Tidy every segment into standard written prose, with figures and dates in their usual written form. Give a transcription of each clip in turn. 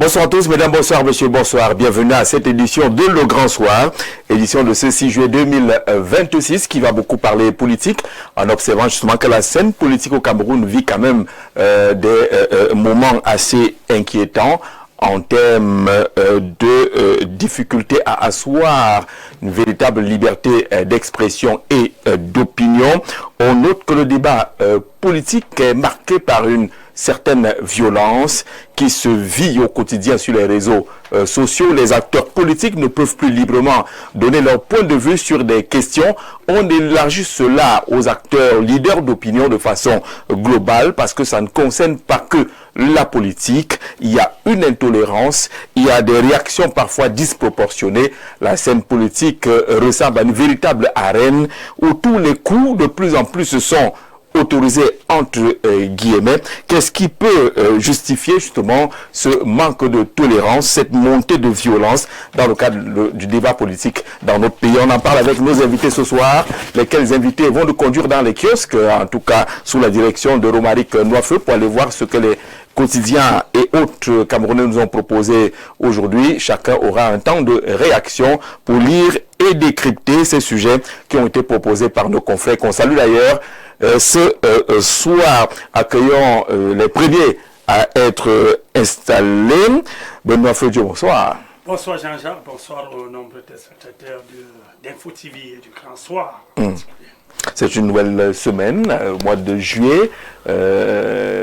Bonsoir à tous, mesdames, bonsoir, messieurs, bonsoir. Bienvenue à cette édition de Le Grand Soir, édition de ce 6 juillet 2026 qui va beaucoup parler politique en observant justement que la scène politique au Cameroun vit quand même des moments assez inquiétants en termes de difficulté à asseoir une véritable liberté d'expression et d'opinion. On note que le débat politique est marqué par une certaine violence qui se vit au quotidien sur les réseaux sociaux. Les acteurs politiques ne peuvent plus librement donner leur point de vue sur des questions. On élargit cela aux acteurs leaders d'opinion de façon globale parce que ça ne concerne pas que la politique. Il y a une intolérance, il y a des réactions parfois disproportionnées. La scène politique ressemble à une véritable arène où tous les coups de plus en plus se sont autorisé entre guillemets. Qu'est-ce qui peut justifier justement ce manque de tolérance, cette montée de violence dans le cadre du débat politique dans notre pays? On en parle avec nos invités ce soir, lesquels invités vont nous conduire dans les kiosques, en tout cas sous la direction de Romaric Noifeu, pour aller voir ce que les quotidiens et autres Camerounais nous ont proposé aujourd'hui. Chacun aura un temps de réaction pour lire et décrypter ces sujets qui ont été proposés par nos confrères, qu'on salue d'ailleurs. Ce soir, accueillons les premiers à être installés. Benoît Feudio, bonsoir. Bonsoir Jean-Jacques, bonsoir aux nombreux téléspectateurs d'Info TV et du Grand Soir. C'est une nouvelle semaine, mois de juillet,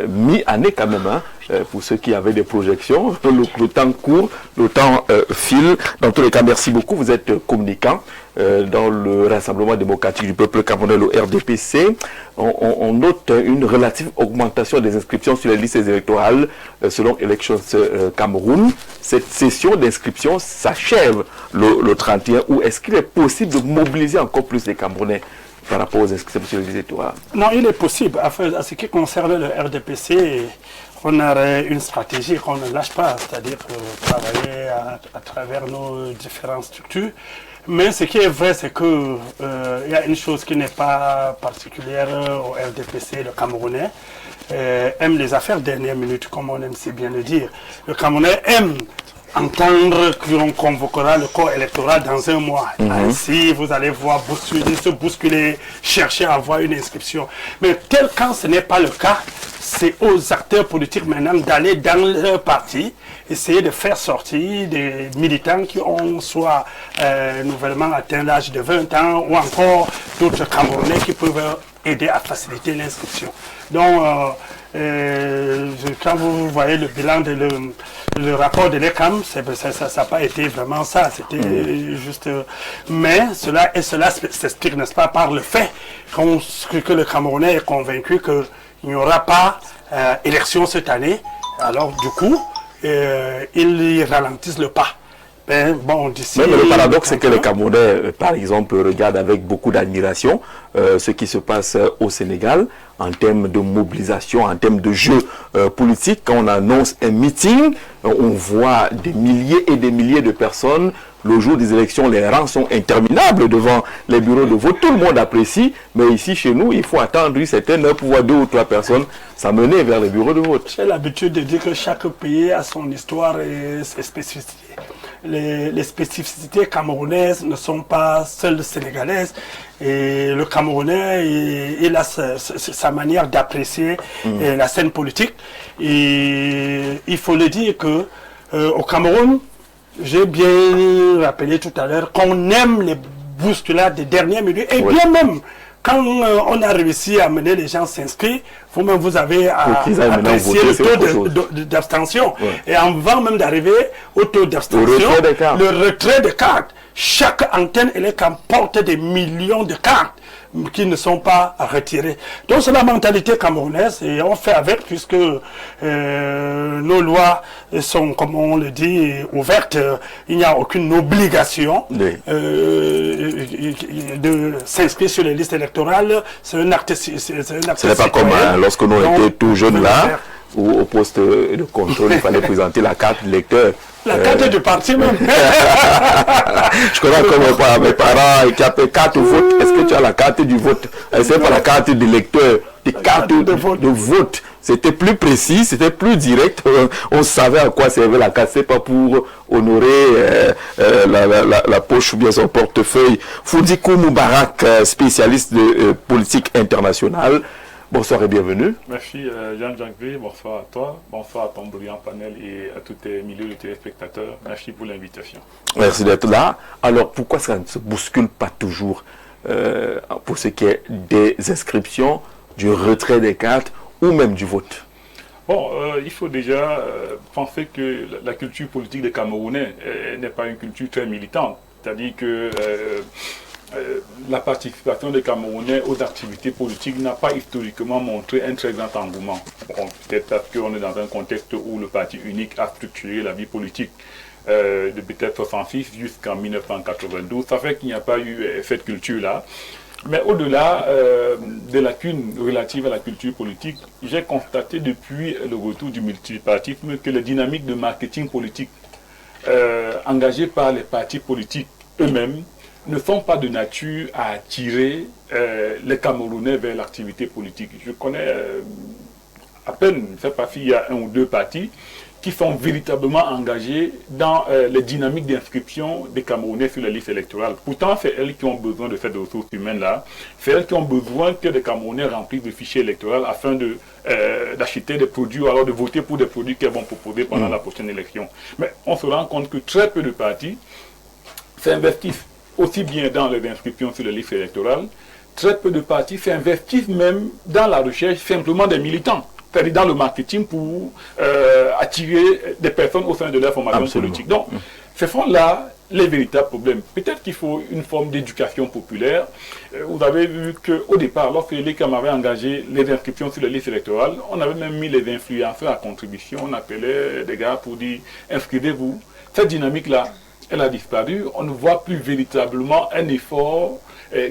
mi-année quand même, hein, pour ceux qui avaient des projections. Le temps court, le temps file. Dans tous les cas, merci beaucoup. Vous êtes communicant dans le Rassemblement démocratique du peuple camerounais, le RDPC. On note une relative augmentation des inscriptions sur les listes électorales selon Elections Cameroun. Cette session d'inscription s'achève le 31 août. Est-ce qu'il est possible de mobiliser encore plus les Camerounais par rapport aux inscriptions sur les listes électorales? Non, il est possible. À ce qui concerne le RDPC, on aurait une stratégie qu'on ne lâche pas, c'est-à-dire travailler à travers nos différentes structures. Mais ce qui est vrai, c'est qu'il y a une chose qui n'est pas particulière au RDPC, le Camerounais aime les affaires dernière minute, comme on aime si bien le dire. Le Camerounais aime entendre qu'on convoquera le corps électoral dans un mois. Ainsi, vous allez voir se bousculer, chercher à avoir une inscription. Mais tel quand ce n'est pas le cas, c'est aux acteurs politiques maintenant d'aller dans leur parti, essayer de faire sortir des militants qui ont soit nouvellement atteint l'âge de 20 ans ou encore d'autres Camerounais qui peuvent aider à faciliter l'inscription. Donc, quand vous voyez le bilan le rapport de l'ECAM, ça n'a pas été vraiment ça, c'était juste... Mais cela s'explique, n'est-ce pas, par le fait que le Camerounais est convaincu qu'il n'y aura pas élection cette année. Alors, du coup, ils ralentissent le pas. Mais le paradoxe, c'est que les Camerounais, par exemple, regardent avec beaucoup d'admiration ce qui se passe au Sénégal en termes de mobilisation, en termes de jeu politique. Quand on annonce un meeting, on voit des milliers et des milliers de personnes. Le jour des élections, les rangs sont interminables devant les bureaux de vote. Tout le monde apprécie, mais ici, chez nous, il faut attendre une certaine heure pour voir 2 ou 3 personnes s'amener vers les bureaux de vote. J'ai l'habitude de dire que chaque pays a son histoire et ses spécificités. Les spécificités camerounaises ne sont pas seules sénégalaises. Et le Camerounais, il a sa manière d'apprécier la scène politique. Et il faut le dire que au Cameroun, j'ai bien rappelé tout à l'heure qu'on aime les bousculades des dernières minutes. Et bien même, quand on a réussi à mener les gens s'inscrire, vous-même vous avez apprécié le taux d'abstention. Et avant même d'arriver au taux d'abstention, le retrait des cartes. Chaque antenne porte des millions de cartes qui ne sont pas retirées. Donc c'est la mentalité camerounaise et on fait avec puisque nos lois sont, comme on le dit, ouvertes. Il n'y a aucune obligation de s'inscrire sur les listes électorales. C'est un acte. Ce n'est pas comme lorsque nous étions tout jeunes là, où au poste de contrôle, il fallait présenter la carte lecteur. La carte du parti même. Je connais comme mes parents qui appellent carte au vote. Est-ce que tu as la carte du vote? C'est pas la carte du lecteur des cartes de vote. C'était plus précis, c'était plus direct. On savait à quoi servait la carte. C'est pas pour honorer la poche ou bien son portefeuille. Foudikou Moubarak, spécialiste de politique internationale. Bonsoir et bienvenue. Merci Jean-Jacques V, bonsoir à toi, bonsoir à ton brillant panel et à tous tes milliers de téléspectateurs. Merci pour l'invitation. Merci d'être là. Alors pourquoi ça ne se bouscule pas toujours pour ce qui est des inscriptions, du retrait des cartes ou même du vote? Bon, il faut déjà penser que la culture politique des Camerounais n'est pas une culture très militante. C'est-à-dire que la participation des Camerounais aux activités politiques n'a pas historiquement montré un très grand engouement. Bon, peut-être parce qu'on est dans un contexte où le parti unique a structuré la vie politique de peut-être 66 jusqu'en 1992. Ça fait qu'il n'y a pas eu cette culture-là. Mais au-delà des lacunes relatives à la culture politique, j'ai constaté depuis le retour du multipartisme que les dynamiques de marketing politique engagées par les partis politiques eux-mêmes ne sont pas de nature à attirer les Camerounais vers l'activité politique. Je connais à peine, je ne sais pas s'il y a un ou deux partis qui sont véritablement engagés dans les dynamiques d'inscription des Camerounais sur les listes électorales. Pourtant, c'est elles qui ont besoin de cette ressource humaine-là. C'est elles qui ont besoin que les Camerounais remplissent le fichier électoral afin d'acheter des produits ou alors de voter pour des produits qu'elles vont proposer pendant la prochaine élection. Mais on se rend compte que très peu de partis s'investissent aussi bien dans les inscriptions sur les listes électorales. Très peu de partis s'investissent même dans la recherche simplement des militants, c'est-à-dire dans le marketing pour attirer des personnes au sein de leur formation politique. Donc, ce sont là les véritables problèmes. Peut-être qu'il faut une forme d'éducation populaire. Vous avez vu qu'au départ, lorsque les Camerounais avaient engagé les inscriptions sur les listes électorales, on avait même mis les influenceurs à contribution. On appelait des gars pour dire « inscrivez-vous ». Cette dynamique-là, elle a disparu. On ne voit plus véritablement un effort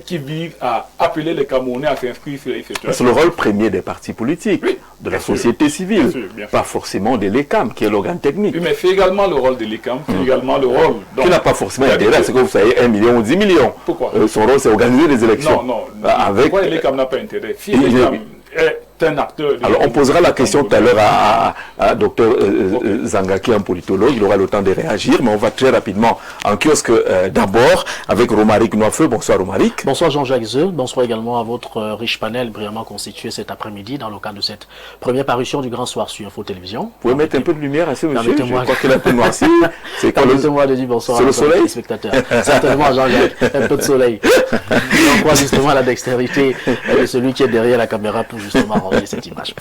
qui vise à appeler les Camerounais à s'inscrire sur les listes électorales. C'est le rôle premier des partis politiques, oui, de la société civile, bien sûr. Pas forcément de l'ECAM, qui est l'organe technique. Oui, mais c'est également le rôle de l'ECAM, c'est également le rôle... Qui n'a pas forcément intérêt, c'est que vous savez 1 million ou 10 millions. Pourquoi son rôle, c'est organiser des élections. Non. Avec... Pourquoi l'ECAM n'a pas intérêt? Si l'ECAM est un acteur... Alors, on posera la question tout à l'heure à Dr Zanga, qui est un politologue. Il aura le temps de réagir, mais on va très rapidement en kiosque d'abord avec Romaric Noifeu. Bonsoir Romaric. Bonsoir Jean-Jacques Zeu. Bonsoir également à votre riche panel brillamment constitué cet après-midi dans le cadre de cette première parution du Grand Soir sur Info Télévision. Vous pouvez mettre un peu de lumière à ce monsieur? Je crois qu'il a un peu noirci. Permettez-moi de dire bonsoir à soleil? Les spectateurs. Certainement Jean-Jacques, un peu de soleil. On croit justement à la dextérité de celui qui est derrière la caméra pour justement rendre cette image.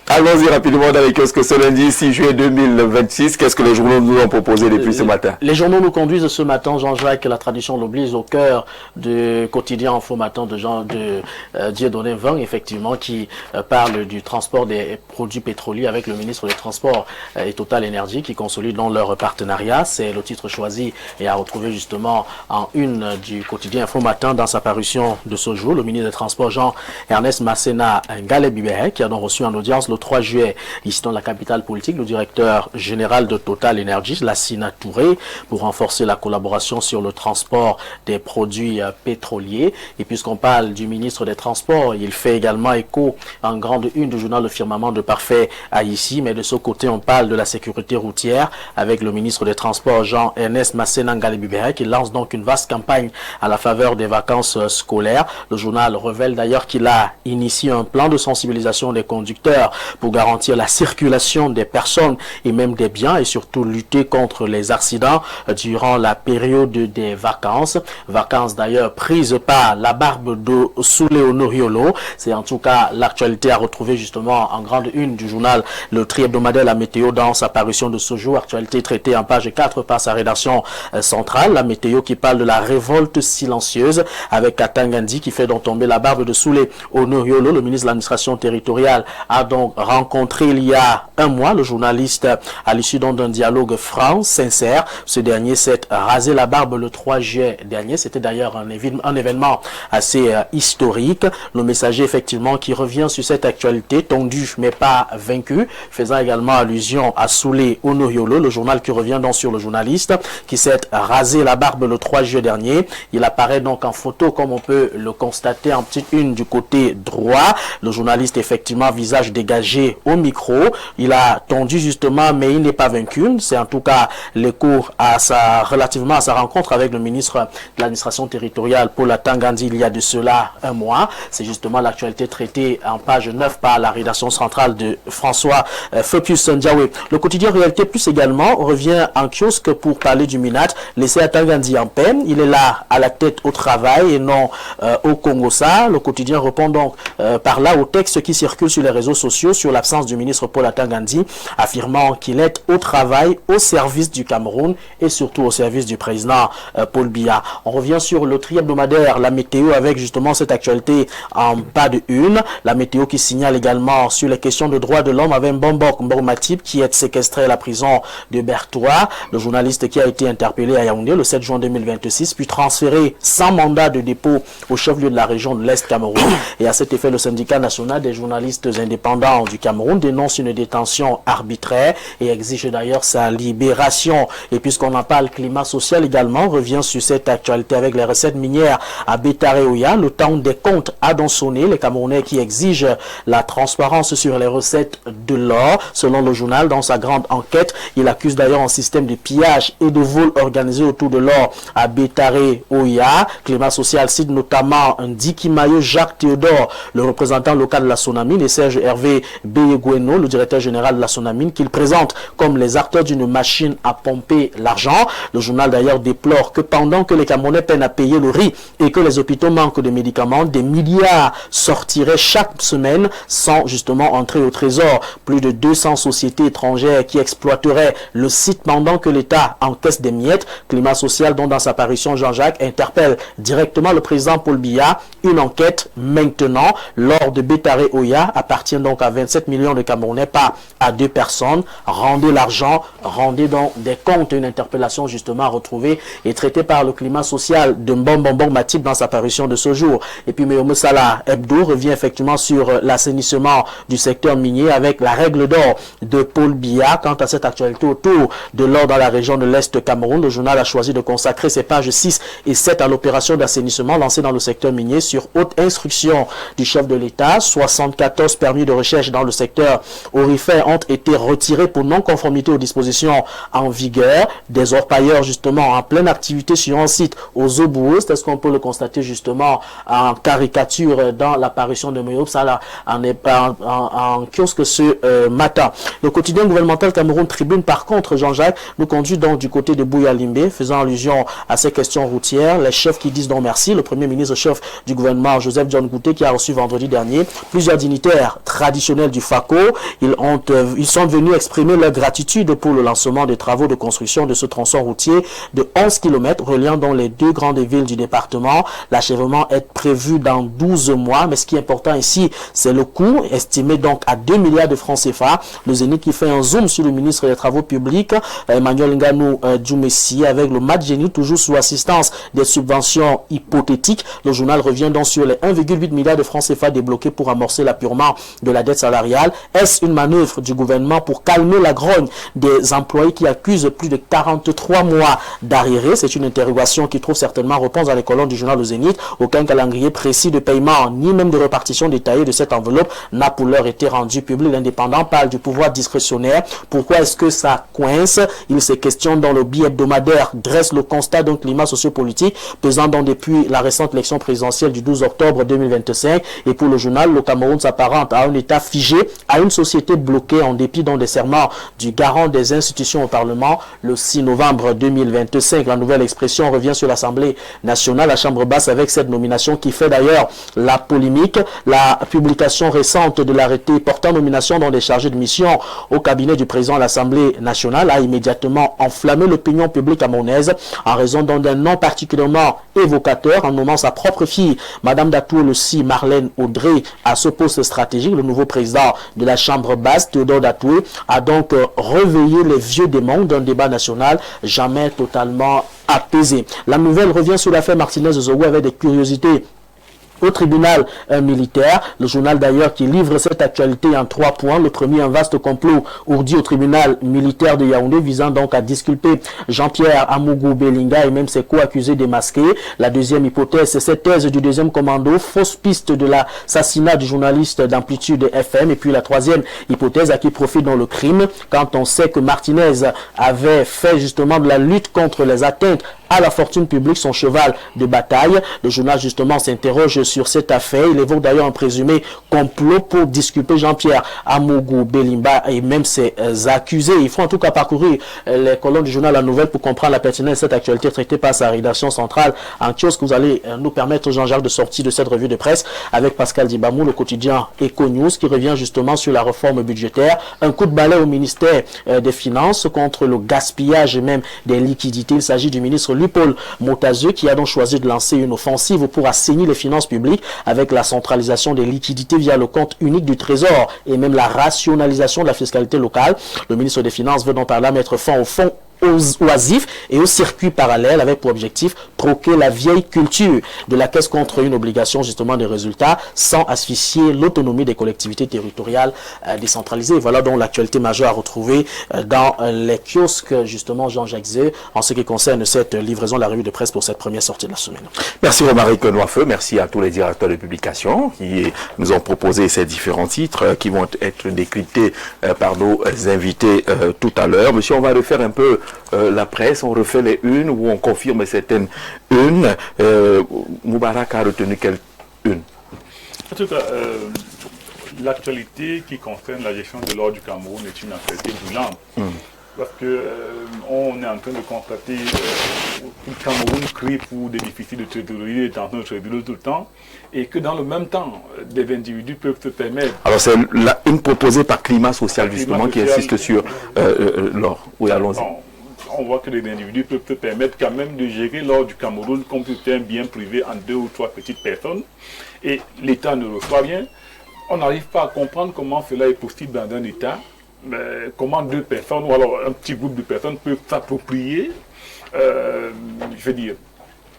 Allons-y rapidement dans les kiosques ce lundi 6 juillet 2026. Qu'est-ce que les journaux nous ont proposé depuis ce matin? Les journaux nous conduisent ce matin, Jean-Jacques, la tradition l'oblige, au cœur du quotidien Info Matin de Dieudonné Vang, effectivement, qui parle du transport des produits pétroliers avec le ministre des Transports et Total Énergie, qui consolident leur partenariat. C'est le titre choisi et à retrouver justement en une du quotidien Info Matin dans sa parution de ce jour. Le ministre des Transports, Jean-Ernest Masséna Ngalé-Bibéhé, qui a donc reçu en audience le 3 juillet, ici dans la capitale politique, le directeur général de Total Énergie, Lassina Touré, pour renforcer la collaboration sur le transport des produits pétroliers. Et puisqu'on parle du ministre des Transports, il fait également écho en grande une du journal Le Firmament de Parfait à ici, mais de ce côté, on parle de la sécurité routière avec le ministre des Transports, Jean-Ernest Masséna Ngalé-Bibéhé, qui lance donc une vaste campagne à la faveur des vacances scolaires. Le journal révèle d'ailleurs qu'il a initié un plan de sensibilisation des conducteurs pour garantir la circulation des personnes et même des biens et surtout lutter contre les accidents durant la période des vacances. Vacances d'ailleurs prises par la barbe de Soulé Honoriolo. C'est en tout cas l'actualité à retrouver justement en grande une du journal Le Tri-hebdomadaire La Météo dans sa parution de ce jour. Actualité traitée en page 4 par sa rédaction centrale. La Météo qui parle de la révolte silencieuse avec Katangandi qui fait donc tomber la barbe de Soulé Honoriolo. Le ministre de l'administration territoriale a donc rencontré il y a un mois le journaliste à l'issue d'un dialogue franc, sincère. Ce dernier s'est rasé la barbe le 3 juillet dernier. C'était d'ailleurs un événement assez historique. Le messager, effectivement, qui revient sur cette actualité tendue mais pas vaincue, faisant également allusion à Soulé Onoyolo, le journal qui revient donc sur le journaliste qui s'est rasé la barbe le 3 juillet dernier. Il apparaît donc en photo, comme on peut le constater, en petite une du côté droit. Le journaliste, effectivement, visage dégagé au micro. Il a tendu justement, mais il n'est pas vaincu. C'est en tout cas l'écho relativement à sa rencontre avec le ministre de l'administration territoriale, Paul Atangandi, il y a de cela un mois. C'est justement l'actualité traitée en page 9 par la rédaction centrale de François Focus Ndiawe. Le quotidien Réalité Plus également revient en kiosque pour parler du MINAT. Laissez Atangandi en peine. Il est là à la tête au travail et non au Congo-Ça. Le quotidien répond donc par là au texte qui circule sur les réseaux sociaux sur l'absence du ministre Paul Atangandi, affirmant qu'il est au travail, au service du Cameroun et surtout au service du président Paul Biya. On revient sur le tri-hebdomadaire, la météo, avec justement cette actualité en pas de une. La météo qui signale également sur les questions de droits de l'homme avec Mbombo Matip qui est séquestré à la prison de Bertois. Le journaliste qui a été interpellé à Yaoundé le 7 juin 2026, puis transféré sans mandat de dépôt au chef-lieu de la région de l'Est Cameroun. Et à cet effet, le syndicat national des journalistes indépendants du Cameroun dénonce une détention arbitraire et exige d'ailleurs sa libération. Et puisqu'on en parle, climat social également revient sur cette actualité avec les recettes minières à Bétaré-Oya. Le temps des comptes a donc sonné. Les Camerounais qui exigent la transparence sur les recettes de l'or. Selon le journal, dans sa grande enquête, il accuse d'ailleurs un système de pillage et de vol organisé autour de l'or à Bétaré-Oya. Climat social cite notamment Ndiki Mayo Jacques Théodore, le représentant local de la Sonamine, et Serge Hervé Beyegueno, le directeur général de la Sonamine, qu'il présente comme les acteurs d'une machine à pomper l'argent. Le journal d'ailleurs déplore que pendant que les Camerounais peinent à payer le riz et que les hôpitaux manquent de médicaments, des milliards sortiraient chaque semaine sans justement entrer au trésor. Plus de 200 sociétés étrangères qui exploiteraient le site pendant que l'État encaisse des miettes. Climat social dont dans sa parution Jean-Jacques interpelle directement le président Paul Biya. Une enquête maintenant. L'or de Bétaré-Oya appartient donc à 27 millions de Camerounais, pas à 2 personnes. Rendez l'argent, rendez donc des comptes. Une interpellation justement retrouvée et traitée par le climat social de Mbombo Matip dans sa parution de ce jour. Et puis Meomo Salah Hebdo revient effectivement sur l'assainissement du secteur minier avec la règle d'or de Paul Biya. Quant à cette actualité autour de l'or dans la région de l'Est Cameroun, le journal a choisi de consacrer ses pages 6 et 7 à l'opération d'assainissement lancée dans le secteur minier sur haute instruction du chef de l'État. 74 permis de recherche dans le secteur aurifère ont été retirés pour non-conformité aux dispositions en vigueur. Des orpailleurs justement en pleine activité sur un site aux Obouos. Est-ce qu'on peut le constater justement en caricature dans l'apparition de Meyob Salah en kiosque ce matin. Le quotidien gouvernemental Cameroun Tribune, par contre, Jean-Jacques, nous conduit donc du côté de Bouyalimbe, faisant allusion à ces questions routières. Les chefs qui disent donc merci. Le premier ministre chef du gouvernement, Joseph John Gouté, qui a reçu vendredi dernier plusieurs dignitaires traditionnels du FACO. Ils sont venus exprimer leur gratitude pour le lancement des travaux de construction de ce tronçon routier de 11 km reliant dans les 2 grandes villes du département. L'achèvement est prévu dans 12 mois, mais ce qui est important ici, c'est le coût, estimé donc à 2 milliards de francs CFA. Le Zénith qui fait un zoom sur le ministre des Travaux publics, Emmanuel Nganou Djoumessi, avec le Madjeni, toujours sous assistance des subventions hypothétiques. Le journal revient donc sur les 1,8 milliard de francs CFA débloqués pour amorcer l'appurement de la dette salariale. Est-ce une manœuvre du gouvernement pour calmer la grogne des employés qui accusent plus de 43 mois d'arriérés? C'est une interrogation qui trouve certainement réponse dans les colonnes du journal Le Zénith. Aucun calendrier précis de paiement ni même de répartition détaillée de cette enveloppe n'a pour l'heure été rendu public. L'Indépendant parle du pouvoir discrétionnaire. Pourquoi est-ce que ça coince? Il se questionne dans le bi-hebdomadaire, dresse le constat d'un climat sociopolitique pesant donc depuis la récente élection présidentielle du 12 octobre 2025. Et pour le journal, le Cameroun s'apparente à un État figé, à une société bloquée en dépit donc des serments du garant des institutions au Parlement le 6 novembre 2025. La nouvelle expression revient sur l'Assemblée nationale, la Chambre basse, avec cette nomination qui fait d'ailleurs la polémique. La publication récente de l'arrêté portant nomination dans des chargés de mission au cabinet du président de l'Assemblée nationale a immédiatement enflammé l'opinion publique camerounaise en raison d'un nom particulièrement évocateur en nommant sa propre fille, Madame Datour aussi, Marlène Audrey, à ce poste stratégique. Le nouveau président de la Chambre basse, Théodore Datour, a donc réveillé les vieux démons d'un débat national jamais totalement apaisé. La nouvelle revient sur l'affaire Martinez-Zogo avec des curiosités au tribunal militaire. Le journal d'ailleurs qui livre cette actualité en 3 points. Le premier, un vaste complot ourdi au tribunal militaire de Yaoundé visant donc à disculper Jean-Pierre Amougou Belinga et même ses co-accusés démasqués. La deuxième hypothèse, c'est cette thèse du deuxième commando, fausse piste de l'assassinat du journaliste d'Amplitude FM. Et puis la troisième hypothèse, à qui profite dans le crime, quand on sait que Martinez avait fait justement de la lutte contre les atteintes à la fortune publique son cheval de bataille. Le journal justement s'interroge sur cette affaire. Il évoque d'ailleurs un présumé complot pour disculper Jean-Pierre Amougou Belimba et même ses accusés. Il faut en tout cas parcourir les colonnes du journal La Nouvelle pour comprendre la pertinence de cette actualité traitée par sa rédaction centrale en kiosque. Vous allez nous permettre, Jean-Jacques, de sortir de cette revue de presse avec Pascal Dibamou, le quotidien Eco-News, qui revient justement sur la réforme budgétaire. Un coup de balai au ministère des Finances contre le gaspillage et même des liquidités. Il s'agit du ministre Paul Motazieu qui a donc choisi de lancer une offensive pour assainir les finances publiques avec la centralisation des liquidités via le compte unique du Trésor et même la rationalisation de la fiscalité locale. Le ministre des Finances veut donc par là mettre fin au fonds oisif et au circuit parallèle avec pour objectif troquer la vieille culture de la caisse contre une obligation justement des résultats sans asphyxier l'autonomie des collectivités territoriales décentralisées. Voilà donc l'actualité majeure à retrouver dans les kiosques justement Jean-Jacques Zé en ce qui concerne cette livraison de la revue de presse pour cette première sortie de la semaine. Merci Romaric Noifeu, merci à tous les directeurs de publication qui nous ont proposé ces différents titres qui vont être décryptés par nos invités tout à l'heure. Monsieur, on va refaire un peu la presse, on refait les unes ou on confirme certaines unes. Moubarak a retenu quelle une? En tout cas, l'actualité qui concerne la gestion de l'or du Cameroun est une actualité brûlante. Parce que on est en train de constater que le Cameroun crie pour des déficits de trésorerie, est en train de se réduire tout le temps, et que dans le même temps, des individus peuvent se permettre... Alors c'est une proposée par Climat Social justement qui insiste sur l'or. Oui, allons-y. On voit que les individus peuvent se permettre quand même de gérer l'or du Cameroun comme c'était un bien privé en 2 ou 3 petites personnes, et l'État ne reçoit rien. On n'arrive pas à comprendre comment cela est possible dans un État. Mais comment 2 personnes ou alors un petit groupe de personnes peuvent s'approprier, je veux dire,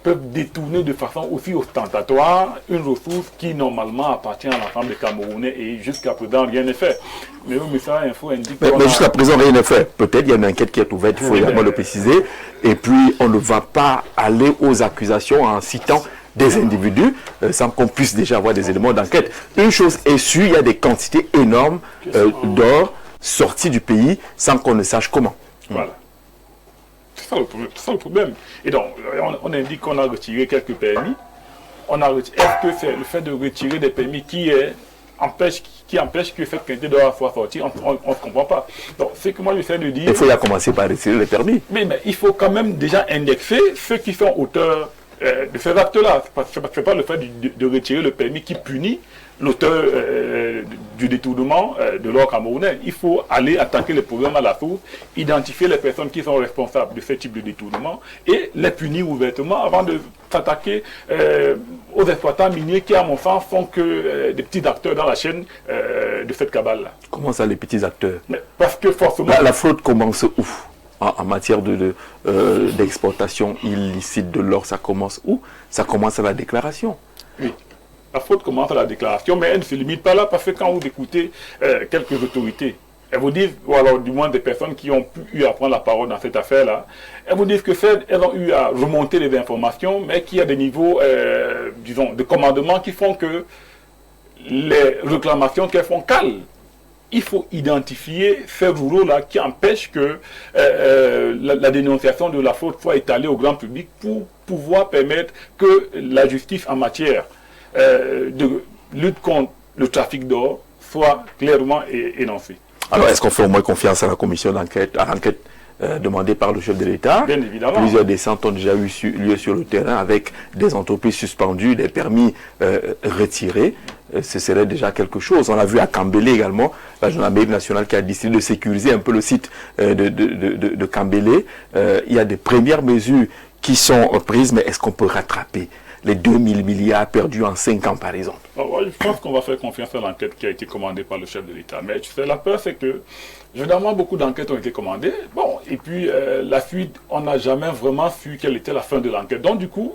peuvent détourner de façon aussi ostentatoire une ressource qui normalement appartient à l'ensemble des Camerounais et jusqu'à présent rien n'est fait. Mais le message info indique... Mais jusqu'à présent rien n'est fait. Peut-être il y a une enquête qui est ouverte, il faut également le préciser. Et puis on ne va pas aller aux accusations en citant des individus sans qu'on puisse déjà avoir des éléments d'enquête. Une chose est sûre, il y a des quantités énormes d'or sorti du pays sans qu'on ne sache comment. Voilà. C'est ça le problème. Et donc, on indique qu'on a retiré quelques permis. Est-ce que c'est le fait de retirer des permis qui empêche que cette quantité d'or soit sortie? On ne comprend pas. Donc, c'est que moi j'essaie de dire... Il faut y commencer par retirer les permis. Mais il faut quand même déjà indexer ceux qui sont auteurs de ces actes-là. Ce n'est pas le fait de retirer le permis qui punit l'auteur du détournement de l'or camerounais. Il faut aller attaquer les problèmes à la source, identifier les personnes qui sont responsables de ce type de détournement et les punir ouvertement avant de s'attaquer aux exploitants miniers qui, à mon sens, sont que des petits acteurs dans la chaîne de cette cabale-là. Comment ça, les petits acteurs? Parce que forcément... La fraude commence où? En matière d'exportation illicite de l'or, ça commence où? Ça commence à la déclaration. Oui. La fraude commence à la déclaration, mais elle ne se limite pas là, parce que quand vous écoutez quelques autorités, elles vous disent, ou alors du moins des personnes qui ont eu à prendre la parole dans cette affaire-là, elles vous disent que elles ont eu à remonter les informations, mais qu'il y a des niveaux, disons, de commandement qui font que les réclamations qu'elles font calent. Il faut identifier ces rouleaux-là qui empêchent que la dénonciation de la fraude soit étalée au grand public pour pouvoir permettre que la justice en matière de lutte contre le trafic d'or soit clairement énoncée. Alors, est-ce qu'on fait au moins confiance à la commission d'enquête, à l'enquête demandée par le chef de l'État? Bien évidemment. Plusieurs descentes ont déjà eu lieu sur le terrain avec des entreprises suspendues, des permis retirés. Ce serait déjà quelque chose. On l'a vu à Kambélé également, la gendarmerie nationale qui a décidé de sécuriser un peu le site de Kambélé. Il y a des premières mesures qui sont prises, mais est-ce qu'on peut rattraper les 2000 milliards perdus en 5 ans, par exemple? Je pense qu'on va faire confiance à l'enquête qui a été commandée par le chef de l'État. Mais tu sais, la peur, c'est que, généralement, beaucoup d'enquêtes ont été commandées. Bon, et puis, la fuite, on n'a jamais vraiment su quelle était la fin de l'enquête. Donc, du coup,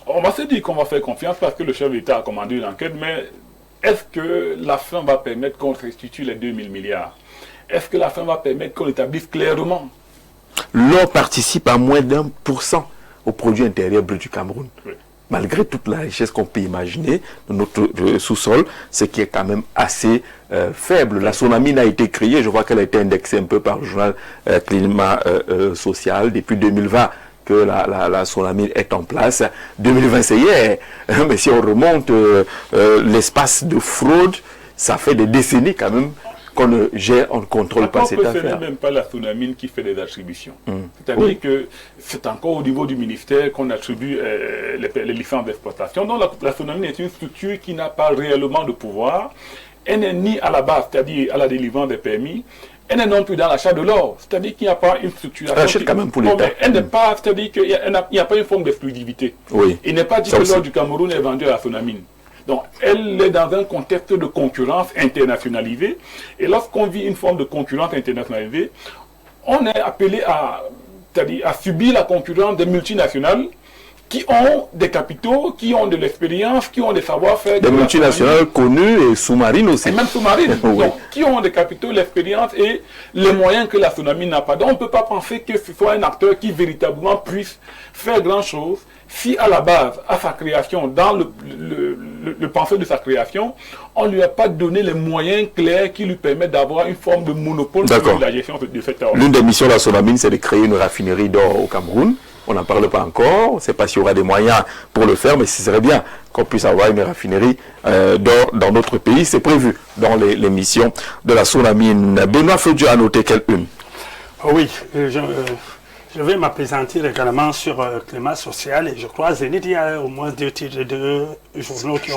on va se dire qu'on va faire confiance parce que le chef de l'État a commandé une enquête, mais est-ce que la fin va permettre qu'on restitue les 2000 milliards? Est-ce que la fin va permettre qu'on établisse clairement? L'or participe à moins d'1% au produit intérieur brut du Cameroun. Oui. Malgré toute la richesse qu'on peut imaginer de notre sous-sol, ce qui est quand même assez faible. La Sonamine a été créée, je vois qu'elle a été indexée un peu par le journal Climat Social depuis 2020 que la Sonamine est en place. 2020 c'est hier, mais si on remonte l'espace de fraude, ça fait des décennies quand même qu'on ne gère, on ne contrôle pas cette affaire. Ce n'est même pas la Sonamine qui fait des attributions. C'est-à-dire que c'est encore au niveau du ministère qu'on attribue les licences d'exploitation. Donc la Sonamine est une structure qui n'a pas réellement de pouvoir. Elle n'est ni à la base, c'est-à-dire à la délivrance des permis, elle n'est non plus dans l'achat de l'or. C'est-à-dire qu'il n'y a pas une structuration. Elle achète quand même pour l'État. Elle n'est pas, c'est-à-dire qu'il n'y a pas une forme d'exclusivité. Oui. Il n'est pas dit que l'or du Cameroun est vendu à la Sonamine. Donc, elle est dans un contexte de concurrence internationalisée. Et lorsqu'on vit une forme de concurrence internationalisée, on est appelé c'est-à-dire à subir la concurrence des multinationales qui ont des capitaux, qui ont de l'expérience, qui ont des savoir-faire. Des multinationales connues et sous-marines aussi. Et même sous-marines. Oui. Donc, qui ont des capitaux, l'expérience et les moyens que la Sonamine n'a pas. Donc, on ne peut pas penser que ce soit un acteur qui véritablement puisse faire grand-chose si à la base, à sa création, dans le pensée de sa création, on ne lui a pas donné les moyens clairs qui lui permettent d'avoir une forme de monopole sur la gestion de cette or. L'une des missions de la Sonamine, c'est de créer une raffinerie d'or au Cameroun. On n'en parle pas encore. On ne sait pas s'il y aura des moyens pour le faire, mais ce serait bien qu'on puisse avoir une raffinerie d'or dans notre pays. C'est prévu dans les missions de la Sonamine. Benoît Fodjo a noté quelle une? Oui, je vais m'apaisantir également sur le climat social et je crois Zénith, il y a au moins deux journaux qui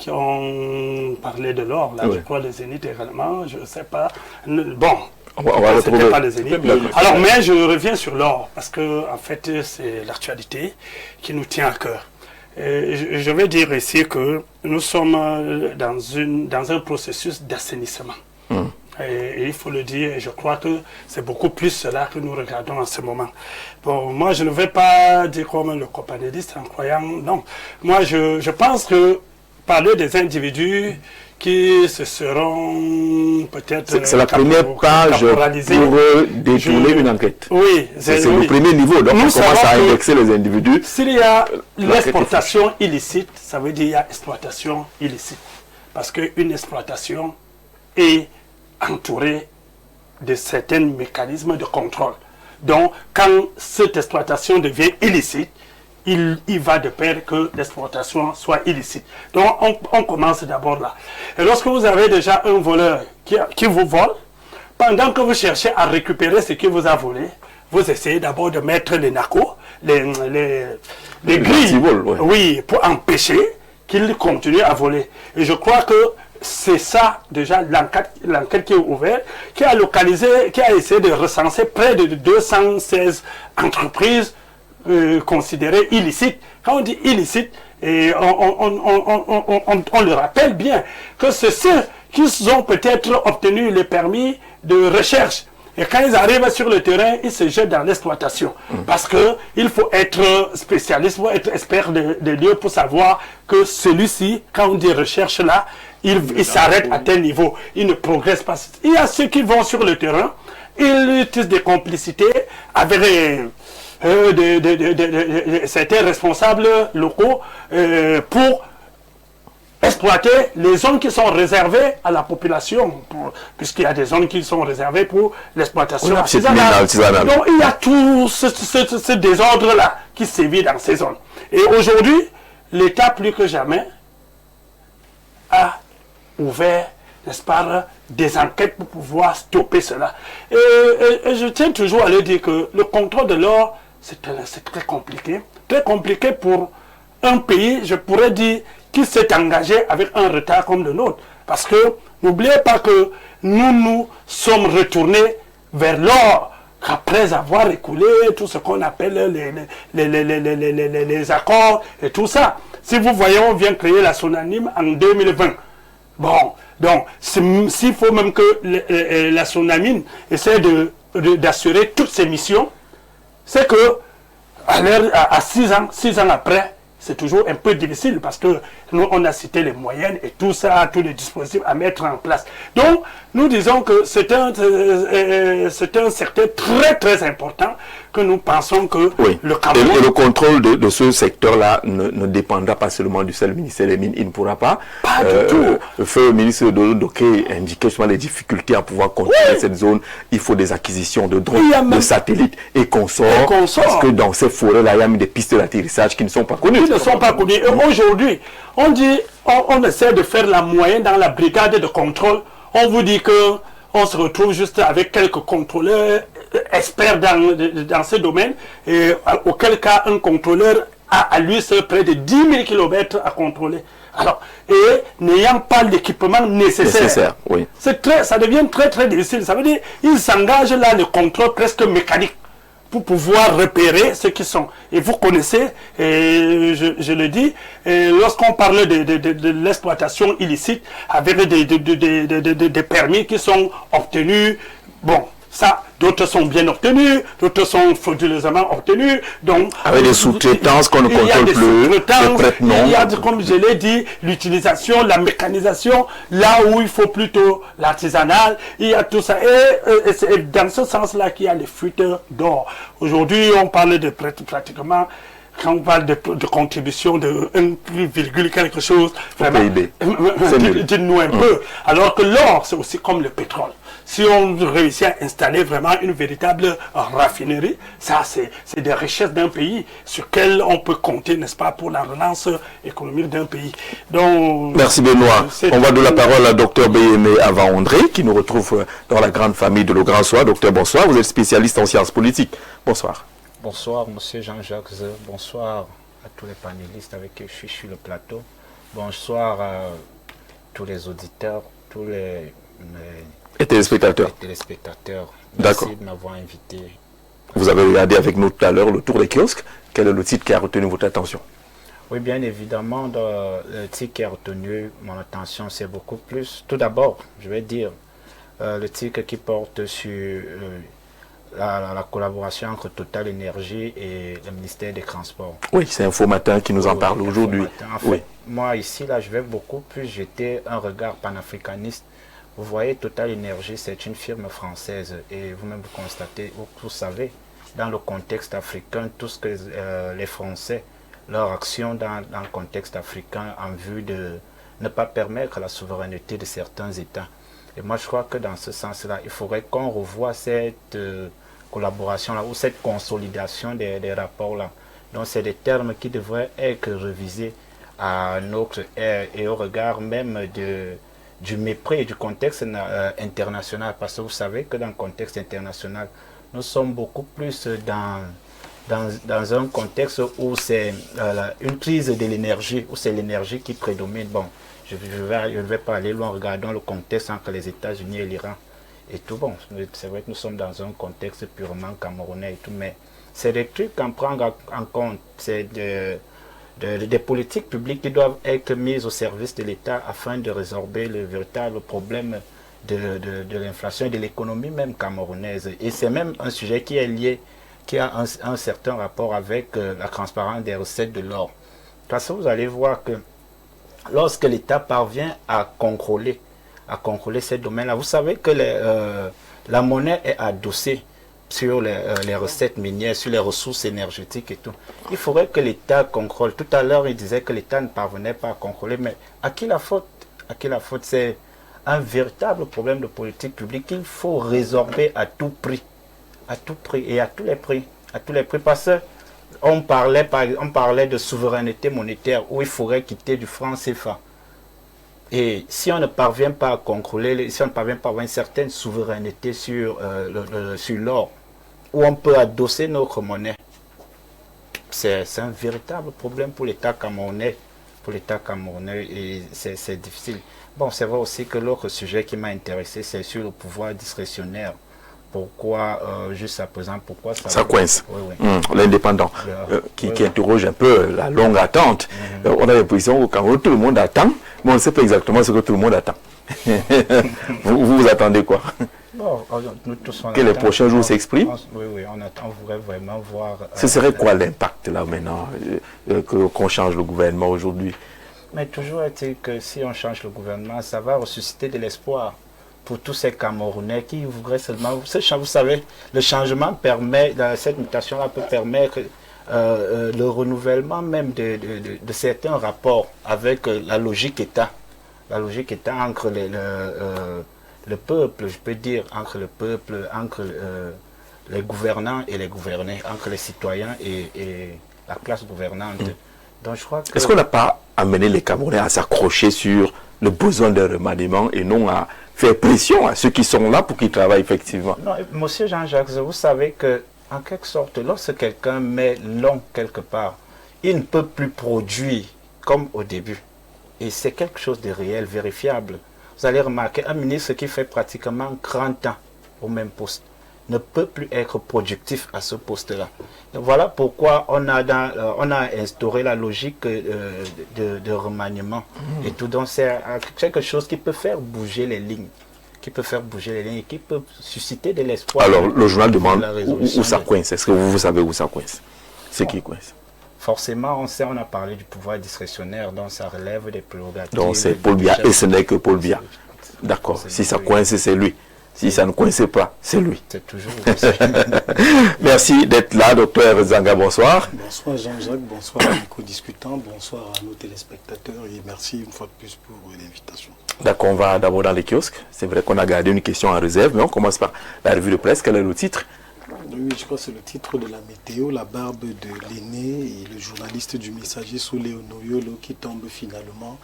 ont parlé de l'or. Là, oui. Je crois le Zénith également, je ne sais pas. Bon, on va retrouver. Pas le Zénith. Alors, mais je reviens sur l'or parce que en fait, c'est l'actualité qui nous tient à cœur. Et je vais dire ici que nous sommes dans un processus d'assainissement. Et il faut le dire, et je crois que c'est beaucoup plus cela que nous regardons en ce moment. Bon, moi, je ne vais pas dire comme le copanéliste en croyant, non. Moi, je pense que parler des individus qui se seront peut-être... C'est la première page pour détourner une enquête. Oui. C'est le premier niveau, donc on commence à indexer les individus. S'il y a l'exploitation illicite, ça veut dire qu'il y a exploitation illicite. Parce qu'une exploitation est entouré de certains mécanismes de contrôle. Donc, quand cette exploitation devient illicite, il va de pair que l'exploitation soit illicite. Donc, on commence d'abord là. Et lorsque vous avez déjà un voleur qui vous vole, pendant que vous cherchez à récupérer ce qu'il vous a volé, vous essayez d'abord de mettre les narcos, les grilles, oui, pour empêcher qu'il continue à voler. Et je crois que c'est ça, déjà, l'enquête qui est ouverte, qui a localisé, qui a essayé de recenser près de 216 entreprises considérées illicites. Quand on dit illicite, et on le rappelle bien, que c'est ceux qui ont peut-être obtenu les permis de recherche. Et quand ils arrivent sur le terrain, ils se jettent dans l'exploitation. Parce qu'il faut être spécialiste, il faut être expert des lieux pour savoir que celui-ci, quand on dit recherche là, il s'arrête à tel niveau, il ne progresse pas. Il y a ceux qui vont sur le terrain, ils utilisent des complicités avec certains responsables locaux pour exploiter les zones qui sont réservées à la population, puisqu'il y a des zones qui sont réservées pour l'exploitation artisanale. Donc il y a tout ce désordre-là qui sévit dans ces zones. Et aujourd'hui, l'État plus que jamais a ouvert, n'est-ce pas, des enquêtes pour pouvoir stopper cela. Et je tiens toujours à le dire que le contrôle de l'or, c'est très compliqué pour un pays, je pourrais dire, qui s'est engagé avec un retard comme le nôtre. Parce que n'oubliez pas que nous sommes retournés vers l'or après avoir écoulé tout ce qu'on appelle les accords et tout ça. Si vous voyez, on vient créer la Sonanime en 2020. Bon, donc, s'il faut même que la Sonamine essaie d'assurer toutes ses missions, c'est que à 6 ans après, c'est toujours un peu difficile parce que nous, on a cité les moyennes et tout ça, tous les dispositifs à mettre en place. Donc, nous disons que c'est un secteur très, très important que nous pensons que le Cameroun... Et le contrôle de ce secteur-là ne dépendra pas seulement du seul ministère des Mines. Il ne pourra pas... Pas du tout. Le feu ministre Doké indiquait justement les difficultés à pouvoir contrôler cette zone. Il faut des acquisitions de drones, de satellites et consorts. Parce que dans ces forêts-là, il y a même des pistes d'atterrissage qui ne sont pas connues. Qui ne sont pas connues. Et aujourd'hui, on dit, on essaie de faire la moyenne dans la brigade de contrôle. On vous dit que on se retrouve juste avec quelques contrôleurs experts dans ce domaine, et auquel cas un contrôleur a à lui seul près de 10 000 km à contrôler. Alors, et n'ayant pas l'équipement nécessaire, ça devient très très difficile. Ça veut dire qu'il s'engage là le contrôle presque mécanique pour pouvoir repérer ceux qui sont. Et vous connaissez, et je le dis, lorsqu'on parle de l'exploitation illicite avec des permis qui sont obtenus, bon, ça, d'autres sont bien obtenus, d'autres sont frauduleusement obtenus. Donc, avec des sous-traitances qu'on ne contrôle plus, il y a, comme je l'ai dit, l'utilisation, la mécanisation, là où il faut plutôt l'artisanal, il y a tout ça. Et c'est dans ce sens-là qu'il y a les fuites d'or. Aujourd'hui, on parle de pratiquement, quand on parle de contribution de 1, quelque chose, vraiment, dites-nous un peu. Alors que l'or, c'est aussi comme le pétrole. Si on réussit à installer vraiment une véritable raffinerie, ça c'est des richesses d'un pays sur lesquelles on peut compter, n'est-ce pas, pour la relance économique d'un pays. Donc, merci Benoît. On va donner la parole à Dr Béhémé Ava-André, qui nous retrouve dans la grande famille de Le Grand Soir. Docteur, bonsoir. Vous êtes spécialiste en sciences politiques. Bonsoir. Bonsoir, monsieur Jean-Jacques. Bonsoir à tous les panélistes avec qui je suis sur le plateau. Bonsoir à tous les auditeurs, tous les et téléspectateurs. Merci de m'avoir invité. Vous avez regardé avec nous tout à l'heure le tour des kiosques. Quel est le titre qui a retenu votre attention? Oui, bien évidemment, le titre qui a retenu mon attention, c'est beaucoup plus. Tout d'abord, je vais dire, le titre qui porte sur la collaboration entre Total Énergie et le ministère des Transports. Oui, c'est Info Matin qui nous en parle aujourd'hui. En fait, moi ici, là, je vais beaucoup plus jeter un regard panafricaniste. Vous voyez, Total Énergie, c'est une firme française et vous-même vous constatez, vous savez, dans le contexte africain, tout ce que les Français, leur action dans le contexte africain en vue de ne pas permettre la souveraineté de certains États. Et moi, je crois que dans ce sens-là, il faudrait qu'on revoie cette collaboration-là ou cette consolidation des rapports-là. Donc, c'est des termes qui devraient être révisés à notre ère et au regard même du mépris et du contexte international, parce que vous savez que dans le contexte international, nous sommes beaucoup plus dans un contexte où c'est une crise de l'énergie, où c'est l'énergie qui prédomine. Bon, je ne vais pas aller loin, regardons le contexte entre les États-Unis et l'Iran et tout. Bon, c'est vrai que nous sommes dans un contexte purement camerounais et tout, mais c'est des trucs à prendre en compte, c'est des politiques publiques qui doivent être mises au service de l'État afin de résorber le véritable problème de l'inflation et de l'économie même camerounaise. Et c'est même un sujet qui est lié, qui a un certain rapport avec la transparence des recettes de l'or. Parce que vous allez voir que lorsque l'État parvient à contrôler ces domaines-là, vous savez que la monnaie est adossée sur les recettes minières, sur les ressources énergétiques et tout. Il faudrait que l'État contrôle. Tout à l'heure, il disait que l'État ne parvenait pas à contrôler, mais à qui la faute? À qui la faute? C'est un véritable problème de politique publique qu'il faut résorber à tout prix et à tous les prix. À tous les prix, parce qu'on parlait de souveraineté monétaire où il faudrait quitter du franc CFA. Et si on ne parvient pas à contrôler, si on ne parvient pas à avoir une certaine souveraineté sur l'or, où on peut adosser notre monnaie, c'est un véritable problème pour l'État camerounais. Et c'est difficile. Bon, c'est vrai aussi que l'autre sujet qui m'a intéressé, c'est sur le pouvoir discrétionnaire pourquoi, jusqu'à présent, pourquoi ça coince. Oui, oui. L'indépendant, qui interroge un peu la longue attente. On a l'impression qu'au Cameroun, tout le monde attend, mais on ne sait pas exactement ce que tout le monde attend. vous attendez quoi? Bon, nous tous, que les prochains jours s'expriment? Oui, oui, on voudrait vraiment voir... Ce serait quoi l'impact là maintenant, qu'on change le gouvernement aujourd'hui? Mais toujours est-il que si on change le gouvernement, ça va ressusciter de l'espoir pour tous ces Camerounais qui voudraient seulement... Vous savez, le changement permet, cette mutation-là peut permettre le renouvellement même de certains rapports avec la logique État. La logique État entre le peuple, je peux dire, entre le peuple, entre les gouvernants et les gouvernés, entre les citoyens et la classe gouvernante. Donc, je crois que... Est-ce qu'on n'a pas amené les Camerounais à s'accrocher sur le besoin de remaniement et non à faire pression à ceux qui sont là pour qu'ils travaillent effectivement? Non, monsieur Jean-Jacques, vous savez que, en quelque sorte, lorsque quelqu'un met long quelque part, il ne peut plus produire comme au début. Et c'est quelque chose de réel, vérifiable. Vous allez remarquer, un ministre qui fait pratiquement 30 ans au même poste ne peut plus être productif à ce poste-là. Voilà pourquoi on a instauré la logique de remaniement et tout. Donc c'est quelque chose qui peut faire bouger les lignes, et qui peut susciter de l'espoir. Alors le journal demande où ça coince. Est-ce que vous savez où ça coince? C'est qui coince? Forcément, on sait, on a parlé du pouvoir discrétionnaire, donc ça relève des prérogatives. Donc c'est Paul Biya et ce n'est que Paul Biya. D'accord. Si ça coince, c'est lui. Si ça ne coince pas, c'est lui. C'est toujours. Merci d'être là, docteur Zanga. Bonsoir. Bonsoir Jean-Jacques, bonsoir à nos co-discutants, bonsoir à nos téléspectateurs et merci une fois de plus pour l'invitation. D'accord, on va d'abord dans les kiosques. C'est vrai qu'on a gardé une question en réserve, mais on commence par la revue de presse. Quel est le titre? Oui, je crois que c'est le titre de la météo, la barbe de l'aîné et le journaliste du Messager Soulé Onoyolo qui tombe finalement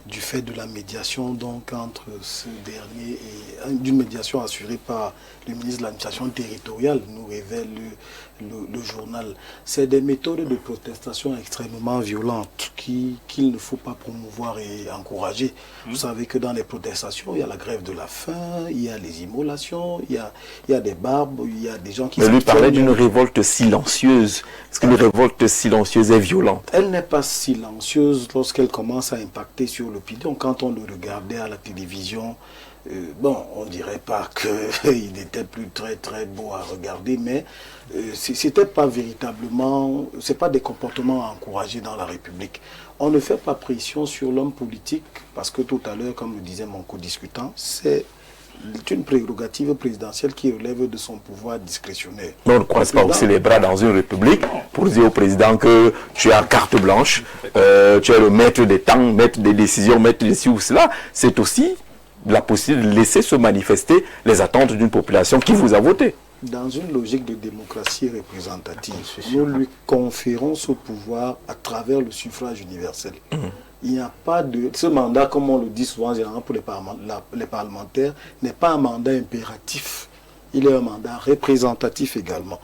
du fait de la médiation donc entre ce dernier et d'une médiation assurée par le ministre de l'administration territoriale, nous révèle le journal. C'est des méthodes de protestation extrêmement violentes qu'il ne faut pas promouvoir et encourager. Vous savez que dans les protestations, il y a la grève de la faim, il y a les immolations, il y a des barbes, il y a des gens qui... Mais lui parlait d'une révolte silencieuse. Est-ce qu'une révolte silencieuse est violente? Elle n'est pas silencieuse lorsqu'elle commence à impacter sur l'opinion. Quand on le regardait à la télévision, bon, on ne dirait pas qu'il était plus très très beau à regarder, mais c'était pas véritablement, c'est pas des comportements à encourager dans la République. On ne fait pas pression sur l'homme politique parce que tout à l'heure, comme le disait mon co-discutant, c'est une prérogative présidentielle qui relève de son pouvoir discrétionnaire. Mais on ne croise pas aussi les bras dans une république pour dire au président que tu as carte blanche, tu es le maître des temps, maître des décisions, maître de ci ou cela. C'est aussi la possibilité de laisser se manifester les attentes d'une population qui vous a voté. Dans une logique de démocratie représentative, nous lui conférons ce pouvoir à travers le suffrage universel. Il n'y a pas de... Ce mandat, comme on le dit souvent généralement pour les parlementaires, n'est pas un mandat impératif. Il est un mandat représentatif également.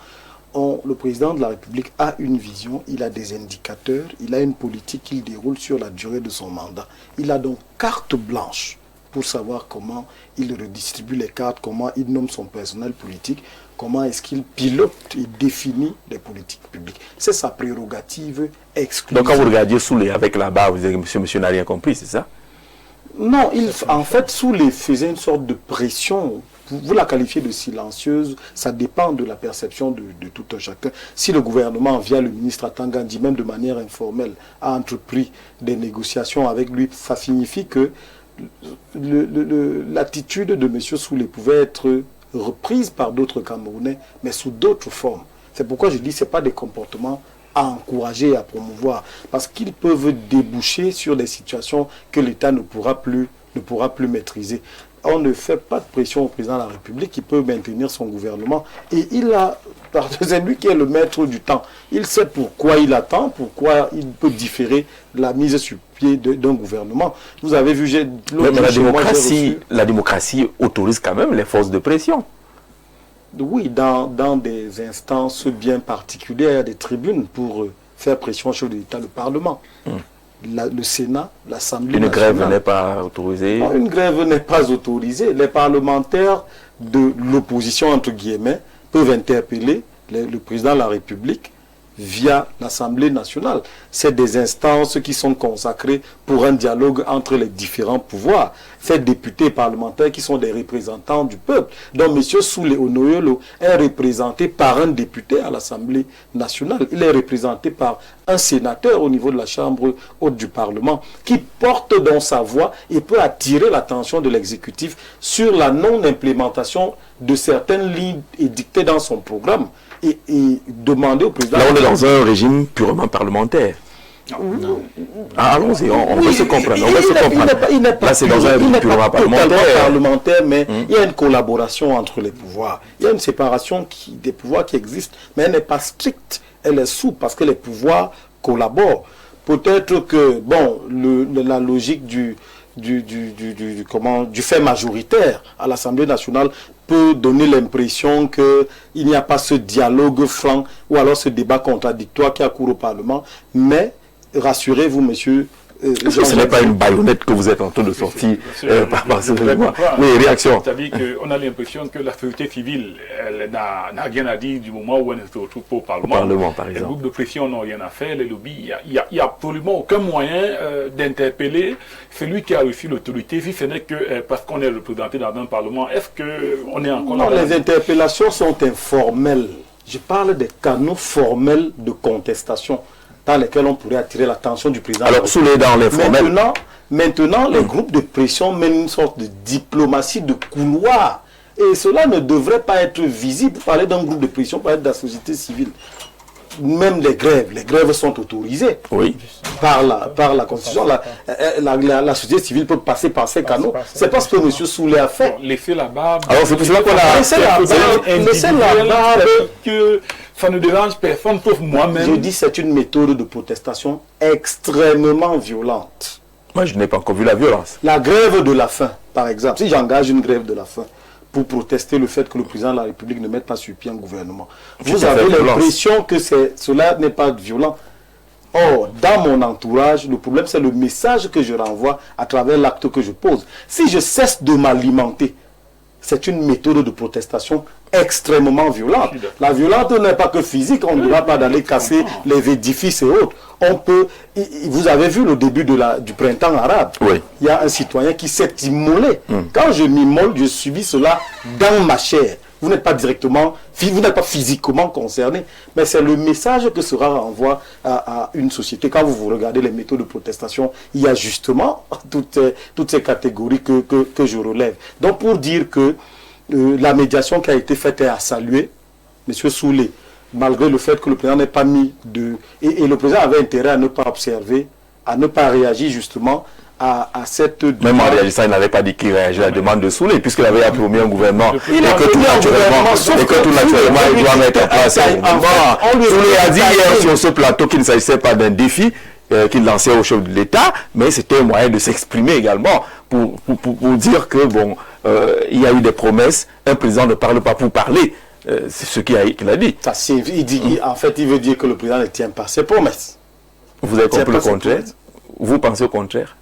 Le président de la République a une vision, il a des indicateurs, il a une politique qu'il déroule sur la durée de son mandat. Il a donc carte blanche pour savoir comment il redistribue les cartes, comment il nomme son personnel politique, comment est-ce qu'il pilote et définit les politiques publiques. C'est sa prérogative exclusive. Donc quand vous regardiez Soulé avec la barre, vous dites que monsieur n'a rien compris, c'est ça? Non, en fait, Soulé faisait une sorte de pression. Vous la qualifiez de silencieuse, ça dépend de la perception de tout un chacun. Si le gouvernement, via le ministre Atangandi, même de manière informelle, a entrepris des négociations avec lui, ça signifie que l'attitude de M. Soulé pouvait être reprise par d'autres Camerounais, mais sous d'autres formes. C'est pourquoi je dis que ce n'est pas des comportements à encourager et à promouvoir, parce qu'ils peuvent déboucher sur des situations que l'État ne pourra plus maîtriser. On ne fait pas de pression au président de la République qui peut maintenir son gouvernement. Et c'est lui qui est le maître du temps. Il sait pourquoi il attend, pourquoi il peut différer la mise sur pied d'un gouvernement. Vous avez vu, la démocratie autorise quand même les forces de pression. Oui, dans des instances bien particulières, il y a des tribunes pour faire pression sur l'État, le Parlement. Le Sénat, l'Assemblée nationale. Une grève n'est pas autorisée? Non, une grève n'est pas autorisée. Les parlementaires de l'opposition, entre guillemets, peuvent interpeller le président de la République via l'Assemblée nationale. C'est des instances qui sont consacrées pour un dialogue entre les différents pouvoirs. Ces députés et parlementaires qui sont des représentants du peuple. Donc M. Soulé Onoyolo est représenté par un député à l'Assemblée nationale. Il est représenté par un sénateur au niveau de la Chambre haute du Parlement qui porte dans sa voix et peut attirer l'attention de l'exécutif sur la non-implémentation de certaines lignes édictées dans son programme. Et demander au président... Là, on est dans un régime purement parlementaire. Non. Ah, allons-y, on va se comprendre. Là, c'est dans un régime purement parlementaire, mais il y a une collaboration entre les pouvoirs. Il y a une séparation des pouvoirs qui existent, mais elle n'est pas stricte. Elle est souple parce que les pouvoirs collaborent. Peut-être que, bon, la logique du fait majoritaire à l'Assemblée nationale peut donner l'impression qu'il n'y a pas ce dialogue franc ou alors ce débat contradictoire qui a cours au Parlement. Mais rassurez-vous, monsieur... Est-ce que ce n'est pas une baïonnette que vous êtes en train de sortir par ce mouvement? Oui, réaction. C'est-à-dire qu'on a l'impression que la société civile n'a rien à dire du moment où elle se retrouve au Parlement. Par exemple. Les groupes de pression n'ont rien à faire, les lobbies, il n'y a absolument aucun moyen d'interpeller celui qui a reçu l'autorité, si ce n'est que parce qu'on est représenté dans un Parlement. Est-ce qu'on est encore là? Non, les interpellations sont informelles. Je parle des canaux formels de contestation dans lesquels on pourrait attirer l'attention du président. Alors, sous les dans l'informel. Maintenant, les groupes de pression mènent une sorte de diplomatie de couloir. Et cela ne devrait pas être visible. Vous parlez d'un groupe de pression, vous parlez de la société civile. Même les grèves sont autorisées par la Constitution. La société civile peut passer par ces canaux. C'est pas ce que M. Soulé a fait. Laissez la barbe. Alors c'est pour cela qu'on a laissé la barbe. Que ça ne dérange personne sauf moi-même. Je dis c'est une méthode de protestation extrêmement violente. Moi je n'ai pas encore vu la violence. La grève de la faim, par exemple. Si j'engage une grève de la faim pour protester le fait que le président de la République ne mette pas sur pied un gouvernement, vous avez l'impression que cela n'est pas violent. Or, dans mon entourage, le problème c'est le message que je renvoie à travers l'acte que je pose. Si je cesse de m'alimenter, c'est une méthode de protestation extrêmement violente. La violence n'est pas que physique, on ne doit pas d'aller casser les édifices et autres. On peut, vous avez vu le début du printemps arabe. Oui. Il y a un citoyen qui s'est immolé. Quand je m'immole, je subis cela dans ma chair. Vous n'êtes pas directement, vous n'êtes pas physiquement concerné, mais c'est le message que cela renvoie à une société. Quand vous regardez les méthodes de protestation, il y a justement toutes ces catégories que je relève. Donc pour dire que la médiation qui a été faite est à saluer, M. Soulé, malgré le fait que le président n'ait pas mis et le président avait intérêt à ne pas observer, à ne pas réagir justement à cette demande. Même en réagissant, il n'avait pas dit qu'il réagissait à la demande de Soulé, puisqu'il avait approuvé un gouvernement et que tout naturellement, il doit mettre en place un gouvernement. Soulé a dit hier sur ce plateau qu'il ne s'agissait pas d'un défi qu'il lançait au chef de l'État, mais c'était un moyen de s'exprimer également pour dire que bon, il y a eu des promesses, un président ne parle pas pour parler. C'est ce qu'il a dit. En fait, il veut dire que le président ne tient pas ses promesses. Vous êtes compris le contraire? Vous pensez au contraire?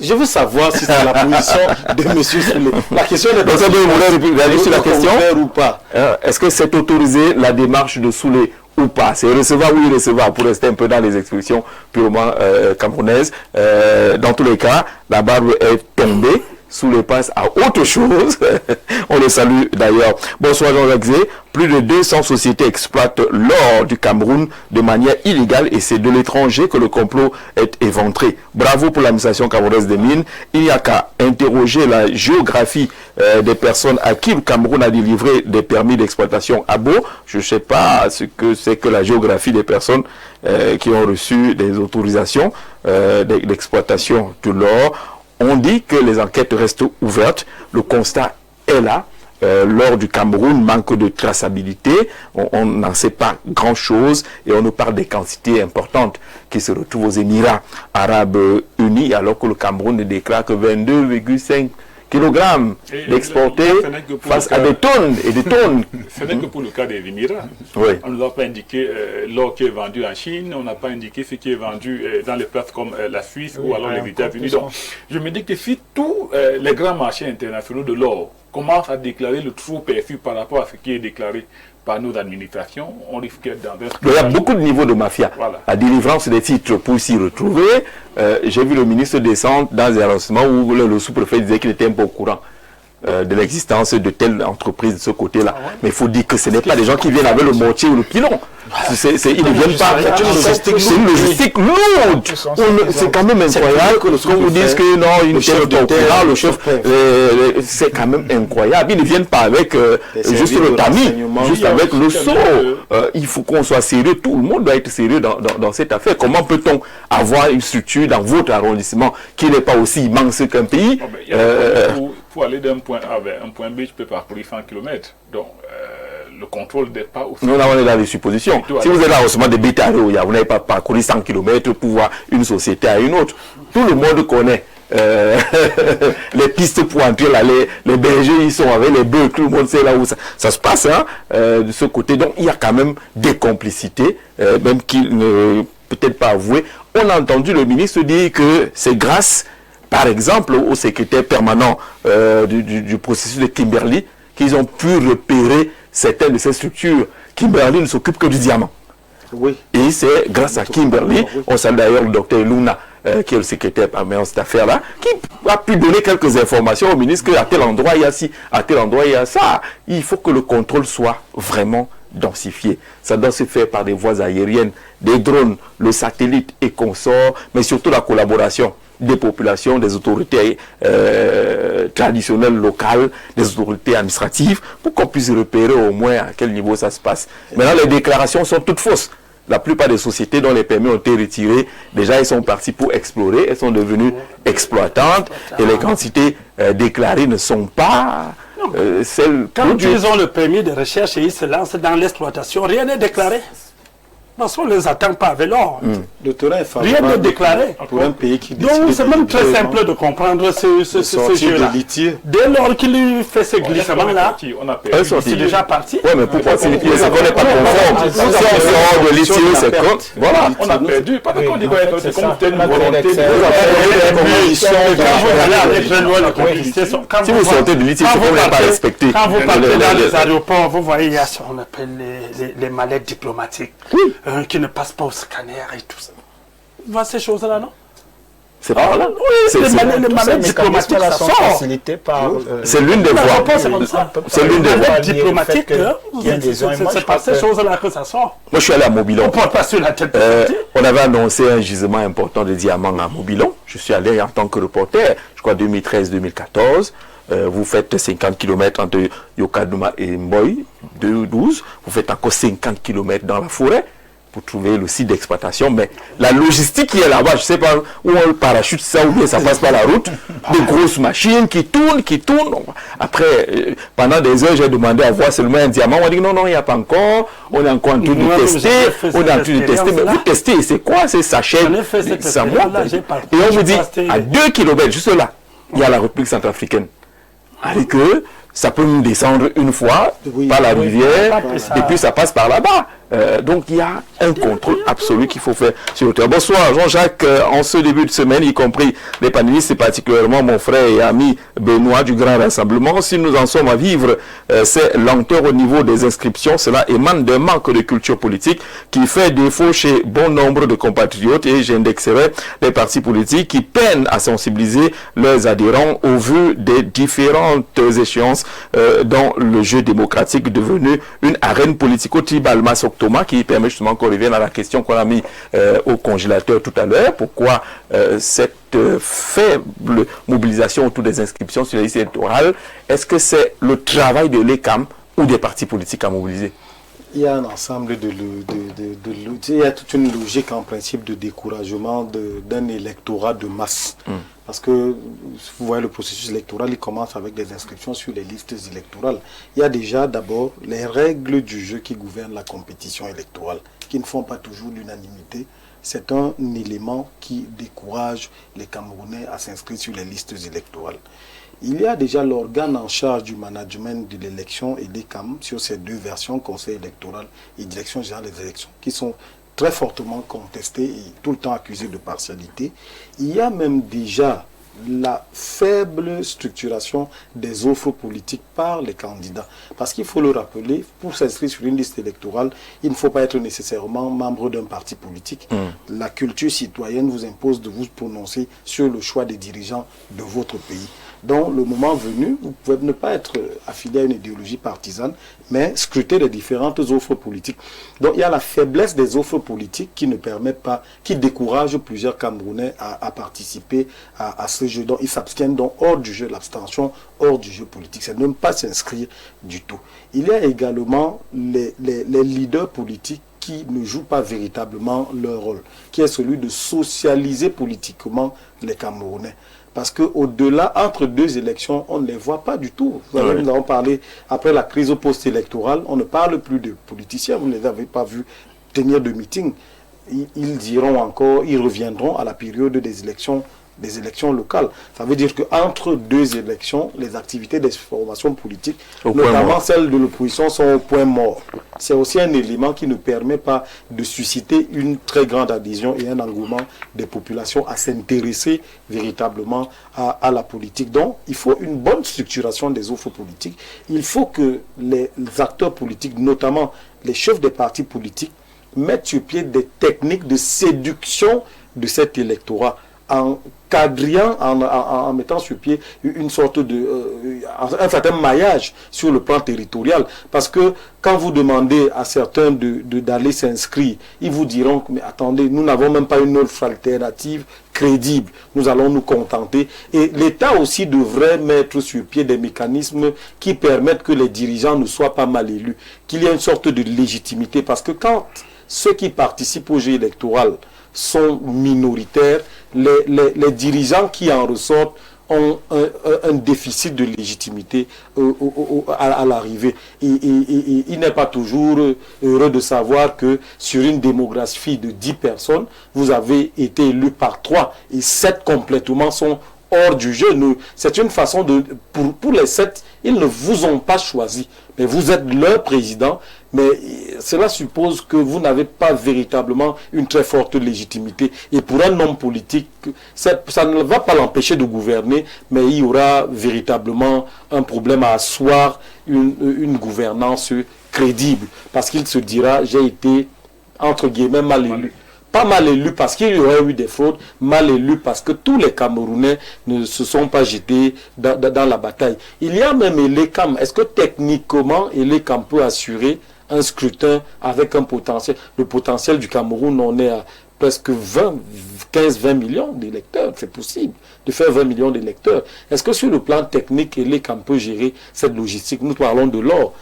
Je veux savoir si c'est la position de M. Soulé. La question n'est pas si sur la question ou pas. Est-ce que c'est autorisé la démarche de Soulé ou pas? C'est recevable ou irrecevable pour rester un peu dans les expressions purement camerounaises. Dans tous les cas, la barbe est tombée. Soulé passe à autre chose. On le salue d'ailleurs. Bonsoir Jean-Jacques. Plus de 200 sociétés exploitent l'or du Cameroun de manière illégale et c'est de l'étranger que le complot est éventré. Bravo pour l'administration camerounaise des mines. Il n'y a qu'à interroger la géographie des personnes à qui le Cameroun a délivré des permis d'exploitation à Bo. Je ne sais pas ce que c'est que la géographie des personnes qui ont reçu des autorisations d'exploitation de l'or. On dit que les enquêtes restent ouvertes. Le constat est là. L'or du Cameroun manque de traçabilité. On n'en sait pas grand-chose. Et on nous parle des quantités importantes qui se retrouvent aux Émirats Arabes Unis, alors que le Cameroun ne déclare que 22,5 kilogrammes d'exportés face à des tonnes et des tonnes. Ce n'est que pour le cas des Émirats. Oui. On ne nous a pas indiqué l'or qui est vendu en Chine, on n'a pas indiqué ce qui est vendu dans les places comme la Suisse ou alors les États-Unis. Donc, je me dis que si tous les grands marchés internationaux de l'or commencent à déclarer le trop perçu par rapport à ce qui est déclaré par nos administrations, on risque d'être dans un... Il y a beaucoup de niveaux de mafia. Voilà. La délivrance des titres pour s'y retrouver. J'ai vu le ministre descendre dans un lancement où le sous-préfet disait qu'il était un peu au courant de l'existence de telle entreprise de ce côté-là. Mais il faut dire que ce n'est pas des gens qui viennent avec le mortier ou le pilon. Ils ne viennent pas. C'est une logistique lourde. C'est quand même incroyable qu'on vous dise que non, une telle autopsie, le chef, c'est quand même incroyable. Ils ne viennent pas avec juste le tamis, juste avec le seau. Il faut qu'on soit sérieux. Tout le monde doit être sérieux dans cette affaire. Comment peut-on avoir une structure dans votre arrondissement qui n'est pas aussi immense qu'un pays? Pour aller d'un point A vers un point B, tu peux parcourir 100 km. Donc, le contrôle n'est pas aussi... Nous, on est dans les suppositions. Si vous êtes là au sommet de Bétaro, vous n'avez pas parcouru 100 km pour voir une société à une autre. Tout le monde connaît les pistes pour entrer là. Les bergers, ils sont avec les bœufs. Tout le monde sait là où ça se passe de ce côté. Donc, il y a quand même des complicités, même qu'il ne peut-être pas avoué. On a entendu le ministre dire que c'est grâce, par exemple, au secrétaire permanent du processus de Kimberley, qu'ils ont pu repérer certaines de ces structures. Kimberley ne s'occupe que du diamant. Oui. Et c'est grâce à Kimberley, on salue d'ailleurs le docteur Luna, qui est le secrétaire permanent de cette affaire-là, qui a pu donner quelques informations au ministre qu'à tel endroit il y a ci, à tel endroit il y a ça. Il faut que le contrôle soit vraiment densifié. Ça doit se faire par des voies aériennes, des drones, le satellite et consorts, mais surtout la collaboration des populations, des autorités traditionnelles locales, des autorités administratives, pour qu'on puisse repérer au moins à quel niveau ça se passe. Maintenant, les déclarations sont toutes fausses. La plupart des sociétés dont les permis ont été retirés, déjà, elles sont parties pour explorer, elles sont devenues exploitantes, et les quantités déclarées ne sont pas celles... Quand ils ont le permis de recherche et ils se lancent dans l'exploitation, rien n'est déclaré. Parce qu'on ne les attend pas avec l'or. Le terrain est favorable. Rien n'est déclaré. Pour un pays qui donc c'est même très simple de comprendre ce jeu-là. Dès lors qu'il fait ce glissement-là, c'est déjà parti. Oui, mais pourquoi c'est qu'on n'est pas conforme? Si on sort de litier, c'est comme... Voilà, on a perdu. Pas qu'on dit quoi, c'est comme telle volonté. Si vous sortez de litier, c'est qu'on n'est pas respecté. Quand vous partez dans les aéroports, vous voyez, il y a ce qu'on appelle les mallettes diplomatiques. Qui ne passe pas au scanner et tout ça. Voilà ces choses-là, non? C'est pas là. Oui, les mallettes diplomatiques, ça sort. C'est l'une des voies. C'est l'une des voies diplomatiques. C'est pas ces choses-là que ça sort. Moi, je suis allé à Mobilon. On porte pas sur la tête. On avait annoncé un gisement important de diamants à Mobilon. Je suis allé en tant que reporter, je crois 2013-2014. Vous faites 50 km entre Yokaduma et Mboy, 12. Vous faites encore 50 km dans la forêt pour trouver le site d'exploitation. Mais la logistique qui est là-bas, je ne sais pas où on parachute ça ou bien ça passe par la route. Des grosses machines qui tournent. Après, pendant des heures, j'ai demandé à voir seulement un diamant. On m'a dit non, il n'y a pas encore. On est encore en train de tester. On est en train de tester. Mais vous testez, c'est quoi? C'est sachet. Ça monte. Et on vous dit, à 2 km, juste là, il y a la République centrafricaine. Avec eux, ça peut nous descendre une fois par la rivière et puis ça passe par là-bas. Donc il y a un contrôle absolu qu'il faut faire sur le terrain. Bonsoir Jean-Jacques, en ce début de semaine, y compris les panélistes et particulièrement mon frère et ami Benoît du Grand Rassemblement, si nous en sommes à vivre ces lenteurs au niveau des inscriptions, cela émane d'un manque de culture politique qui fait défaut chez bon nombre de compatriotes et j'indexerai les partis politiques qui peinent à sensibiliser leurs adhérents au vu des différentes échéances dans le jeu démocratique devenu une arène politico-tribale. Thomas qui permet justement qu'on revienne à la question qu'on a mis au congélateur tout à l'heure. Pourquoi cette faible mobilisation autour des inscriptions sur les listes électorales? Est-ce que c'est le travail de l'ECAM ou des partis politiques à mobiliser? Il y a un ensemble il y a toute une logique en principe de découragement d'un électorat de masse. Parce que, vous voyez, le processus électoral, il commence avec des inscriptions sur les listes électorales. Il y a déjà d'abord les règles du jeu qui gouvernent la compétition électorale, qui ne font pas toujours l'unanimité. C'est un élément qui décourage les Camerounais à s'inscrire sur les listes électorales. Il y a déjà l'organe en charge du management de l'élection et des CAM sur ces deux versions, Conseil électoral et Direction générale des élections, qui sont très fortement contestés et tout le temps accusés de partialité. Il y a même déjà la faible structuration des offres politiques par les candidats. Parce qu'il faut le rappeler, pour s'inscrire sur une liste électorale, il ne faut pas être nécessairement membre d'un parti politique. La culture citoyenne vous impose de vous prononcer sur le choix des dirigeants de votre pays. Donc, le moment venu, vous pouvez ne pas être affilié à une idéologie partisane, mais scruter les différentes offres politiques. Donc, il y a la faiblesse des offres politiques qui ne permettent pas, qui découragent plusieurs Camerounais à participer à ce jeu. Donc, ils s'abstiennent donc hors du jeu, l'abstention hors du jeu politique. C'est ne pas s'inscrire du tout. Il y a également les leaders politiques qui ne jouent pas véritablement leur rôle, qui est celui de socialiser politiquement les Camerounais. Parce qu'au-delà, entre deux élections, on ne les voit pas du tout. Nous avons parlé, après la crise post-électorale, on ne parle plus de politiciens, vous ne les avez pas vus tenir de meeting. Ils diront encore, ils reviendront à la période des élections locales. Ça veut dire qu'entre deux élections, les activités des formations politiques, notamment celles de l'opposition, sont au point mort. C'est aussi un élément qui ne permet pas de susciter une très grande adhésion et un engouement des populations à s'intéresser véritablement à la politique. Donc, il faut une bonne structuration des offres politiques. Il faut que les acteurs politiques, notamment les chefs des partis politiques, mettent sur pied des techniques de séduction de cet électorat, en quadrillant, en mettant sur pied une sorte de un certain maillage sur le plan territorial. Parce que quand vous demandez à certains d'aller s'inscrire, ils vous diront, mais attendez, nous n'avons même pas une offre alternative crédible, nous allons nous contenter. Et l'État aussi devrait mettre sur pied des mécanismes qui permettent que les dirigeants ne soient pas mal élus, qu'il y ait une sorte de légitimité. Parce que quand ceux qui participent au jeu électoral sont minoritaires, les dirigeants qui en ressortent ont un déficit de légitimité à l'arrivée. Il n'est pas toujours heureux de savoir que sur une démographie de 10 personnes, vous avez été élu par 3 et 7 complètement sont hors du jeu. C'est une façon de... Pour les 7, ils ne vous ont pas choisi, mais vous êtes leur président. Mais cela suppose que vous n'avez pas véritablement une très forte légitimité. Et pour un homme politique, ça ne va pas l'empêcher de gouverner, mais il y aura véritablement un problème à asseoir une gouvernance crédible. Parce qu'il se dira, j'ai été, entre guillemets, mal élu. Pas mal élu parce qu'il y aurait eu des fraudes, mal élu parce que tous les Camerounais ne se sont pas jetés dans la bataille. Il y a même Elecam. Est-ce que techniquement, Elecam peut assurer un scrutin avec un potentiel? Le potentiel du Cameroun, on est à presque 15-20 millions d'électeurs. C'est possible de faire 20 millions d'électeurs. Est-ce que sur le plan technique, Elecam peut gérer cette logistique? Nous parlons de l'or.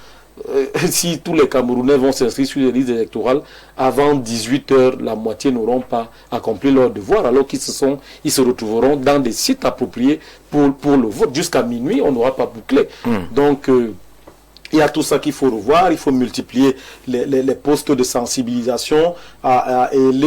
Si tous les Camerounais vont s'inscrire sur les listes électorales, avant 18 h, la moitié n'auront pas accompli leur devoir, alors qu'ils se retrouveront dans des sites appropriés pour le vote. Jusqu'à minuit, on n'aura pas bouclé. Donc, il y a tout ça qu'il faut revoir. Il faut multiplier les postes de sensibilisation et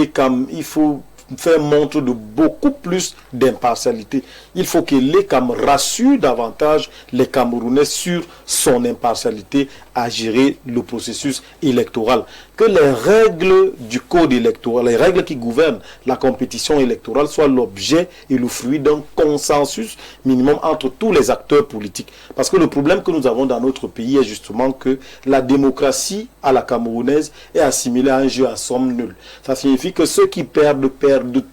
il faut faire montre de beaucoup plus d'impartialité. Il faut que l'ECAM rassure davantage les Camerounais sur son impartialité à gérer le processus électoral. Que les règles du code électoral, les règles qui gouvernent la compétition électorale soient l'objet et le fruit d'un consensus minimum entre tous les acteurs politiques. Parce que le problème que nous avons dans notre pays est justement que la démocratie à la camerounaise est assimilée à un jeu à somme nulle. Ça signifie que ceux qui perdent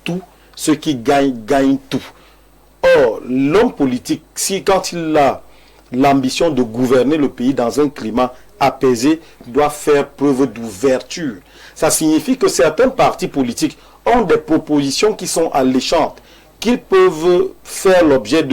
tout, ceux qui gagnent tout. Or, l'homme politique, quand il a l'ambition de gouverner le pays dans un climat apaisé, doit faire preuve d'ouverture. Ça signifie que certains partis politiques ont des propositions qui sont alléchantes, qu'ils peuvent faire l'objet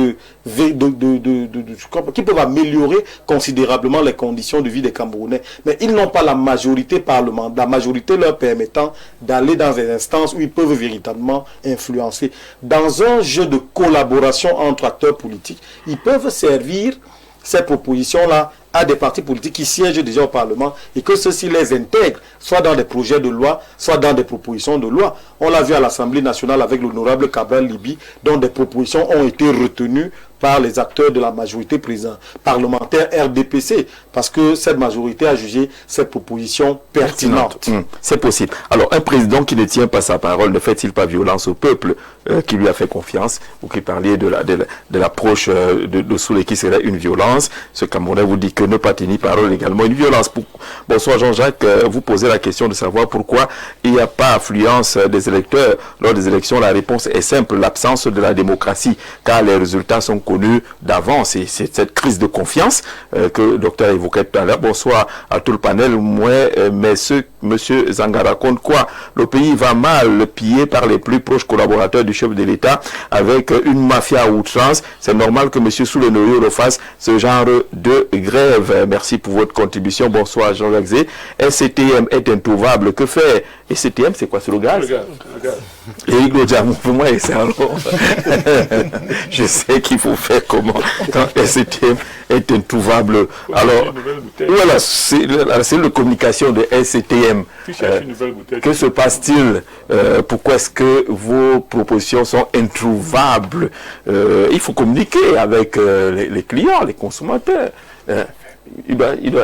qu'ils peuvent améliorer considérablement les conditions de vie des Camerounais. Mais ils n'ont pas la majorité parlementaire, la majorité leur permettant d'aller dans des instances où ils peuvent véritablement influencer. Dans un jeu de collaboration entre acteurs politiques, ils peuvent servir ces propositions-là à des partis politiques qui siègent déjà au Parlement et que ceux-ci les intègrent, soit dans des projets de loi, soit dans des propositions de loi. On l'a vu à l'Assemblée nationale avec l'honorable Cabral Libi, dont des propositions ont été retenues par les acteurs de la majorité parlementaire RDPC, parce que cette majorité a jugé cette proposition pertinente. C'est possible. Alors, un président qui ne tient pas sa parole, ne fait-il pas violence au peuple qui lui a fait confiance, ou qui parlait de l'approche de Soulé qui serait une violence? Ce Camerounais vous dit que ne pas tenir parole également une violence. Bonsoir Jean-Jacques, vous posez la question de savoir pourquoi il n'y a pas affluence des électeurs lors des élections. La réponse est simple, l'absence de la démocratie, car les résultats sont connus d'avance. Et c'est cette crise de confiance que le docteur évoquait tout à l'heure. Bonsoir à tout le panel. Mais monsieur Zanga raconte quoi? Le pays va mal, pillé par les plus proches collaborateurs du chef de l'État, avec une mafia à outrance. C'est normal que monsieur Soulé Noyo fasse ce genre de grève. Merci pour votre contribution. Bonsoir Jean-Jacques Zé. SCTM est introuvable. Que faire? SCTM, c'est quoi? C'est le gaz? Le gaz. Éric Lodja, pour moi, c'est alors. Je sais qu'il faut faire comment quand SCTM est introuvable. Alors, voilà, c'est la communication de SCTM. Que se passe-t-il? Pourquoi est-ce que vos propositions sont introuvables? Il faut communiquer avec les clients, les consommateurs.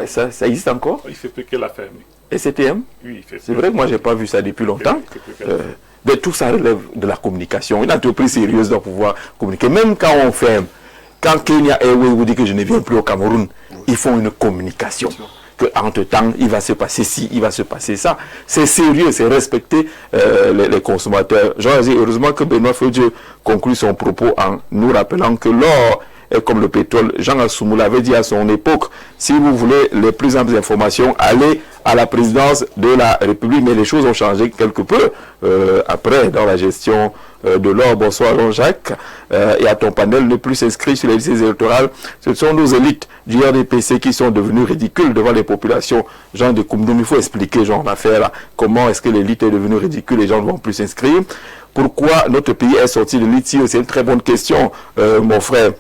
Ça existe encore? Il fait peu qu'elle a fermé. SCTM? Oui, c'est vrai que moi, je n'ai pas vu ça depuis longtemps. Mais tout ça relève de la communication. Une entreprise sérieuse doit pouvoir communiquer. Même quand on ferme, quand Kenya Airways vous dit que je ne viens plus au Cameroun, ils font une communication. Qu'entre-temps, il va se passer ci, il va se passer ça. C'est sérieux, c'est respecter les consommateurs. Heureusement que Benoît Feudieu conclut son propos en nous rappelant que l'or est comme le pétrole. Jean Assoumou l'avait dit à son époque, si vous voulez les plus amples informations, allez à la présidence de la République. Mais les choses ont changé quelque peu après dans la gestion de l'or. Bonsoir Jean-Jacques. Et à ton panel, ne plus s'inscrire sur les listes électorales. Ce sont nos élites du RDPC qui sont devenues ridicules devant les populations. Jean de Koumdoum, il faut expliquer genre d'affaire là. Comment est-ce que l'élite est devenue ridicule, les gens ne vont plus s'inscrire? Pourquoi notre pays est sorti de l'ITIO? C'est une très bonne question, mon frère.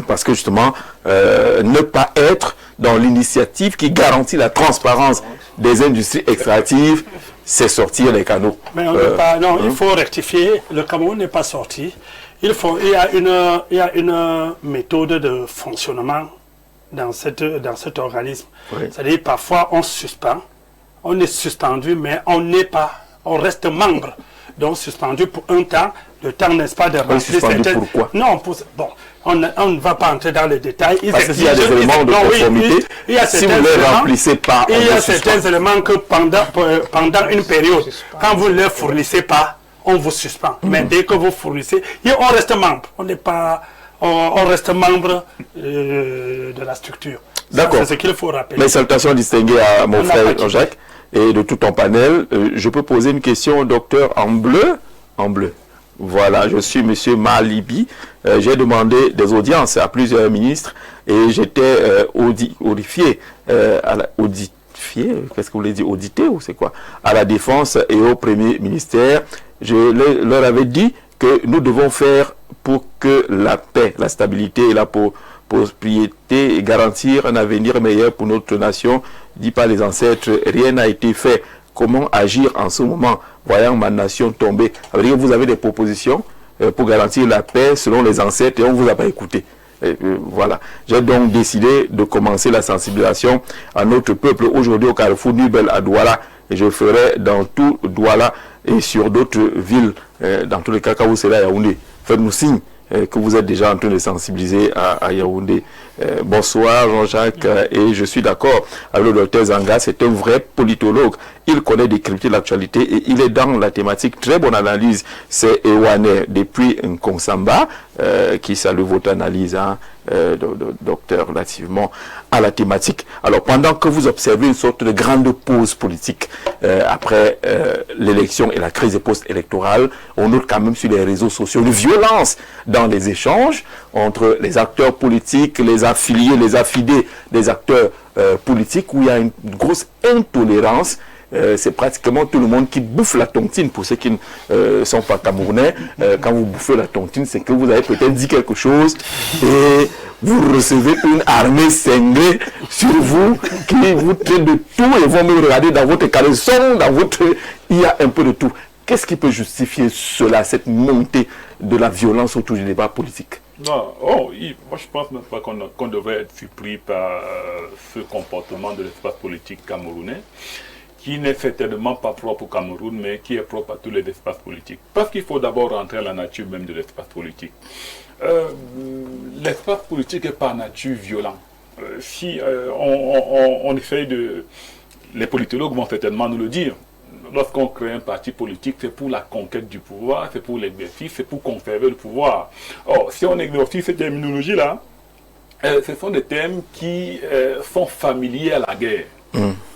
Parce que justement, ne pas être dans l'initiative qui garantit la transparence des industries extractives, c'est sortir les canaux. Mais on non, il faut rectifier. Le Cameroun n'est pas sorti. Il y a une méthode de fonctionnement dans cet organisme. Oui. C'est-à-dire parfois on suspend, on est suspendu, mais on reste membre. Donc suspendu pour un temps, le temps n'est-ce pas de remplir certaines... Pourquoi? Non, on ne va pas entrer dans les détails. Parce qu'il y a des éléments de conformité. Si vous ne les remplissez pas, il y a certains éléments que pendant une période, quand vous ne les fournissez pas, on vous suspend. Mais dès que vous fournissez, on reste membre. On reste membre de la structure. D'accord. C'est ce qu'il faut rappeler. Mes salutations distinguées à mon frère Jean-Jacques et de tout ton panel. Je peux poser une question au docteur en bleu? En bleu. Voilà, je suis monsieur Malibi. J'ai demandé des audiences à plusieurs ministres et j'étais audifié, qu'est-ce que vous voulez dire, audité ou c'est quoi? À la Défense et au Premier ministère. Je leur avais dit que nous devons faire pour que la paix, la stabilité et la propriété et garantir un avenir meilleur pour notre nation, dit par les ancêtres, rien n'a été fait. Comment agir en ce moment, voyant ma nation tomber? Ça veut dire que vous avez des propositions pour garantir la paix selon les ancêtres et on ne vous a pas écouté. Voilà. J'ai donc décidé de commencer la sensibilisation à notre peuple aujourd'hui au Carrefour Nubel à Douala. Et je ferai dans tout Douala et sur d'autres villes, dans tous les cas, quand vous serez à Yaoundé, faites-nous signe que vous êtes déjà en train de sensibiliser à Yaoundé. Bonsoir Jean-Jacques, et je suis d'accord avec le docteur Zanga, c'est un vrai politologue. Il connaît décrypter l'actualité et il est dans la thématique. Très bonne analyse, c'est Ewane depuis Nkonsamba, qui salue votre analyse, hein, docteur, relativement à la thématique. Alors, pendant que vous observez une sorte de grande pause politique après l'élection et la crise post-électorale, on note quand même sur les réseaux sociaux une violence dans les échanges entre les acteurs politiques, les affiliés, les affidés des acteurs politiques, où il y a une grosse intolérance. C'est pratiquement tout le monde qui bouffe la tontine. Pour ceux qui ne sont pas camerounais, quand vous bouffez la tontine, c'est que vous avez peut-être dit quelque chose et vous recevez une armée cinglée sur vous qui vous traite de tout et vont me regarder dans votre caleçon, dans votre... Il y a un peu de tout. Qu'est-ce qui peut justifier cela, cette montée de la violence autour du débat politique? Non, moi je pense même pas qu'on devrait être surpris par ce comportement de l'espace politique camerounais, qui n'est certainement pas propre au Cameroun, mais qui est propre à tous les espaces politiques. Parce qu'il faut d'abord rentrer à la nature même de l'espace politique. L'espace politique est par nature violent. Si on essaye de... Les politologues vont certainement nous le dire. Lorsqu'on crée un parti politique, c'est pour la conquête du pouvoir, c'est pour l'exercice, c'est pour conserver le pouvoir. Or, si on exerce cette terminologie-là, ce sont des termes qui sont familiers à la guerre.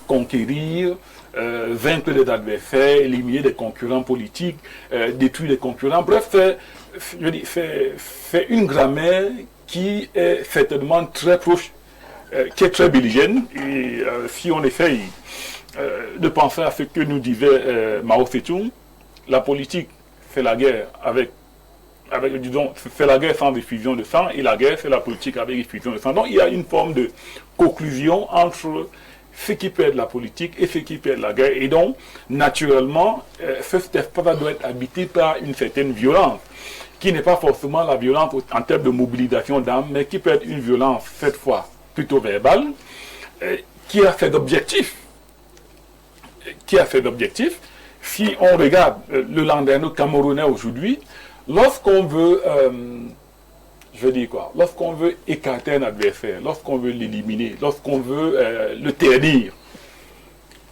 Conquérir, vaincre les adversaires, éliminer des concurrents politiques, détruire les concurrents. Bref, c'est une grammaire qui est certainement très proche, qui est très belligène. Et si on essaye de penser à ce que nous disait Mao Tse-tung, la politique, c'est la guerre disons, c'est la guerre sans effusion de sang, et la guerre, c'est la politique avec effusion de sang. Donc, il y a une forme de conclusion entre ce qui peut être la politique et ce qui peut être la guerre. Et donc, naturellement, cet espace doit être habité par une certaine violence, qui n'est pas forcément la violence en termes de mobilisation d'âme, mais qui peut être une violence, cette fois, plutôt verbale, qui a fait d'objectifs. Si on regarde le landerneau camerounais aujourd'hui, lorsqu'on veut... lorsqu'on veut écarter un adversaire, lorsqu'on veut l'éliminer, lorsqu'on veut le ternir,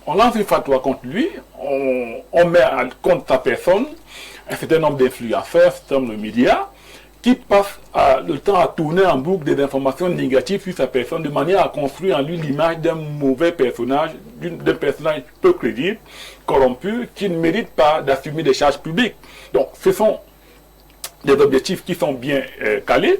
on lance une fatwa contre lui, on met contre sa personne un certain nombre d'influenceurs, un certain nombre de médias, qui passent le temps à tourner en boucle des informations négatives sur sa personne, de manière à construire en lui l'image d'un mauvais personnage, d'un personnage peu crédible, corrompu, qui ne mérite pas d'assumer des charges publiques. Donc, ce sont des objectifs qui sont bien calés.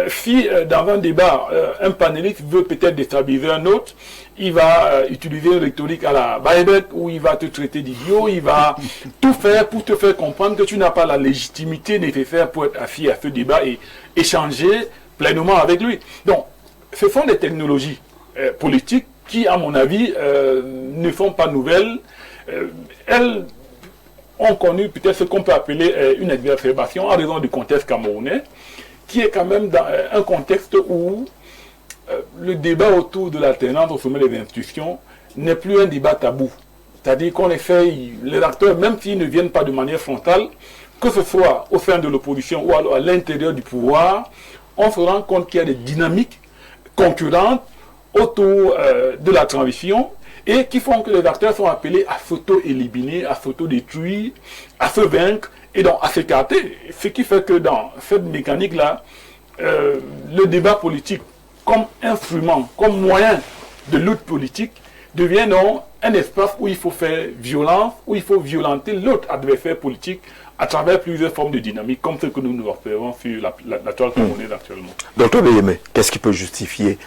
Si dans un débat, un panéliste veut peut-être déstabiliser un autre, il va utiliser une rhétorique à la Baybet, où il va te traiter d'idiot, il va tout faire pour te faire comprendre que tu n'as pas la légitimité nécessaire pour être assis à ce débat et échanger pleinement avec lui. Donc, ce sont des technologies politiques qui, à mon avis, ne sont pas nouvelles. Elles ont connu peut-être ce qu'on peut appeler une exacerbation en raison du contexte camerounais, qui est quand même dans un contexte où le débat autour de l'alternance au sommet des institutions n'est plus un débat tabou. C'est-à-dire qu'on essaye, les acteurs, même s'ils ne viennent pas de manière frontale, que ce soit au sein de l'opposition ou à l'intérieur du pouvoir, on se rend compte qu'il y a des dynamiques concurrentes autour de la transition, et qui font que les acteurs sont appelés à s'auto-éliminer, à s'auto-détruire, à se vaincre et donc à s'écarter. Ce qui fait que dans cette mécanique-là, le débat politique comme instrument, comme moyen de lutte politique, devient donc un espace où il faut faire violence, où il faut violenter l'autre adversaire politique à travers plusieurs formes de dynamique, comme ce que nous observons sur la toile camerounaise actuellement. Docteur Beyemé, qu'est-ce qui peut justifier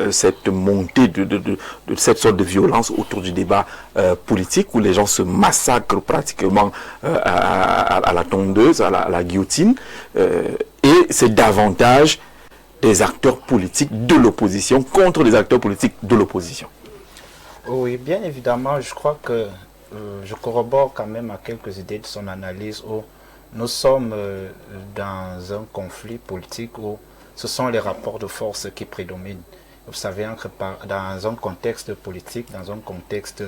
cette montée de cette sorte de violence autour du débat politique, où les gens se massacrent pratiquement à la tondeuse, à la guillotine, et c'est davantage des acteurs politiques de l'opposition contre les acteurs politiques de l'opposition? Oui, bien évidemment, je crois que je corrobore quand même à quelques idées de son analyse où nous sommes dans un conflit politique où ce sont les rapports de force qui prédominent. Vous savez, dans un contexte politique, dans un contexte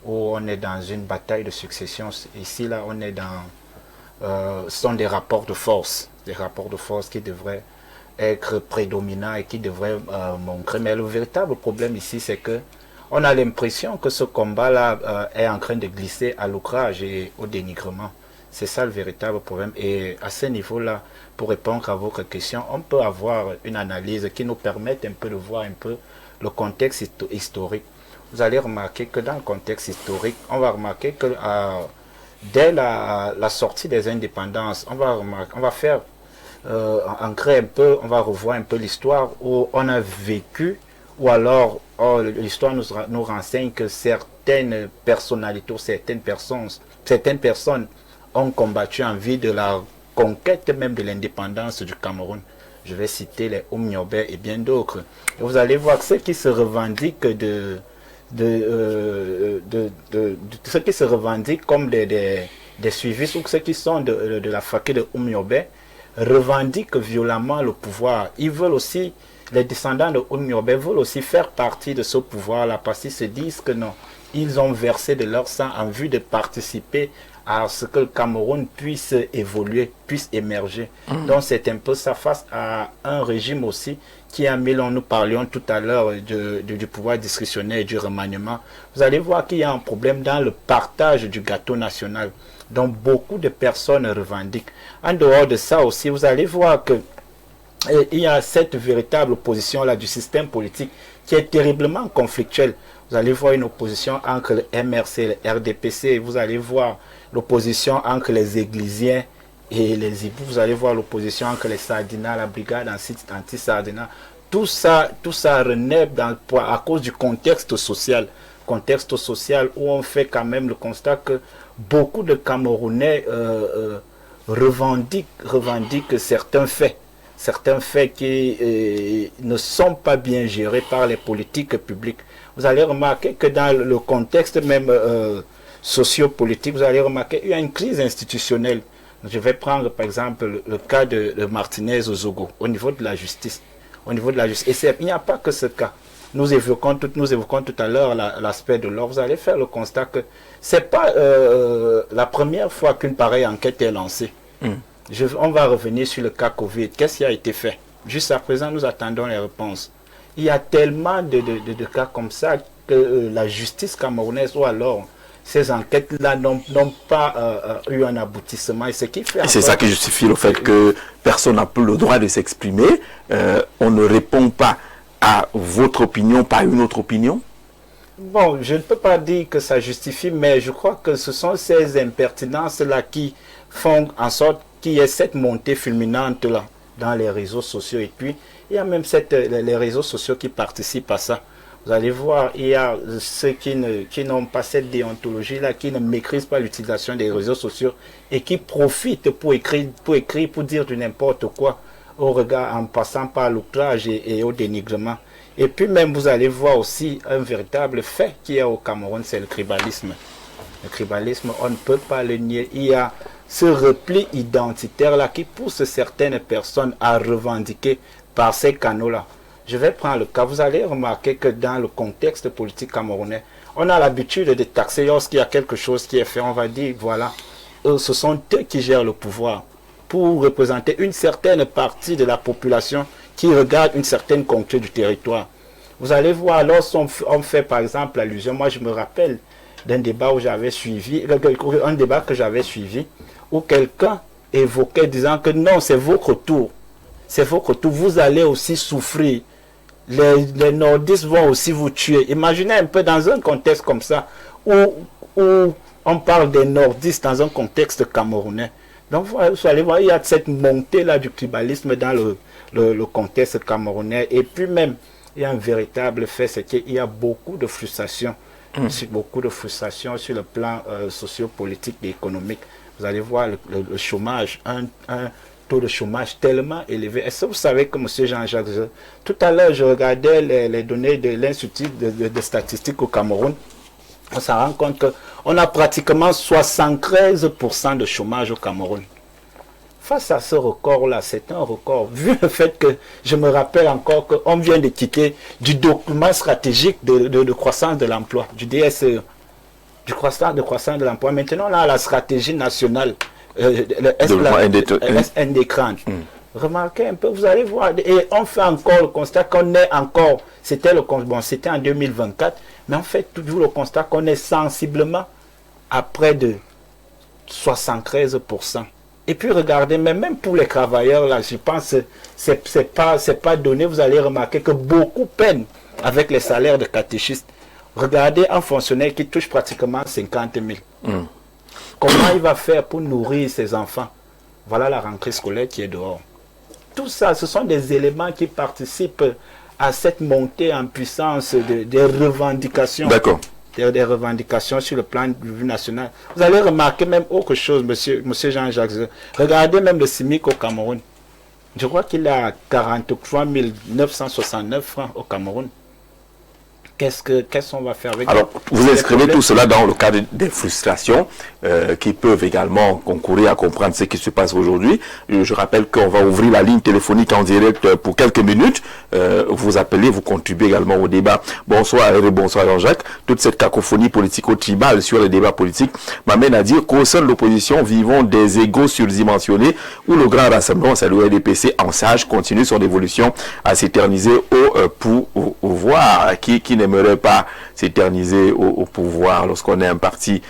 où on est dans une bataille de succession, ici, là, on est dans... ce sont des rapports de force qui devraient être prédominant et qui devrait montrer. Mais le véritable problème ici, c'est que on a l'impression que ce combat-là est en train de glisser à l'outrage et au dénigrement. C'est ça le véritable problème. Et à ce niveau-là, pour répondre à votre question, on peut avoir une analyse qui nous permette un peu de voir un peu le contexte historique. Vous allez remarquer que dans le contexte historique, on va remarquer que dès la sortie des indépendances, on va faire ancrer un peu, on va revoir un peu l'histoire où on a vécu, ou alors l'histoire nous renseigne que certaines personnalités, certaines personnes ont combattu en vue de la conquête même de l'indépendance du Cameroun. Je vais citer les Oumniobé et bien d'autres. Et vous allez voir ceux qui se revendiquent ceux qui se revendiquent comme des suivistes ou ceux qui sont de la faculté de Oumniobé revendiquent violemment le pouvoir. Ils veulent aussi, les descendants de Oumniobé veulent aussi faire partie de ce pouvoir-là parce qu'ils se disent que non, ils ont versé de leur sang en vue de participer à ce que le Cameroun puisse évoluer, puisse émerger. Donc c'est un peu ça face à un régime aussi qui a mis, nous parlions tout à l'heure du pouvoir discrétionnaire et du remaniement. Vous allez voir qu'il y a un problème dans le partage du gâteau national, dont beaucoup de personnes revendiquent. En dehors de ça aussi, vous allez voir que il y a cette véritable opposition-là du système politique qui est terriblement conflictuelle. Vous allez voir une opposition entre le MRC et le RDPC. Vous allez voir l'opposition entre les Églisiens et les Ibou. Vous allez voir l'opposition entre les Sardinats, la brigade anti-Sardinat. Tout ça renaît à cause du contexte social. Contexte social où on fait quand même le constat que beaucoup de Camerounais revendiquent certains faits. Certains faits qui ne sont pas bien gérés par les politiques publiques. Vous allez remarquer que dans le contexte même sociopolitique, vous allez remarquer qu'il y a une crise institutionnelle. Je vais prendre par exemple le cas de Martinez Ozogo au niveau de la justice. Au niveau de la justice. Et il n'y a pas que ce cas. Nous évoquons tout à l'heure l'aspect de l'ordre. Vous allez faire le constat que ce n'est pas la première fois qu'une pareille enquête est lancée. On va revenir sur le cas Covid. Qu'est-ce qui a été fait? Jusqu'à présent, nous attendons les réponses. Il y a tellement de cas comme ça que la justice camerounaise ou alors ces enquêtes-là n'ont pas eu un aboutissement. Et c'est ça qui justifie le fait que personne n'a plus le droit de s'exprimer. On ne répond pas à votre opinion par une autre opinion? Bon, je ne peux pas dire que ça justifie, mais je crois que ce sont ces impertinences-là qui font en sorte qu'il y ait cette montée fulminante-là dans les réseaux sociaux. Et puis, il y a même les réseaux sociaux qui participent à ça. Vous allez voir, il y a ceux qui n'ont pas cette déontologie-là, qui ne maîtrisent pas l'utilisation des réseaux sociaux et qui profitent pour écrire, pour dire du n'importe quoi au regard, en passant par l'outrage et au dénigrement. Et puis même, vous allez voir aussi un véritable fait qui est au Cameroun, c'est le tribalisme. Le tribalisme, on ne peut pas le nier. Il y a ce repli identitaire-là qui pousse certaines personnes à revendiquer par ces canaux-là. Je vais prendre le cas. Vous allez remarquer que dans le contexte politique camerounais, on a l'habitude de taxer lorsqu'il y a quelque chose qui est fait. On va dire, voilà, ce sont eux qui gèrent le pouvoir pour représenter une certaine partie de la population qui regarde une certaine conquête du territoire. Vous allez voir, lorsqu'on fait par exemple allusion, moi je me rappelle d'un débat où j'avais suivi, un débat que j'avais suivi, où quelqu'un évoquait disant que non, c'est votre tour. C'est votre tour, vous allez aussi souffrir. Les nordistes vont aussi vous tuer. Imaginez un peu dans un contexte comme ça, où on parle des nordistes dans un contexte camerounais. Donc vous allez voir, il y a cette montée-là du tribalisme dans le contexte camerounais. Et puis même, il y a un véritable fait, c'est qu'il y a beaucoup de frustration. Beaucoup de frustration sur le plan sociopolitique et économique. Vous allez voir le chômage, un taux de chômage tellement élevé. Est-ce que vous savez que M. Jean-Jacques, tout à l'heure, je regardais les données de l'Institut de statistiques au Cameroun. On s'en rend compte qu'on a pratiquement 73% de chômage au Cameroun. Face à ce record-là, c'est un record. Vu le fait que je me rappelle encore qu'on vient de quitter du document stratégique de croissance de l'emploi, du DSE, du croissance de l'emploi. Maintenant, on a la stratégie nationale, le SND30. Remarquez un peu, vous allez voir. Et on fait encore le constat qu'on est encore, c'était en 2024, mais on fait toujours le constat qu'on est sensiblement à près de 73%. Et puis regardez, mais même pour les travailleurs, là, je pense que c'est pas donné. Vous allez remarquer que beaucoup peinent avec les salaires de catéchistes. Regardez un fonctionnaire qui touche pratiquement 50 000. Comment il va faire pour nourrir ses enfants? Voilà la rentrée scolaire qui est dehors. Tout ça, ce sont des éléments qui participent à cette montée en puissance des revendications. D'accord. Des revendications sur le plan national. Vous allez remarquer même autre chose, monsieur Jean-Jacques. Regardez même le SMIC au Cameroun. Je crois qu'il a 43 969 francs au Cameroun. Qu'est-ce qu'on va faire avec Alors, vous inscrivez tout cela dans le cadre des frustrations qui peuvent également concourir à comprendre ce qui se passe aujourd'hui. Je rappelle qu'on va ouvrir la ligne téléphonique en direct pour quelques minutes. Vous appelez, vous contribuez également au débat. Bonsoir et bonsoir Jean-Jacques. Toute cette cacophonie politico-tribale sur les débats politiques m'amène à dire qu'au sein de l'opposition, vivons des égos surdimensionnés où le grand rassemblement, c'est le RDPC en sage, continue son évolution à s'éterniser au pouvoir qui n'aimerait pas s'éterniser au pouvoir lorsqu'on est un parti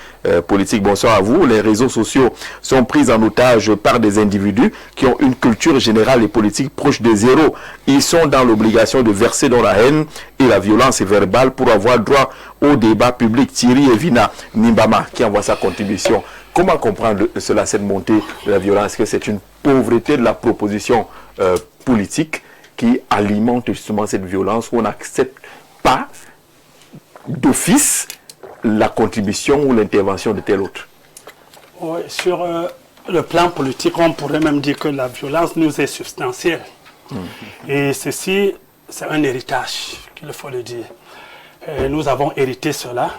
politique. Bonsoir à vous. Les réseaux sociaux sont pris en otage par des individus qui ont une culture générale et politique proche de zéro. Ils sont dans l'obligation de verser dans la haine et la violence verbale pour avoir droit au débat public. Thierry Evina Nimbama qui envoie sa contribution. Comment comprendre cela, cette montée de la violence? Est-ce que c'est une pauvreté de la proposition politique qui alimente justement cette violence où on n'accepte pas d'office la contribution ou l'intervention de tel autre? Oui, sur le plan politique, on pourrait même dire que la violence nous est substantielle. Et ceci, c'est un héritage, qu'il faut le dire. Et nous avons hérité cela.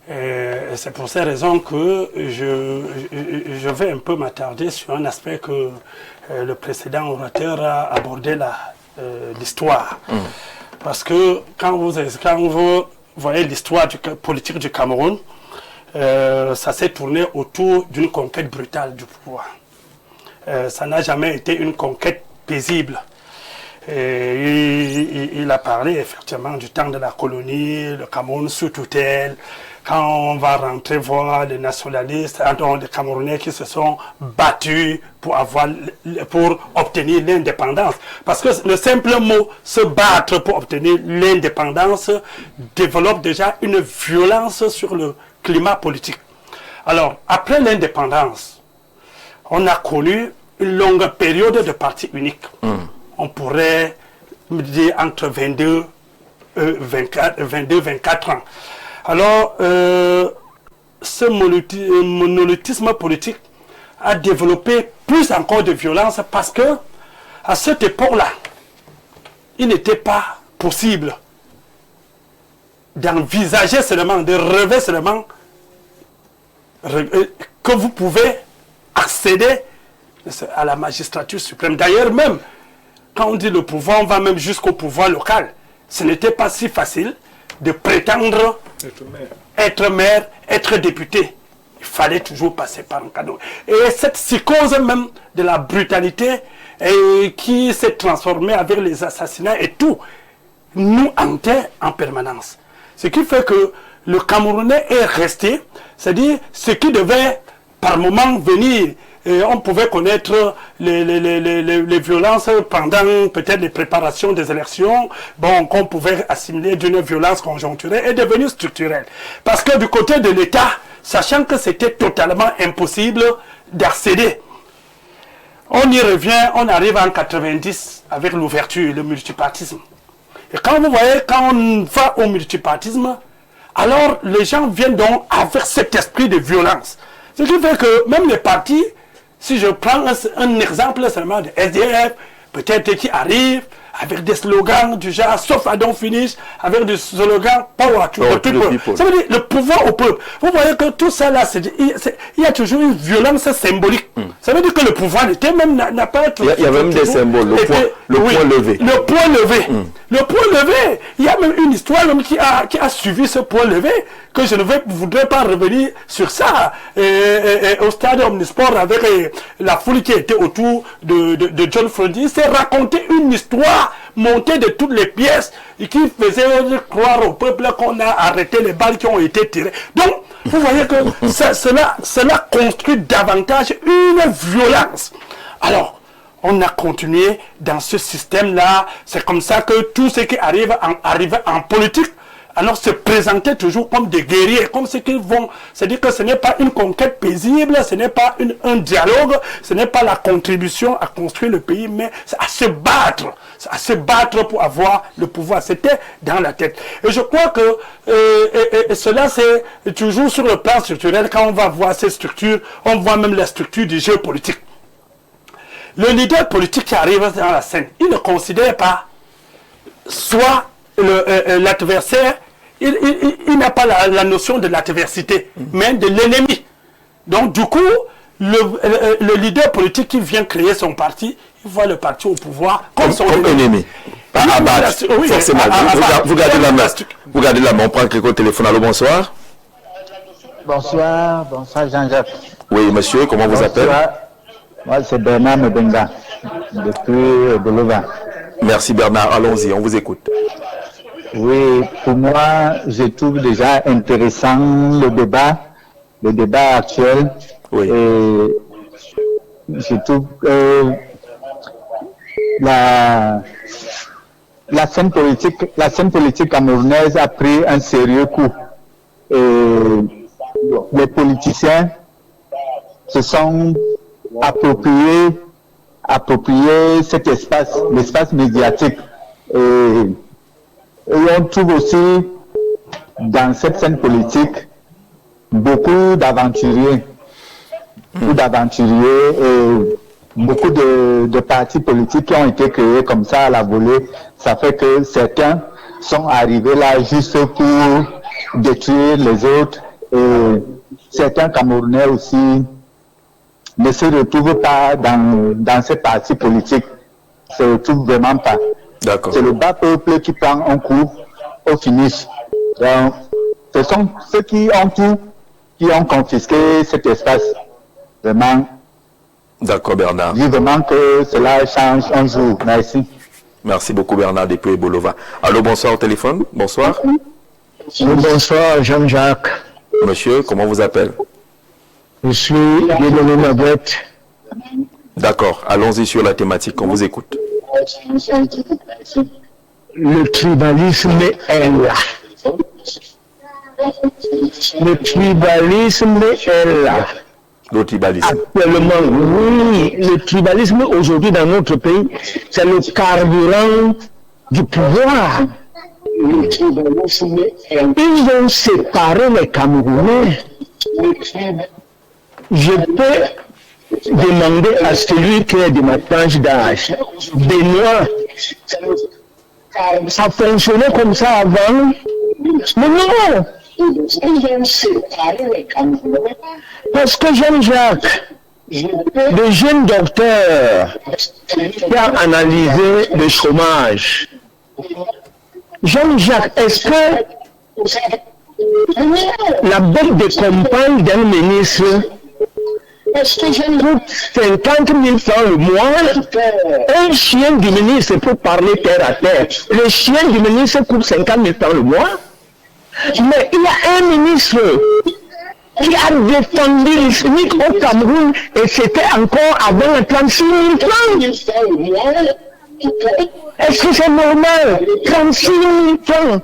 Et c'est pour ces raisons que je vais un peu m'attarder sur un aspect que le précédent orateur a abordé, l'histoire. Parce que quand vous voyez l'histoire politique du Cameroun, ça s'est tourné autour d'une conquête brutale du pouvoir. Ça n'a jamais été une conquête paisible. Et il a parlé effectivement du temps de la colonie, le Cameroun sous tutelle. Quand on va rentrer voir les nationalistes, les Camerounais qui se sont battus pour obtenir l'indépendance. Parce que le simple mot se battre pour obtenir l'indépendance développe déjà une violence sur le climat politique. Alors, après l'indépendance, on a connu une longue période de parti unique. On pourrait dire entre 22-24 ans. Alors, ce monolithisme politique a développé plus encore de violence parce que, à cette époque-là, il n'était pas possible d'envisager seulement, de rêver seulement que vous pouvez accéder à la magistrature suprême. D'ailleurs, même, quand on dit le pouvoir, on va même jusqu'au pouvoir local. Ce n'était pas si facile de prétendre être maire, être député. Il fallait toujours passer par un cadeau. Et cette psychose même de la brutalité qui s'est transformée avec les assassinats et tout, nous hantait en permanence. Ce qui fait que le Camerounais est resté, c'est-à-dire ce qui devait par moment venir. Et on pouvait connaître les violences pendant peut-être les préparations des élections, qu'on pouvait assimiler d'une violence conjoncturelle est devenue structurelle. Parce que du côté de l'État, sachant que c'était totalement impossible d'accéder, on y revient, on arrive en 90 avec l'ouverture, le multipartisme. Et quand vous voyez, quand on va au multipartisme, alors les gens viennent donc avec cet esprit de violence. Ce qui fait que même les partis, si je prends un exemple seulement de SDF, peut-être qui arrive avec des slogans du genre sauf à don't finish, avec des slogans power to the people. Ça veut dire le pouvoir au peuple. Vous voyez que tout ça là, il y a toujours une violence symbolique. Ça veut dire que le pouvoir n'était même n'a pas. Il y a même des symboles, le point levé. Le point levé. Le point levé. Il y a même une histoire même qui a suivi ce point levé, que je ne voudrais pas revenir sur ça. Au stade Omnisport, avec la foule qui était autour de John Freddy, c'est raconter une histoire montée de toutes les pièces et qui faisait croire au peuple qu'on a arrêté les balles qui ont été tirées. Donc, vous voyez que cela construit davantage une violence. Alors, on a continué dans ce système-là. C'est comme ça que tout ce qui arrive en politique, alors se présenter toujours comme des guerriers, comme ce qu'ils vont. C'est-à-dire que ce n'est pas une conquête paisible, ce n'est pas un dialogue, ce n'est pas la contribution à construire le pays, mais c'est à se battre pour avoir le pouvoir. C'était dans la tête. Et je crois que cela, c'est toujours sur le plan structurel. Quand on va voir ces structures, on voit même la structure du jeu politique. Le leader politique qui arrive dans la scène, il ne considère pas soit l'adversaire, il n'a pas la notion de l'adversité, mais de l'ennemi. Donc du coup, le leader politique qui vient créer son parti, il voit le parti au pouvoir comme son ennemi. Oui, forcément. Vous gardez la main. Vous gardez la main. On prend quelqu'un au téléphone. Allô, bonsoir. Bonsoir Jean-Jacques. Oui, monsieur, comment vous appelez? Moi, c'est Bernard Mebenga, depuis Bolova. Merci Bernard, allons-y, on vous écoute. Oui, pour moi, je trouve déjà intéressant le débat actuel. Oui. Et je trouve que la scène politique camerounaise a pris un sérieux coup. Et les politiciens se sont appropriés cet l'espace médiatique. Et on trouve aussi dans cette scène politique beaucoup d'aventuriers et beaucoup de partis politiques qui ont été créés comme ça à la volée. Ça fait que certains sont arrivés là juste pour détruire les autres, et certains Camerounais aussi ne se retrouvent pas dans ces partis politiques. Ne se retrouvent vraiment pas. D'accord. C'est le bas peuple qui prend un coup au finish. Donc, ce sont ceux qui ont tout, qui ont confisqué cet espace. Vraiment. D'accord, Bernard. Vivement que cela change un jour. Merci. Merci beaucoup, Bernard, depuis Bolova. Allô, bonsoir au téléphone. Bonsoir. Bonsoir, Jean-Jacques. Monsieur, comment vous appelez? Je suis Guédolé Mabrette. D'accord, allons-y sur la thématique, on vous écoute. Le tribalisme est là. Le tribalisme est là. Le tribalisme. Actuellement, oui, le tribalisme aujourd'hui dans notre pays, c'est le carburant du pouvoir. Le tribalisme est là. Ils ont séparé les Camerounais. Je peux demander à celui qui est de ma tranche d'âge, Benoît, ça fonctionnait comme ça avant? Mais non! Parce que Jean-Jacques, le jeune docteur qui a analysé le chômage, Jean-Jacques, est-ce que la botte de campagne d'un ministre coûte 50 000 francs le mois? Un chien du ministre peut parler terre à terre. Le chien du ministre coûte 50 000 francs le mois. Mais il y a un ministre qui a défendu l'ISMIC au Cameroun et c'était encore avant 36 000 francs. Est-ce que c'est normal? 36 000 francs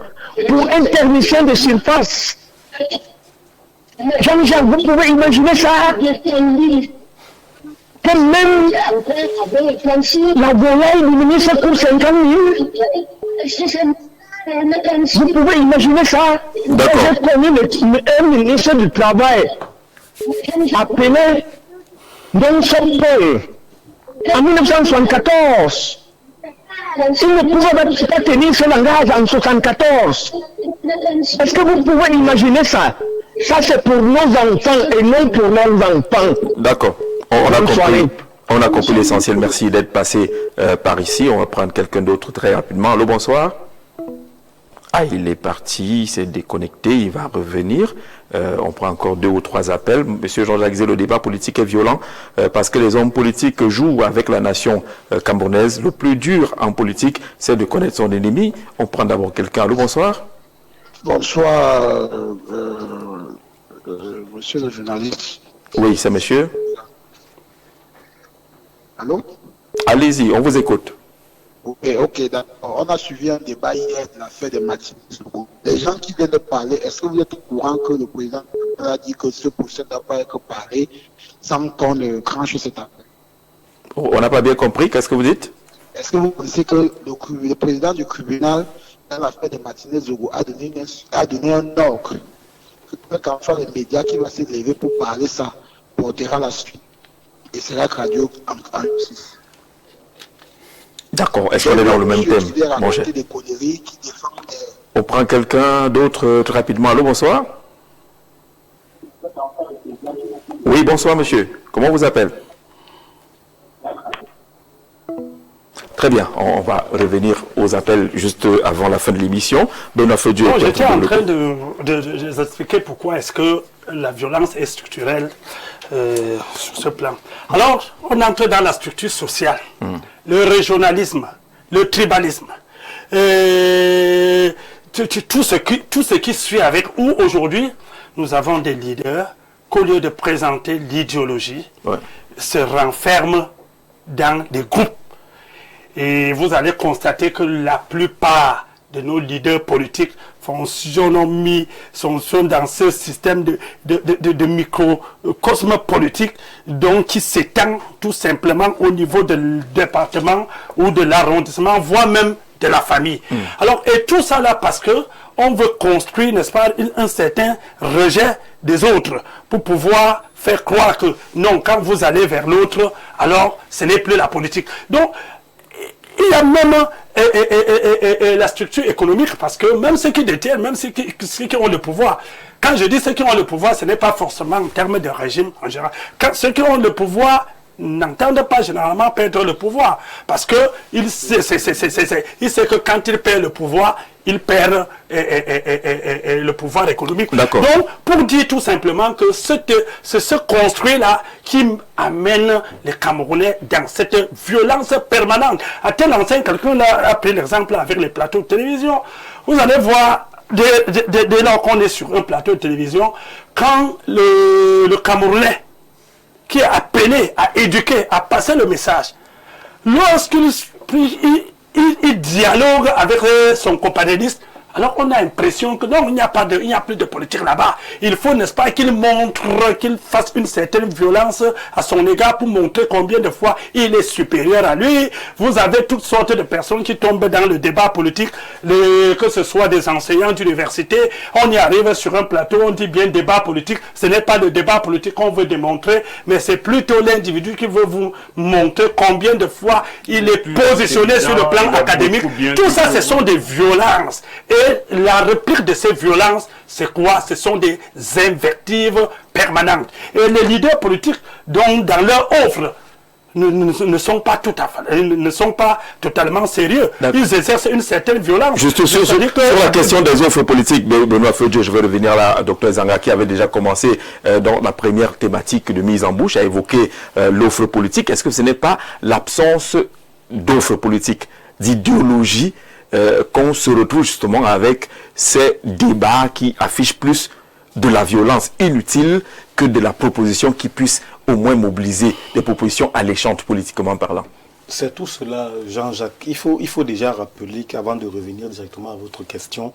pour un technicien de surface. Jean-Jacques, vous pouvez imaginer ça? Que même la volaille du ministre coûte 50 000. Vous pouvez imaginer ça? J'ai connu un ministre du Travail appelé Don Paul en 1974. Il ne pouvait pas tenir ce langage en 1974. Est-ce que vous pouvez imaginer ça? Ça, c'est pour nos enfants et non pour leurs enfants. D'accord. On a compris l'essentiel. Merci d'être passé par ici. On va prendre quelqu'un d'autre très rapidement. Allô, bonsoir. Ah, il est parti, il s'est déconnecté, il va revenir. On prend encore 2 ou 3 appels. Monsieur Jean-Jacques Zé, le débat politique est violent parce que les hommes politiques jouent avec la nation camerounaise. Le plus dur en politique, c'est de connaître son ennemi. On prend d'abord quelqu'un. Allô, bonsoir. Bonsoir, monsieur le journaliste. Oui, c'est monsieur. Allô? Allez-y, on vous écoute. Ok, d'accord. On a suivi un débat hier de l'affaire des Martinez. Les gens qui viennent de parler, est-ce que vous êtes au courant que le président a dit que ce procès ne doit pas être parlé sans qu'on ne cranche cette affaire? On n'a pas bien compris, qu'est-ce que vous dites? Est-ce que vous pensez que le président du tribunal, dans l'affaire des Martinez a donné un ordre qu'enfin les médias qui vont s'élever pour parler ça portera la suite et sera traduit en justice? D'accord, est-ce qu'on est dans le même thème, mon cher? On prend quelqu'un d'autre très rapidement. Allô, bonsoir. Oui, bonsoir, monsieur. Comment on vous appelle? Très bien, on va revenir aux appels juste avant la fin de l'émission. Benoît Feudieu. J'étais en train de vous expliquer pourquoi est-ce que la violence est structurelle sur ce plan. Alors, on entre dans la structure sociale, le régionalisme, le tribalisme, tout ce qui suit avec, où aujourd'hui, nous avons des leaders qu'au lieu de présenter l'idéologie, se renferment dans des groupes. Et vous allez constater que la plupart de nos leaders politiques fonctionnent dans ce système de microcosme politique donc qui s'étend tout simplement au niveau du département ou de l'arrondissement, voire même de la famille. Alors, et tout ça là parce que on veut construire, n'est-ce pas, un certain rejet des autres pour pouvoir faire croire que non, quand vous allez vers l'autre, alors ce n'est plus la politique. Donc, il y a même la structure économique, parce que même ceux qui détiennent, même ceux qui ont le pouvoir, quand je dis ceux qui ont le pouvoir, ce n'est pas forcément en termes de régime en général. Quand ceux qui ont le pouvoir n'entendent pas généralement perdre le pouvoir, parce que il sait que quand il perd le pouvoir, il perd le pouvoir économique. Donc, pour dire tout simplement que c'est ce construit-là qui amène les Camerounais dans cette violence permanente. À tel enseigne, quelqu'un a pris l'exemple avec les plateaux de télévision. Vous allez voir, dès lors qu'on est sur un plateau de télévision, quand le Camerounais qui est appelé à éduquer, à passer le message, lorsqu'il dialogue avec son compagnonniste, alors on a l'impression que non, il n'y a plus de politique là-bas. Il faut, n'est-ce pas, qu'il fasse une certaine violence à son égard pour montrer combien de fois il est supérieur à lui. Vous avez toutes sortes de personnes qui tombent dans le débat politique, que ce soit des enseignants d'université. On y arrive sur un plateau, on dit bien débat politique. Ce n'est pas le débat politique qu'on veut démontrer, mais c'est plutôt l'individu qui veut vous montrer combien de fois il est positionné sur le plan académique. Tout ça, ce sont des violences. Et la réplique de ces violences, c'est quoi? Ce sont des invectives permanentes. Et les leaders politiques, donc, dans leur offre, ne sont pas totalement sérieux. Ils exercent une certaine violence. Juste sur la question des offres politiques, Benoît Feudieu, je vais revenir là, Dr Zanga, qui avait déjà commencé dans la première thématique de mise en bouche à évoquer l'offre politique. Est-ce que ce n'est pas l'absence d'offre politique, d'idéologie, qu'on se retrouve justement avec ces débats qui affichent plus de la violence inutile que de la proposition qui puisse au moins mobiliser des propositions alléchantes politiquement parlant? C'est tout cela, Jean-Jacques. Il faut déjà rappeler qu'avant de revenir directement à votre question,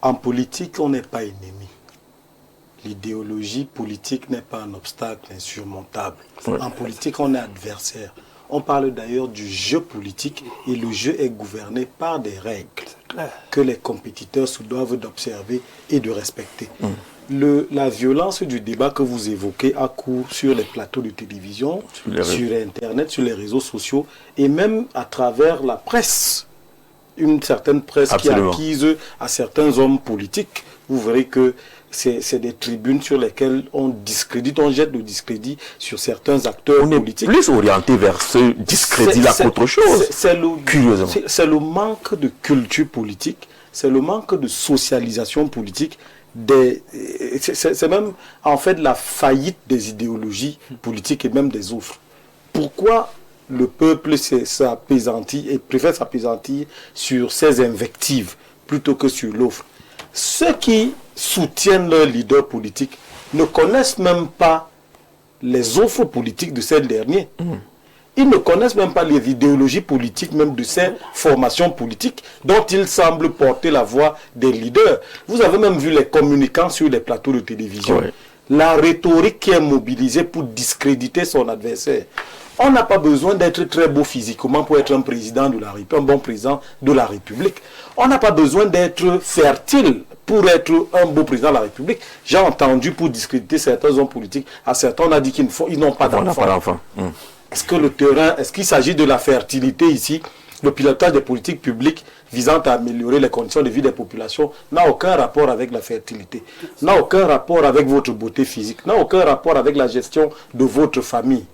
en politique, on n'est pas ennemi. L'idéologie politique n'est pas un obstacle insurmontable. En politique, on est adversaire. On parle d'ailleurs du jeu politique et le jeu est gouverné par des règles que les compétiteurs se doivent d'observer et de respecter. La violence du débat que vous évoquez a cours sur les plateaux de télévision, sur Internet, sur les réseaux sociaux et même à travers la presse une certaine presse Absolument. qui est acquise à certains hommes politiques, vous verrez que c'est des tribunes sur lesquelles on discrédite, on jette le discrédit sur certains acteurs On est politiques. plus orienté vers ce discrédit-là qu'autre chose. Curieusement. C'est le manque de culture politique, c'est le manque de socialisation politique. C'est même en fait la faillite des idéologies politiques et même des offres. Pourquoi le peuple s'appesantit et préfère s'appesantir sur ses invectives plutôt que sur l'offre? Ceux qui soutiennent leur leader politique ne connaissent même pas les offres politiques de ces derniers. Ils ne connaissent même pas les idéologies politiques, même de ces formations politiques dont ils semblent porter la voix des leaders. Vous avez même vu les communicants sur les plateaux de télévision. Oui. La rhétorique qui est mobilisée pour discréditer son adversaire. On n'a pas besoin d'être très beau physiquement pour être un président de la République, un bon président de la République. On n'a pas besoin d'être fertile pour être un beau président de la République. J'ai entendu pour discréditer certains hommes politiques, à certains on a dit qu'ils n'ont pas d'enfants. Est-ce que le terrain, est-ce qu'il s'agit de la fertilité ici? Le pilotage des politiques publiques visant à améliorer les conditions de vie des populations n'a aucun rapport avec la fertilité, n'a aucun rapport avec votre beauté physique, n'a aucun rapport avec la gestion de votre famille.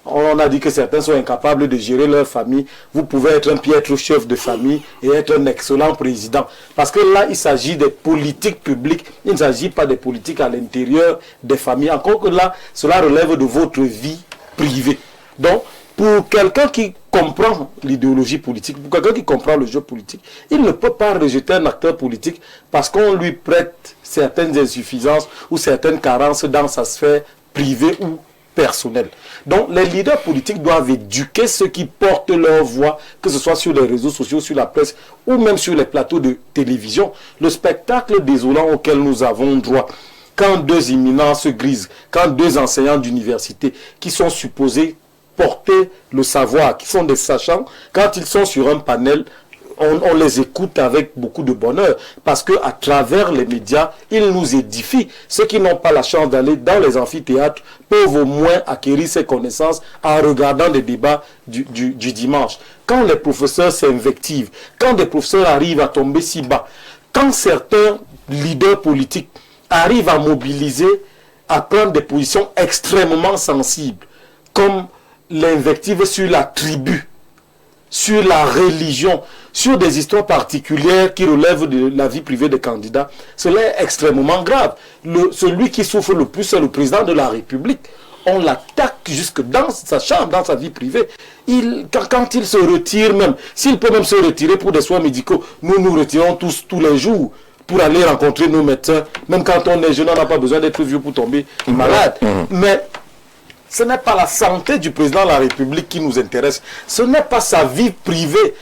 On a dit que certains sont incapables de gérer leur famille. Vous pouvez être un piètre chef de famille et être un excellent président. Parce que là, il s'agit des politiques publiques. Il ne s'agit pas des politiques à l'intérieur des familles. Encore que là, cela relève de votre vie privée. Donc, pour quelqu'un qui comprend l'idéologie politique, pour quelqu'un qui comprend le jeu politique, il ne peut pas rejeter un acteur politique parce qu'on lui prête certaines insuffisances ou certaines carences dans sa sphère privée ou personnelle. Donc, les leaders politiques doivent éduquer ceux qui portent leur voix, que ce soit sur les réseaux sociaux, sur la presse ou même sur les plateaux de télévision. Le spectacle désolant auquel nous avons droit, quand deux éminences grises, quand deux enseignants d'université qui sont supposés porter le savoir, qui sont des sachants, quand ils sont sur un panel, on les écoute avec beaucoup de bonheur, parce qu'à travers les médias, ils nous édifient. Ceux qui n'ont pas la chance d'aller dans les amphithéâtres peuvent au moins acquérir ces connaissances en regardant les débats du dimanche. Quand les professeurs s'invectivent, quand des professeurs arrivent à tomber si bas, quand certains leaders politiques arrivent à mobiliser, à prendre des positions extrêmement sensibles, comme l'invective sur la tribu, sur la religion, sur des histoires particulières qui relèvent de la vie privée des candidats, cela est extrêmement grave. Celui qui souffre le plus, c'est le président de la République. On l'attaque jusque dans sa chambre, dans sa vie privée. Quand il se retire même, s'il peut même se retirer pour des soins médicaux, nous nous retirons tous les jours pour aller rencontrer nos médecins. Même quand on est jeune, on n'a pas besoin d'être vieux pour tomber malade. Mais ce n'est pas la santé du président de la République qui nous intéresse. Ce n'est pas sa vie privée.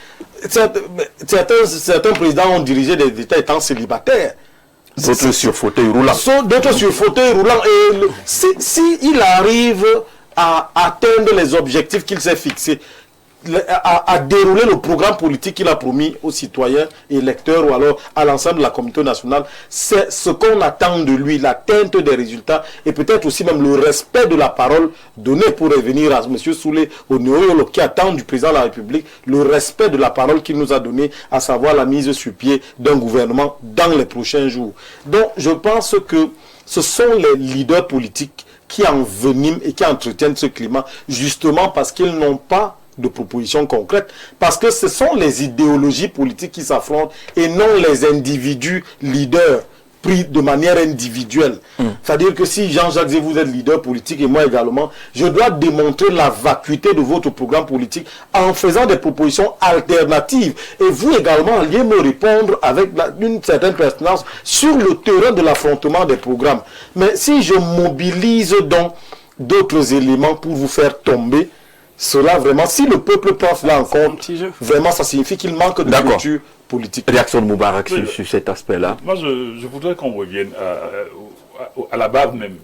Certains présidents ont dirigé des États étant célibataires. D'autres sur fauteuil roulant. D'autres sur fauteuil roulant. Et si il arrive à atteindre les objectifs qu'il s'est fixés, à dérouler le programme politique qu'il a promis aux citoyens, électeurs ou alors à l'ensemble de la communauté nationale, c'est ce qu'on attend de lui, l'atteinte des résultats et peut-être aussi même le respect de la parole donnée, pour revenir à M. Soulé Oneoyolo, qui attend du président de la République le respect de la parole qu'il nous a donnée, à savoir la mise sur pied d'un gouvernement dans les prochains jours. Donc je pense que ce sont les leaders politiques qui enveniment et qui entretiennent ce climat, justement parce qu'ils n'ont pas de propositions concrètes, parce que ce sont les idéologies politiques qui s'affrontent et non les individus leaders pris de manière individuelle. C'est-à-dire que si Jean-Jacques Zé, vous êtes leader politique et moi également, je dois démontrer la vacuité de votre programme politique en faisant des propositions alternatives. Et vous également alliez me répondre avec une certaine pertinence sur le terrain de l'affrontement des programmes. Mais si je mobilise donc d'autres éléments pour vous faire tomber, cela vraiment, si le peuple pense là en compte, vraiment ça signifie qu'il manque de culture politique. Réaction de Moubarak sur cet aspect-là. Moi je voudrais qu'on revienne à la base même.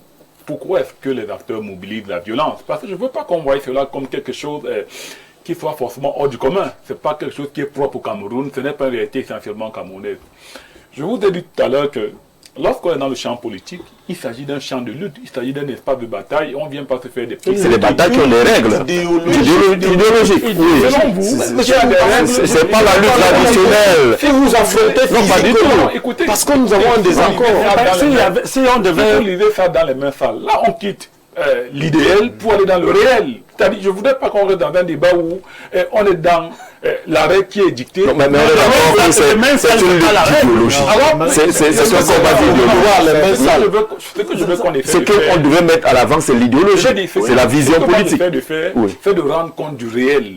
Pourquoi est-ce que les acteurs mobilisent la violence? Parce que je ne veux pas qu'on voie cela comme quelque chose qui soit forcément hors du commun. Ce n'est pas quelque chose qui est propre au Cameroun, ce n'est pas une réalité essentiellement camerounaise. Je vous ai dit tout à l'heure que lorsqu'on est dans le champ politique, il s'agit d'un champ de lutte, il s'agit d'un espace de bataille, on ne vient pas se faire des C'est les batailles qui ont des règles idéologiques. Selon vous, c'est pas la lutte traditionnelle. Si vous affrontez physiquement, écoutez, parce que nous avons un désaccord. Si on devait... Vous lisez ça dans les mains sales. Là, on quitte l'idéal pour aller dans le réel. C'est-à-dire, je ne voudrais pas qu'on reste dans un débat où on est dans l'arrêt qui est dicté. Non, mais on est d'accord que c'est une lutte idéologique. C'est ce qu'on va dire. Ce qu'on devait mettre à l'avant, c'est l'idéologie. C'est la vision politique. C'est de rendre compte du réel.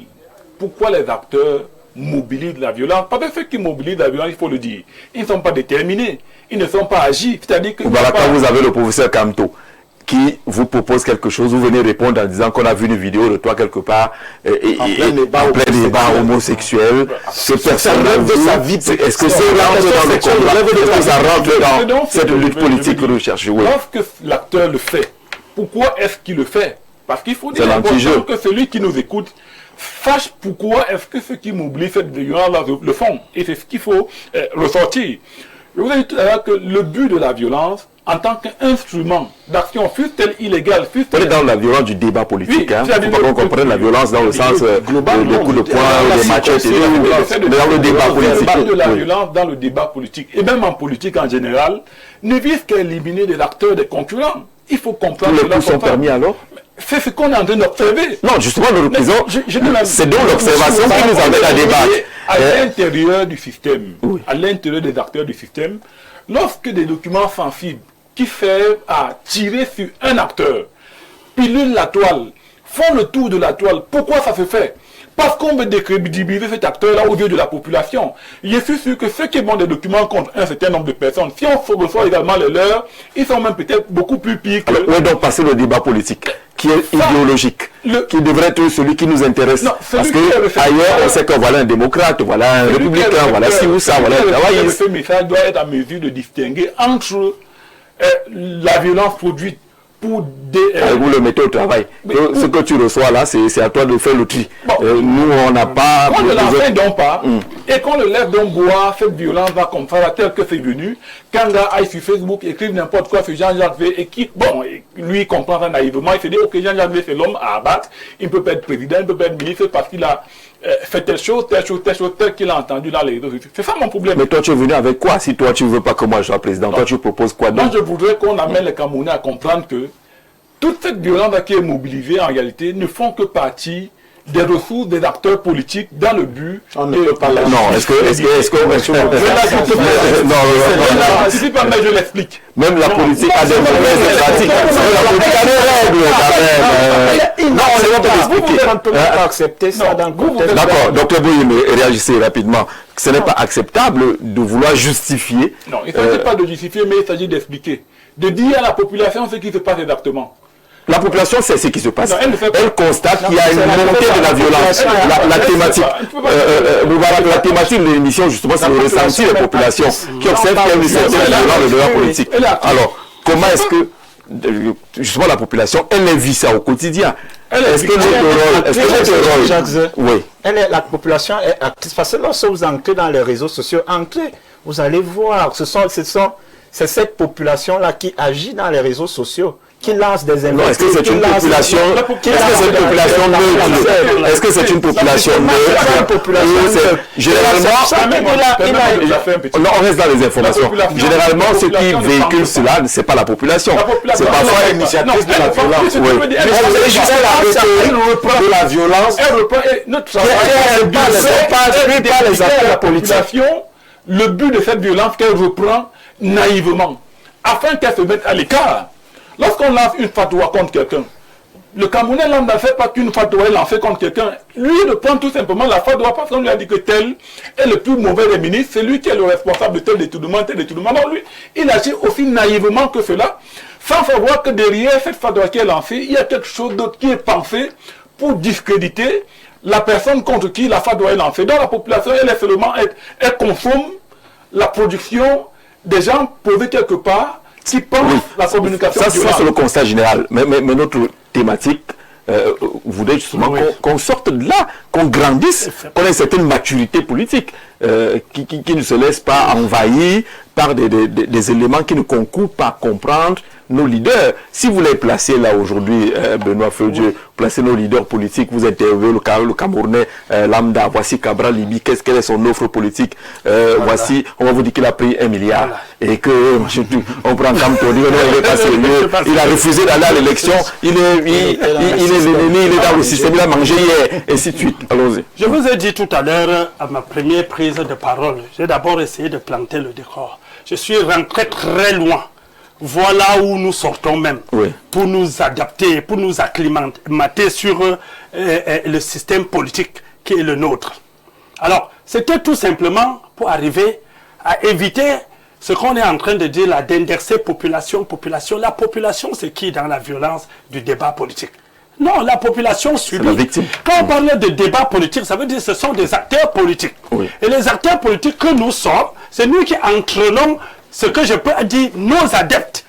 Pourquoi les acteurs mobilisent la violence? Parce que ceux qui mobilisent la violence, il faut le dire, ils ne sont pas déterminés. Ils ne sont pas agis. C'est-à-dire que... Voilà, quand vous avez le professeur Kamto qui vous propose quelque chose, vous venez répondre en disant qu'on a vu une vidéo de toi quelque part en plein débat homosexuel. Ce personnage de sa vie. Est-ce que ça rentre dans le combat? Est-ce que ça rentre dans cette lutte politique que nous cherchons? Lorsque l'acteur le fait, pourquoi est-ce qu'il le fait? Parce qu'il faut dire que celui qui nous écoute sache pourquoi est-ce que ceux qui mobilisent cette violence le font. Et c'est ce qu'il faut ressortir. Je vous ai dit tout à l'heure que le but de la violence, en tant qu'instrument d'action, fût-elle illégale, on est dans la violence du débat politique. Il ne faut pas qu'on comprenne la violence dans le sens global, des coups de poing, des machettes, mais dans le débat politique. Le but de la violence dans le débat politique, et même en politique en général, ne vise qu'à éliminer des acteurs, des concurrents. Il faut comprendre... Tous les coups sont permis alors? C'est ce qu'on est en train d'observer. Non, justement, c'est donc l'observation qui nous amène à débattre. À l'intérieur du système, à l'intérieur des acteurs du système, lorsque des documents sensibles qui servent à tirer sur un acteur, pilulent la toile, font le tour de la toile, pourquoi ça se fait? Parce qu'on veut décrédibiliser cet acteur-là au yeux de la population. Je suis sûr que ceux qui vendent des documents contre un certain nombre de personnes, si on reçoit également les leurs, ils sont même peut-être beaucoup plus pires que... On doit passer le débat politique, qui est idéologique, qui devrait être celui qui nous intéresse. Non, parce que ailleurs, on sait que voilà un démocrate, voilà un républicain, voilà ci ou ça, voilà un travailliste. Ce message doit être en mesure de distinguer entre la violence produite pour vous le mettez au travail. Ce que tu reçois là, c'est à toi de faire le tri. Nous, on n'a pas... Qu'on ne l'enseigne donc pas, et qu'on le laisse donc boire cette violence-là comme ça, tel que c'est venu, quand un gars aille sur Facebook, écrive n'importe quoi sur Jean-Jacques V, et qui, bon, lui comprend ça naïvement, il se dit, ok, Jean-Jacques V, c'est l'homme à abattre, il ne peut pas être président, il ne peut pas être ministre, parce qu'il a fait telle chose qu'il a entendu dans les réseaux sociaux. C'est ça mon problème. Mais toi, tu es venu avec quoi? Si toi, tu ne veux pas que moi je sois président, toi, tu proposes quoi donc? Moi, je voudrais qu'on amène les Camerounais à comprendre que toute cette violence qui est mobilisée, en réalité, ne font que partie des ressources des acteurs politiques dans le but Non, est-ce que je l'explique. Même la politique a des mauvaises pratiques. La politique a des règles quand même. Non, on ne va pas accepter ça dans le contexte. D'accord, docteur Bouye, réagissez rapidement. Ce n'est pas acceptable de vouloir justifier. Non, il ne s'agit pas de justifier, mais il s'agit d'expliquer. De dire à la population ce qui se passe exactement. La population sait ce qui se passe. Non, elle constate qu'il y a une montée de la violence. La thématique de l'émission, justement, c'est le ressenti des populations qui observent qu'il y a une certaine violence de débat politique. Alors, comment est-ce que, justement, la population, elle vit ça au quotidien? Est-ce que notre rôle... Oui. La population est active. Parce que lorsque vous entrez dans les réseaux sociaux, vous allez voir, c'est cette population-là qui agit dans les réseaux sociaux, qui lance des informations. Est-ce que c'est une population neutre? Est-ce que c'est une population neutre? Généralement, on reste dans les informations. Généralement, ceux qui véhiculent cela, ce n'est pas la population. C'est parfois l'initiative de la violence. Elle reprend de la violence. Elle reprend notre travail par les acteurs politiques. Le but de cette violence qu'elle reprend naïvement, afin qu'elle se mette à l'écart. Lorsqu'on lance une fatwa contre quelqu'un, le Camerounais lambda ne fait pas qu'une fatwa lancée contre quelqu'un. Lui, il prend tout simplement la fatwa parce qu'on lui a dit que tel est le plus mauvais des ministres, c'est lui qui est le responsable de tel détournement, tel détournement. Donc lui, il agit aussi naïvement que cela, sans savoir que derrière cette fatwa qui est lancée, il y a quelque chose d'autre qui est pensé pour discréditer la personne contre qui la fatwa est lancée. Donc la population, elle est seulement, elle consomme la production des gens posés quelque part qui pensent la communication. Ça c'est le constat général. Mais notre thématique voudrait justement qu'on sorte de là, qu'on grandisse, qu'on ait une certaine maturité politique, qui ne se laisse pas envahir par des éléments qui ne concourent pas à comprendre nos leaders. Si vous les placez là aujourd'hui, Benoît Feu-Dieu, placez nos leaders politiques, vous interviewez le Camerounais lambda, voici Cabral Libi, quelle est son offre politique, voici, on va vous dire qu'il a pris 1 milliard, et que on prend comme Tony, il est pas sérieux, il a refusé d'aller à l'élection, il est l'ennemi, il est dans le système, il a mangé hier, et ainsi de suite. Allons-y. Je vous ai dit tout à l'heure, à ma première prise de parole, j'ai d'abord essayé de planter le décor. Je suis rentré très loin. Voilà où nous sortons même, pour nous adapter, pour nous acclimater sur le système politique qui est le nôtre. Alors, c'était tout simplement pour arriver à éviter ce qu'on est en train de dire, d'indexer population. La population, c'est qui dans la violence du débat politique? Non, la population subit. La victime. Quand on parle de débat politique, ça veut dire que ce sont des acteurs politiques. Et les acteurs politiques que nous sommes, c'est nous qui entraînons ce que je peux dire nos adeptes.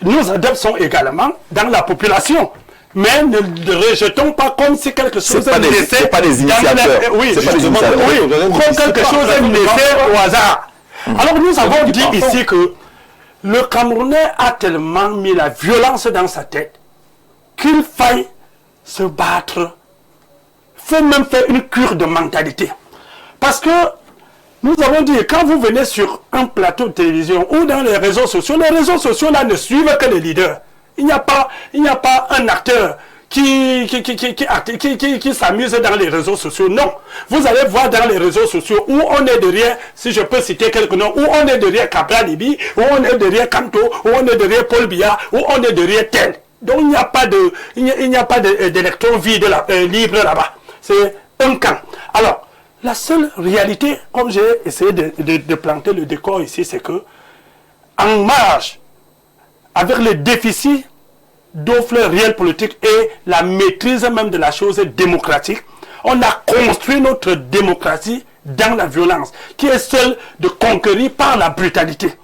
Nos adeptes sont également dans la population. Mais ne rejetons pas comme si quelque chose est laissé. C'est pas des initiateurs. Oui, comme quelque chose est laissé au hasard. Alors nous avons dit ici que le Camerounais a tellement mis la violence dans sa tête qu'il faille se battre, faut même faire une cure de mentalité. Parce que nous avons dit, quand vous venez sur un plateau de télévision ou dans les réseaux sociaux là ne suivent que les leaders. Il n'y a pas un acteur qui s'amuse dans les réseaux sociaux. Non. Vous allez voir dans les réseaux sociaux où on est derrière, si je peux citer quelques noms, où on est derrière Cabral Libi, où on est derrière Kanto, où on est derrière Paul Biya, où on est derrière tel. Donc il n'y a pas d'électrons vides libres là-bas. C'est un camp. Alors, la seule réalité, comme j'ai essayé de planter le décor ici, c'est que, en marge, avec le déficit d'offres réelles politiques et la maîtrise même de la chose démocratique, on a construit notre démocratie dans la violence, qui est celle de conquérir par la brutalité.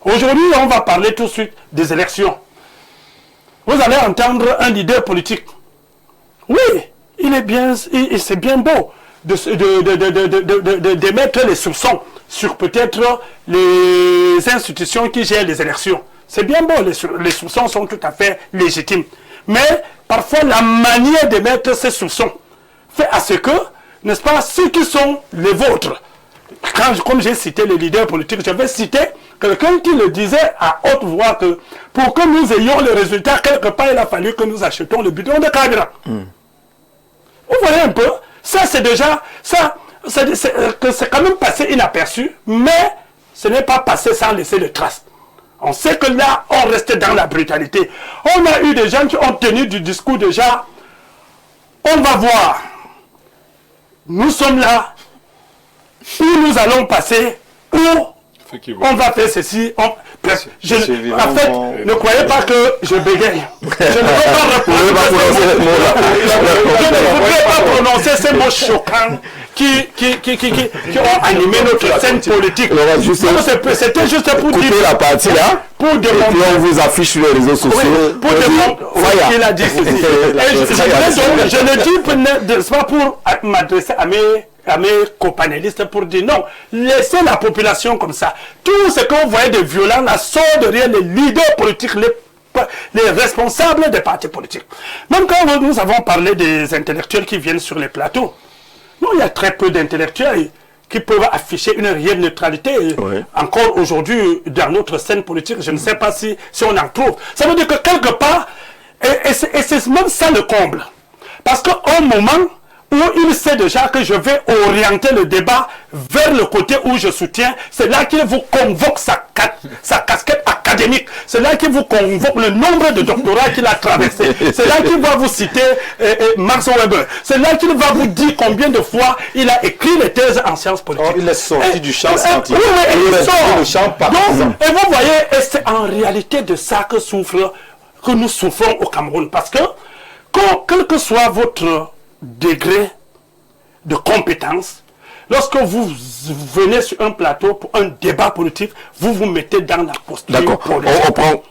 Aujourd'hui, on va parler tout de suite des élections. Vous allez entendre un leader politique. Oui, c'est bien beau d'émettre les soupçons sur peut-être les institutions qui gèrent les élections. C'est bien beau, les soupçons sont tout à fait légitimes. Mais parfois, la manière d'émettre ces soupçons fait à ce que, n'est-ce pas, ceux qui sont les vôtres, comme j'ai cité les leaders politiques, je vais citer quelqu'un qui le disait à haute voix que pour que nous ayons le résultat, quelque part, il a fallu que nous achetons le bidon de carburant. Vous voyez un peu, ça c'est déjà, c'est quand même passé inaperçu, mais ce n'est pas passé sans laisser de traces. On sait que là, on restait dans la brutalité. On a eu des gens qui ont tenu du discours déjà, on va voir, nous sommes là, où nous allons passer, où on va faire ceci. En fait, ne croyez pas que je bégaye. Je ne voudrais pas prononcer ces mots choquants qui ont animé notre scène politique. C'était juste pour dire la partie là, pour démontrer. Et puis on vous affiche sur les réseaux sociaux. Pour démontrer qu'il a dit ceci. Je le dis pas pour m'adresser à mes copanélistes pour dire non, laissez la population comme ça. Tout ce que vous voyez de violent là sort derrière les leaders politiques, les responsables des partis politiques. Même quand nous avons parlé des intellectuels qui viennent sur les plateaux, non, il y a très peu d'intellectuels qui peuvent afficher une réelle neutralité. Encore aujourd'hui, dans notre scène politique, je ne sais pas si on en trouve. Ça veut dire que quelque part, et c'est même ça le comble. Parce qu'au moment où il sait déjà que je vais orienter le débat vers le côté où je soutiens, c'est là qu'il vous convoque sa casquette académique, c'est là qu'il vous convoque le nombre de doctorats qu'il a traversé, c'est là qu'il va vous citer Max Weber, c'est là qu'il va vous dire combien de fois il a écrit les thèses en sciences politiques. Il est sorti du champ scientifique. Il sort. Donc, et vous voyez, c'est en réalité de ça que nous souffrons au Cameroun, parce que quel que soit votre degré de compétence, Lorsque vous venez sur un plateau pour un débat politique, vous vous mettez dans la posture D'accord. politique. On prend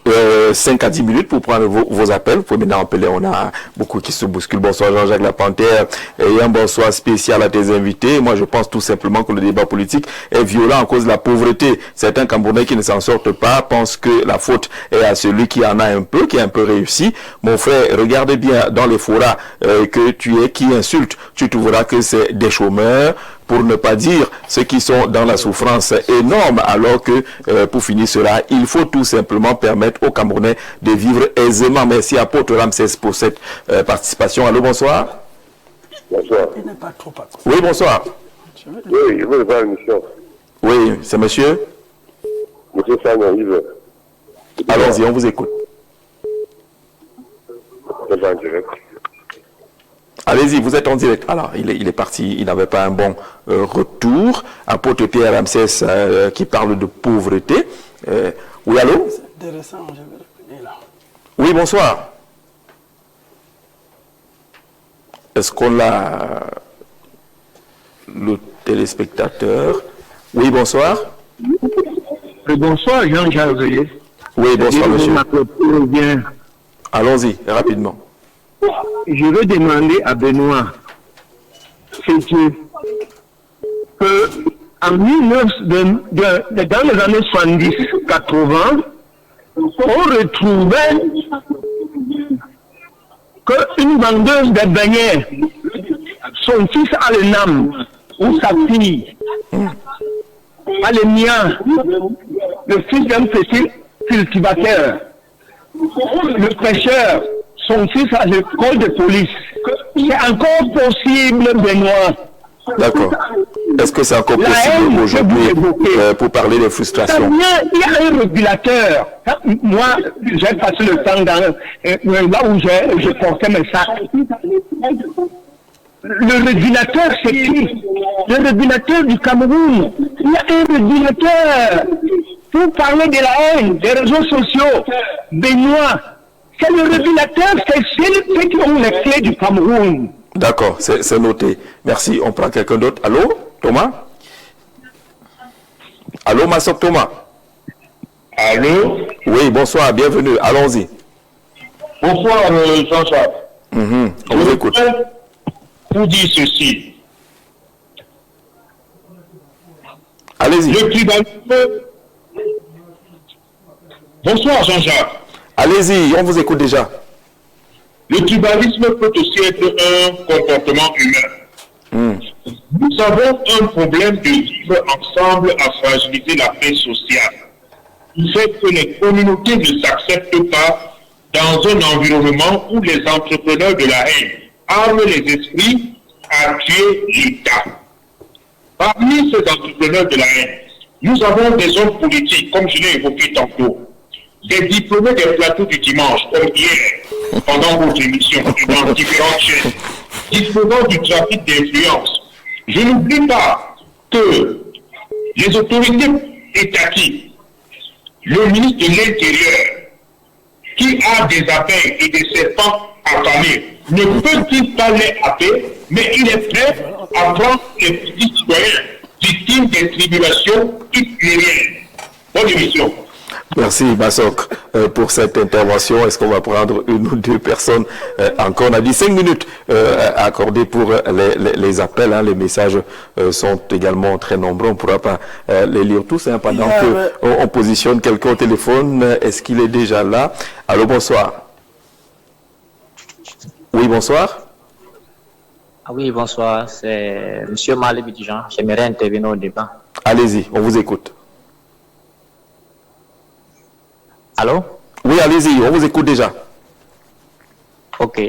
5 à 10 minutes pour prendre vos appels. Vous pouvez maintenant appeler. On a beaucoup qui se bousculent. Bonsoir Jean-Jacques Lapanthère. Et un bonsoir spécial à tes invités. Moi, je pense tout simplement que le débat politique est violent à cause de la pauvreté. Certains Camerounais qui ne s'en sortent pas pensent que la faute est à celui qui en a un peu, qui a un peu réussi. Mon frère, regarde bien dans les forats que tu es, qui insulte. Tu trouveras que c'est des chômeurs, pour ne pas dire ceux qui sont dans la souffrance énorme, alors que pour finir cela, il faut tout simplement permettre aux Camerounais de vivre aisément. Merci à Porte Ramsès pour cette participation. Allô, bonsoir. Bonsoir. Il n'est pas trop pas. Oui, bonsoir. Oui, je veux faire une mission. Oui, c'est monsieur. Monsieur Sagnon, Yves. Allons-y, on vous écoute. C'est en direct. Allez-y, vous êtes en direct. Alors, il est parti, il n'avait pas un bon retour. Apôtre Pierre Ramsès qui parle de pauvreté. Oui, allô? C'est intéressant, je vais revenir là. Oui, bonsoir. Est-ce qu'on a le téléspectateur? Oui, bonsoir. Bonsoir, Jean-Jacques. Oui, bonsoir, monsieur. Bien. Allons-y, rapidement. Je veux demander à Benoît, c'est que en dans les années 70-80, on retrouvait qu'une vendeuse de beignets, son fils a le NAM, ou sa fille a le mien, le fils d'un petit cultivateur, le prêcheur, son fils à l'école de police. C'est encore possible, Benoît. D'accord. Est-ce que c'est encore possible aujourd'hui pour parler des frustrations? Il y a un régulateur. Moi, j'ai passé le temps là où je portais mes sacs. Le régulateur, c'est qui? Le régulateur du Cameroun. Il y a un régulateur pour parler de la haine, des réseaux sociaux. Benoît, c'est le régulateur, c'est ceux qui ont les clés du Cameroun. D'accord, c'est noté. Merci. On prend quelqu'un d'autre. Allô, Thomas? Allô, Massok Thomas? Allô? Oui, bonsoir, bienvenue. Allons-y. Bonsoir, Jean-Jacques. On vous écoute. Pour dire ceci. Allez-y. Le tribalisme. Bonsoir, Jean-Jacques. Allez-y, on vous écoute déjà. Le tribalisme peut aussi être un comportement humain. Nous avons un problème de vivre ensemble à fragiliser la paix sociale. Il fait que les communautés ne s'acceptent pas dans un environnement où les entrepreneurs de la haine arment les esprits à tuer l'État. Parmi ces entrepreneurs de la haine, nous avons des hommes politiques, comme je l'ai évoqué tantôt, des diplômés des plateaux du dimanche, comme hier, pendant votre émission, dans différentes chaînes, disposant du trafic d'influence. Je n'oublie pas que les autorités étatiques, le ministre de l'Intérieur, qui a des appels et des serpents affamés, ne peut-il pas les happer, mais il est prêt à prendre les petits citoyens victimes des tribulations hitlériennes. Bonne émission. Merci Massok pour cette intervention. Est-ce qu'on va prendre une ou deux personnes encore? On a dit 5 minutes accordées pour les appels. Hein. Les messages sont également très nombreux. On ne pourra pas les lire tous hein, pendant qu'on positionne quelqu'un au téléphone. Est-ce qu'il est déjà là? Allô, bonsoir. Oui, bonsoir. Ah oui, bonsoir. C'est M. Malé Bidjan. J'aimerais intervenir au débat. Allez-y, on vous écoute. Allô? Oui, allez-y, on vous écoute déjà. Ok.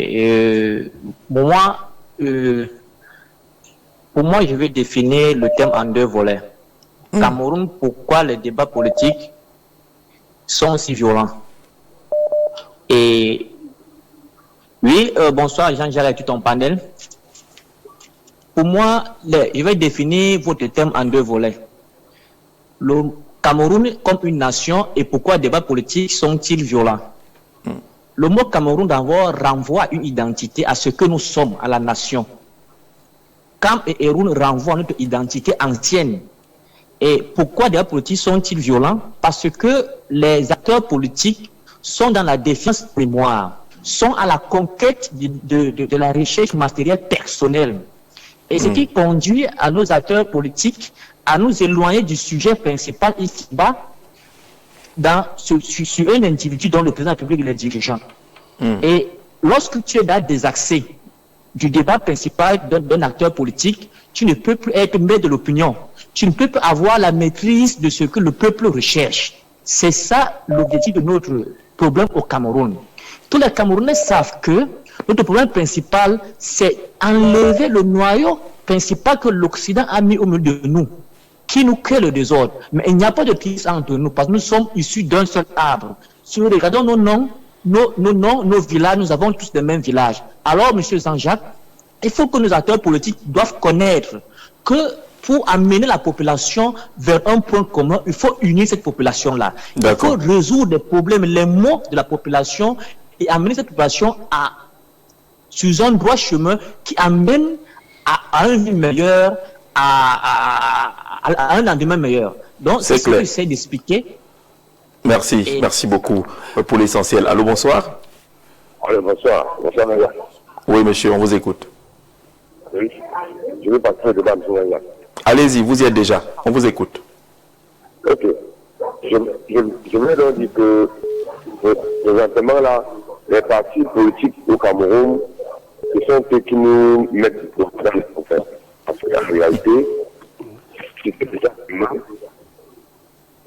Pour moi, je vais définir le thème en 2 volets. Cameroun, pourquoi les débats politiques sont si violents? Et oui, bonsoir Jean-Jacques et tout ton panel. Pour moi, je vais définir votre thème en 2 volets. Le Cameroun comme une nation et pourquoi les débats politiques sont-ils violents? Le mot Cameroun d'abord renvoie à une identité, à ce que nous sommes, à la nation. Cam et Héroun renvoient à notre identité ancienne. Et pourquoi les politiques sont-ils violents? Parce que les acteurs politiques sont dans la défiance de mémoire, sont à la conquête de la recherche matérielle personnelle. Et ce qui conduit à nos acteurs politiques à nous éloigner du sujet principal ici-bas sur un individu dont le président de la République est dirigeant. Et lorsque tu es dans des accès du débat principal d'un acteur politique, tu ne peux plus être maître de l'opinion. Tu ne peux plus avoir la maîtrise de ce que le peuple recherche. C'est ça l'objectif de notre problème au Cameroun. Tous les Camerounais savent que notre problème principal, c'est enlever le noyau principal que l'Occident a mis au milieu de nous, qui nous crée le désordre. Mais il n'y a pas de crise entre nous, parce que nous sommes issus d'un seul arbre. Si nous regardons nos noms, nos villages, nous avons tous les mêmes villages. Alors, M. Jean-Jacques, il faut que nos acteurs politiques doivent connaître que pour amener la population vers un point commun, il faut unir cette population-là. Il faut résoudre les problèmes, les maux de la population et amener cette population sur un droit chemin qui amène à un vie meilleur, à un lendemain meilleur. Donc, c'est ce que j'essaie d'expliquer. Merci, merci beaucoup pour l'essentiel. Allô, bonsoir. Allô, bonsoir. Bonsoir, Manga. Oui, monsieur, on vous écoute. Oui, je veux passer au débat, M. Manga. Allez-y, vous y êtes déjà. On vous écoute. Ok. Je voulais donc dire que, présentement, là, les partis politiques au Cameroun, ce sont ceux qui nous mettent dans le problème. Parce qu'en réalité, c'est déjà humain.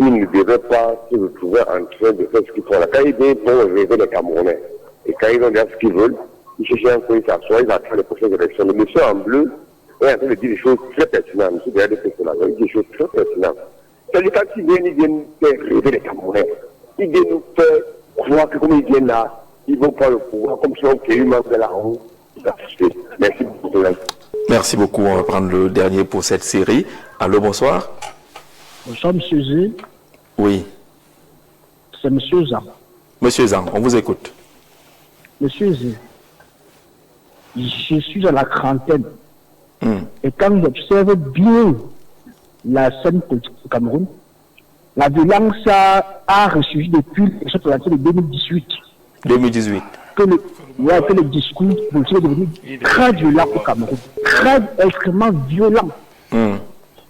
Ils ne devraient pas se retrouver en train de faire ce qu'ils font là. Quand ils viennent pour rêver les Camerounais, et quand ils ont déjà ce qu'ils veulent, ils cherchent un coin s'asseoir, ils attendent les prochaines élections. Le monsieur en bleu est en train de dire des choses très pertinentes. Monsieur derrière des personnes, il dit des choses très pertinentes. C'est-à-dire quand ils viennent faire rêver les Camerounais. Ils viennent nous faire croire que comme ils viennent là, ils vont prendre le pouvoir comme si on était humain de la roue. Merci beaucoup. Merci beaucoup. On va prendre le dernier pour cette série. Allô, bonsoir. Bonsoir, M. Zé. Oui. C'est M. Zan. Monsieur Zan, on vous écoute. Monsieur Zé, je suis à la quarantaine. Et quand j'observe bien la scène politique au Cameroun, la violence a ressurgi depuis l'élection présidentielle de 2018. 2018. Que le discours politique est devenu très violent au Cameroun. Très extrêmement violent.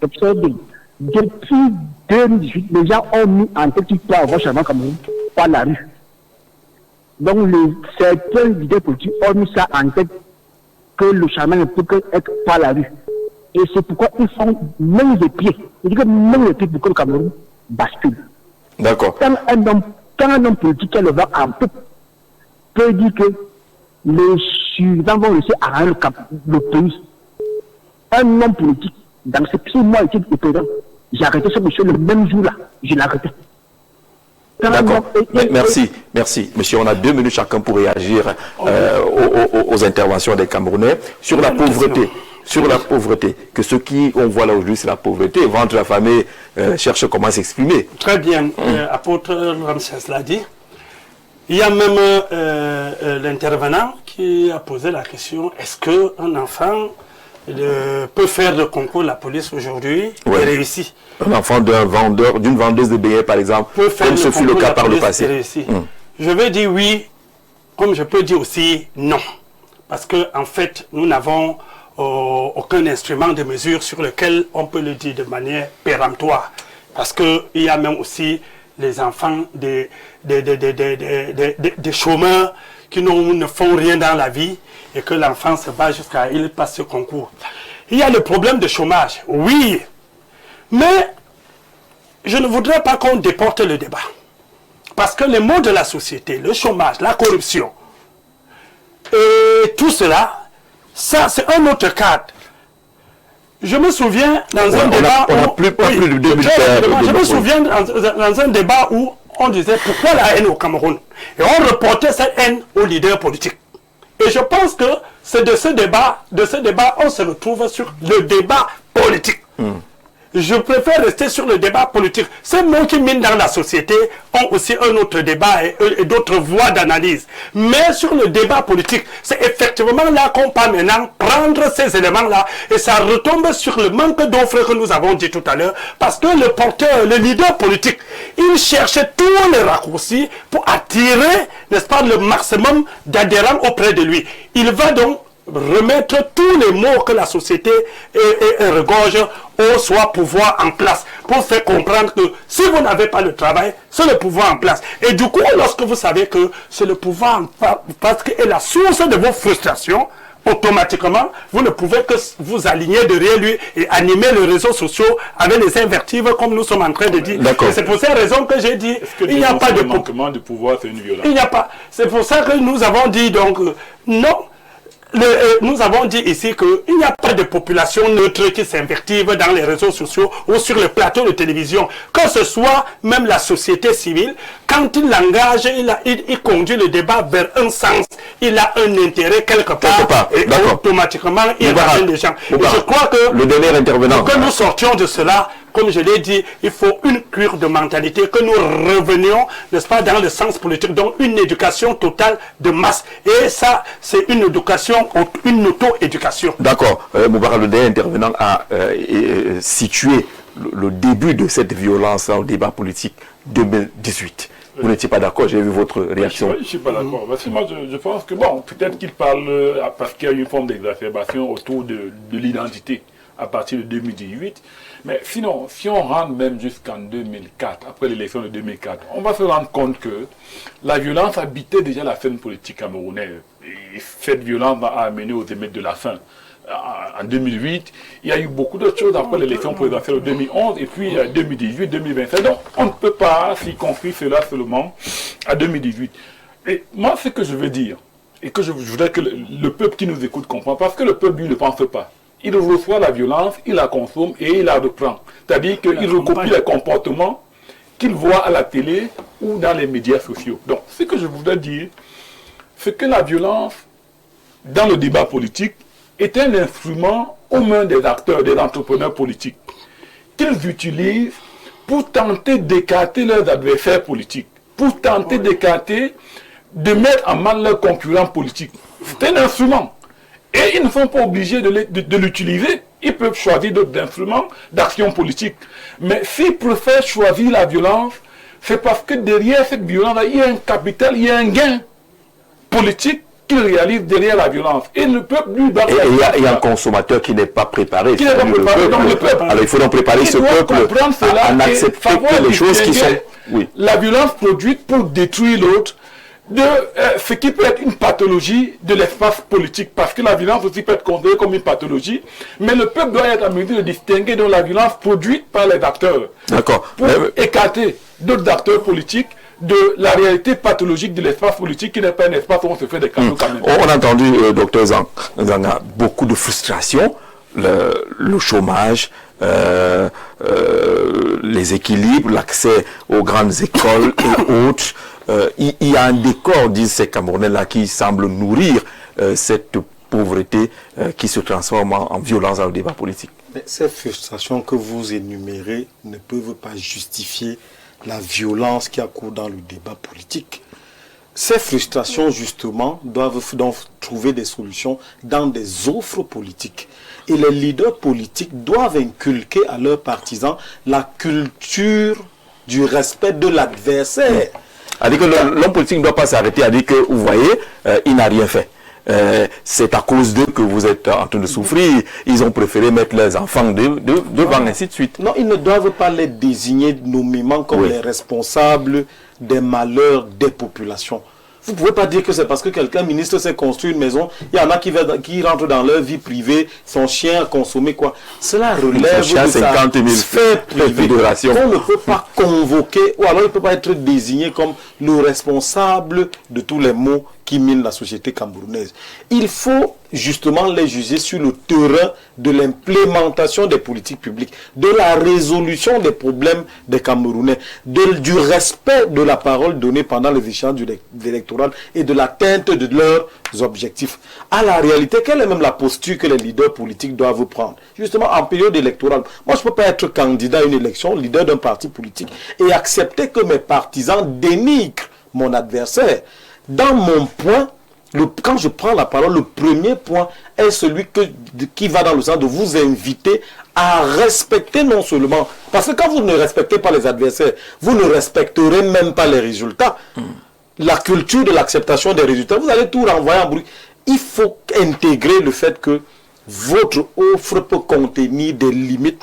J'observe bien. Depuis 2018, les gens ont mis en tête qu'il peut avoir changement au Cameroun par la rue. Donc, certains leaders politiques ont mis ça en tête que le changement ne peut qu'être par la rue. Et c'est pourquoi ils font même les pieds. Ils disent que même les pieds pour que le Cameroun bascule. D'accord. Quand un homme politique qui a le vent en peu peut dire que les suivants vont laisser arranger le pays. Un homme politique, dans ces 6 mois, était le président. J'ai arrêté ce monsieur le même jour-là. Je l'ai arrêté. D'accord. Merci. Monsieur, on a 2 minutes chacun pour réagir aux interventions des Camerounais sur la pauvreté. Sur la pauvreté. Que ce qu'on voit là aujourd'hui, c'est la pauvreté. Ventre la famille cherche comment s'exprimer. Très bien. Apôtre Ramsès l'a dit. Il y a même l'intervenant qui a posé la question, est-ce qu'un enfant peut faire le concours de la police aujourd'hui et réussit? Un enfant d'une vendeuse de billets, par exemple, comme ce fut le cas par le passé. Je vais dire oui, comme je peux dire aussi non. Parce qu'en fait, nous n'avons aucun instrument de mesure sur lequel on peut le dire de manière péremptoire. Parce qu'il y a même aussi les enfants des chômeurs qui ne font rien dans la vie et que l'enfant se bat jusqu'à il passe ce concours. Il y a le problème de chômage, oui, mais je ne voudrais pas qu'on déporte le débat. Parce que les maux de la société, le chômage, la corruption, et tout cela, ça c'est un autre cadre. Je me souviens dans un débat je me souviens dans un débat où on disait pourquoi la haine au Cameroun. Et on reportait cette haine aux leaders politiques. Et je pense que c'est de ce débat, on se retrouve sur le débat politique. je préfère rester sur le débat politique. Ces mots qui minent dans la société ont aussi un autre débat et d'autres voies d'analyse. Mais sur le débat politique, c'est effectivement là qu'on peut maintenant prendre ces éléments-là et ça retombe sur le manque d'offres que nous avons dit tout à l'heure, parce que le porteur, le leader politique, il cherchait tous les raccourcis pour attirer, n'est-ce pas, le maximum d'adhérents auprès de lui. Il va donc remettre tous les mots que la société regorge au soit pouvoir en place pour faire comprendre que si vous n'avez pas le travail, c'est le pouvoir en place. Et du coup, lorsque vous savez que c'est le pouvoir en place qui est la source de vos frustrations, automatiquement, vous ne pouvez que vous aligner derrière lui et animer les réseaux sociaux avec les invectives comme nous sommes en train de dire. Et c'est pour cette raison que j'ai dit, il n'y a pas de manquement de pouvoir, c'est une violence. Il n'y a pas. C'est pour ça que nous avons dit donc non. Nous avons dit ici qu'il n'y a pas de population neutre qui s'invective dans les réseaux sociaux ou sur le plateau de télévision. Que ce soit même la société civile, quand il l'engage, il conduit le débat vers un sens, il a un intérêt quelque part et automatiquement il ramène les gens. Et je crois que le dernier intervenant, pour que nous sortions de cela, comme je l'ai dit, il faut une cure de mentalité, que nous revenions, n'est-ce pas, dans le sens politique, donc une éducation totale de masse. Et ça, c'est une éducation, une auto-éducation. D'accord. Moubarak, le dernier intervenant a situé le début de cette violence au débat politique 2018. Vous n'étiez pas d'accord, j'ai vu votre réaction. Je ne suis pas d'accord. Parce que moi, je pense que, bon, peut-être qu'il parle parce qu'il y a une forme d'exacerbation autour de l'identité à partir de 2018. Mais sinon, si on rentre même jusqu'en 2004, après l'élection de 2004, on va se rendre compte que la violence habitait déjà la scène politique camerounaise. Et cette violence a amené aux émeutes de la faim. En 2008, il y a eu beaucoup d'autres choses après l'élection présidentielle de 2011 et puis 2018, 2025. Donc, on ne peut pas circonscrire cela seulement à 2018. Et moi, ce que je veux dire, et que je voudrais que le peuple qui nous écoute comprenne, parce que le peuple, lui, ne pense pas. Il reçoit la violence, il la consomme et il la reprend. C'est-à-dire qu'il recopie les comportements qu'il voit à la télé ou dans les médias sociaux. Donc, ce que je voudrais dire, c'est que la violence, dans le débat politique, est un instrument aux mains des acteurs, des entrepreneurs politiques, qu'ils utilisent pour tenter d'écarter leurs adversaires politiques, pour tenter d'écarter, de mettre en mal leurs concurrents politiques. C'est un instrument. Et ils ne sont pas obligés de l'utiliser. Ils peuvent choisir d'autres instruments d'action politique. Mais s'ils préfèrent choisir la violence, c'est parce que derrière cette violence, il y a un capital, il y a un gain politique qu'ils réalisent derrière la violence. Et le peuple, lui, doit... Et il y a un consommateur qui n'est pas préparé. Qui n'est pas préparé, donc le peuple. Alors il faut donc préparer ce peuple à accepter les choses qui sont... Oui. La violence produite pour détruire l'autre, de ce qui peut être une pathologie de l'espace politique, parce que la violence aussi peut être considérée comme une pathologie, mais le peuple doit être en mesure de distinguer de la violence produite par les acteurs. D'accord. Pour écarter d'autres acteurs politiques de la réalité pathologique de l'espace politique qui n'est pas un espace où on se fait des cadeaux quand même. On a entendu, docteur Zanga, beaucoup de frustration, le chômage, les équilibres, l'accès aux grandes écoles et autres. Il y a un décor, disent ces Camerounais-là, qui semble nourrir cette pauvreté qui se transforme en violence dans le débat politique. Mais ces frustrations que vous énumérez ne peuvent pas justifier la violence qui accourt dans le débat politique. Ces frustrations, justement, doivent donc trouver des solutions dans des offres politiques. Et les leaders politiques doivent inculquer à leurs partisans la culture du respect de l'adversaire. C'est-à-dire que l'homme politique ne doit pas s'arrêter à dire que, vous voyez, il n'a rien fait. C'est à cause d'eux que vous êtes en train de souffrir. Ils ont préféré mettre leurs enfants devant, ainsi de suite. Non, ils ne doivent pas les désigner nommément comme les responsables des malheurs des populations. Vous ne pouvez pas dire que c'est parce que quelqu'un, ministre, s'est construit une maison, il y en a qui rentrent dans leur vie privée, son chien a consommé quoi. Cela relève de sa sphère privée. On ne peut pas convoquer, ou alors il ne peut pas être désigné comme le responsable de tous les maux qui minent la société camerounaise. Il faut justement les juger sur le terrain de l'implémentation des politiques publiques, de la résolution des problèmes des Camerounais, du respect de la parole donnée pendant les échanges électoraux et de l'atteinte de leurs objectifs. À la réalité, quelle est même la posture que les leaders politiques doivent prendre? Justement, en période électorale, moi je ne peux pas être candidat à une élection, leader d'un parti politique, et accepter que mes partisans dénigrent mon adversaire. Dans mon point, quand je prends la parole, le premier point est celui qui va dans le sens de vous inviter à respecter non seulement, parce que quand vous ne respectez pas les adversaires, vous ne respecterez même pas les résultats. La culture de l'acceptation des résultats, vous allez tout renvoyer en bruit. Il faut intégrer le fait que votre offre peut contenir des limites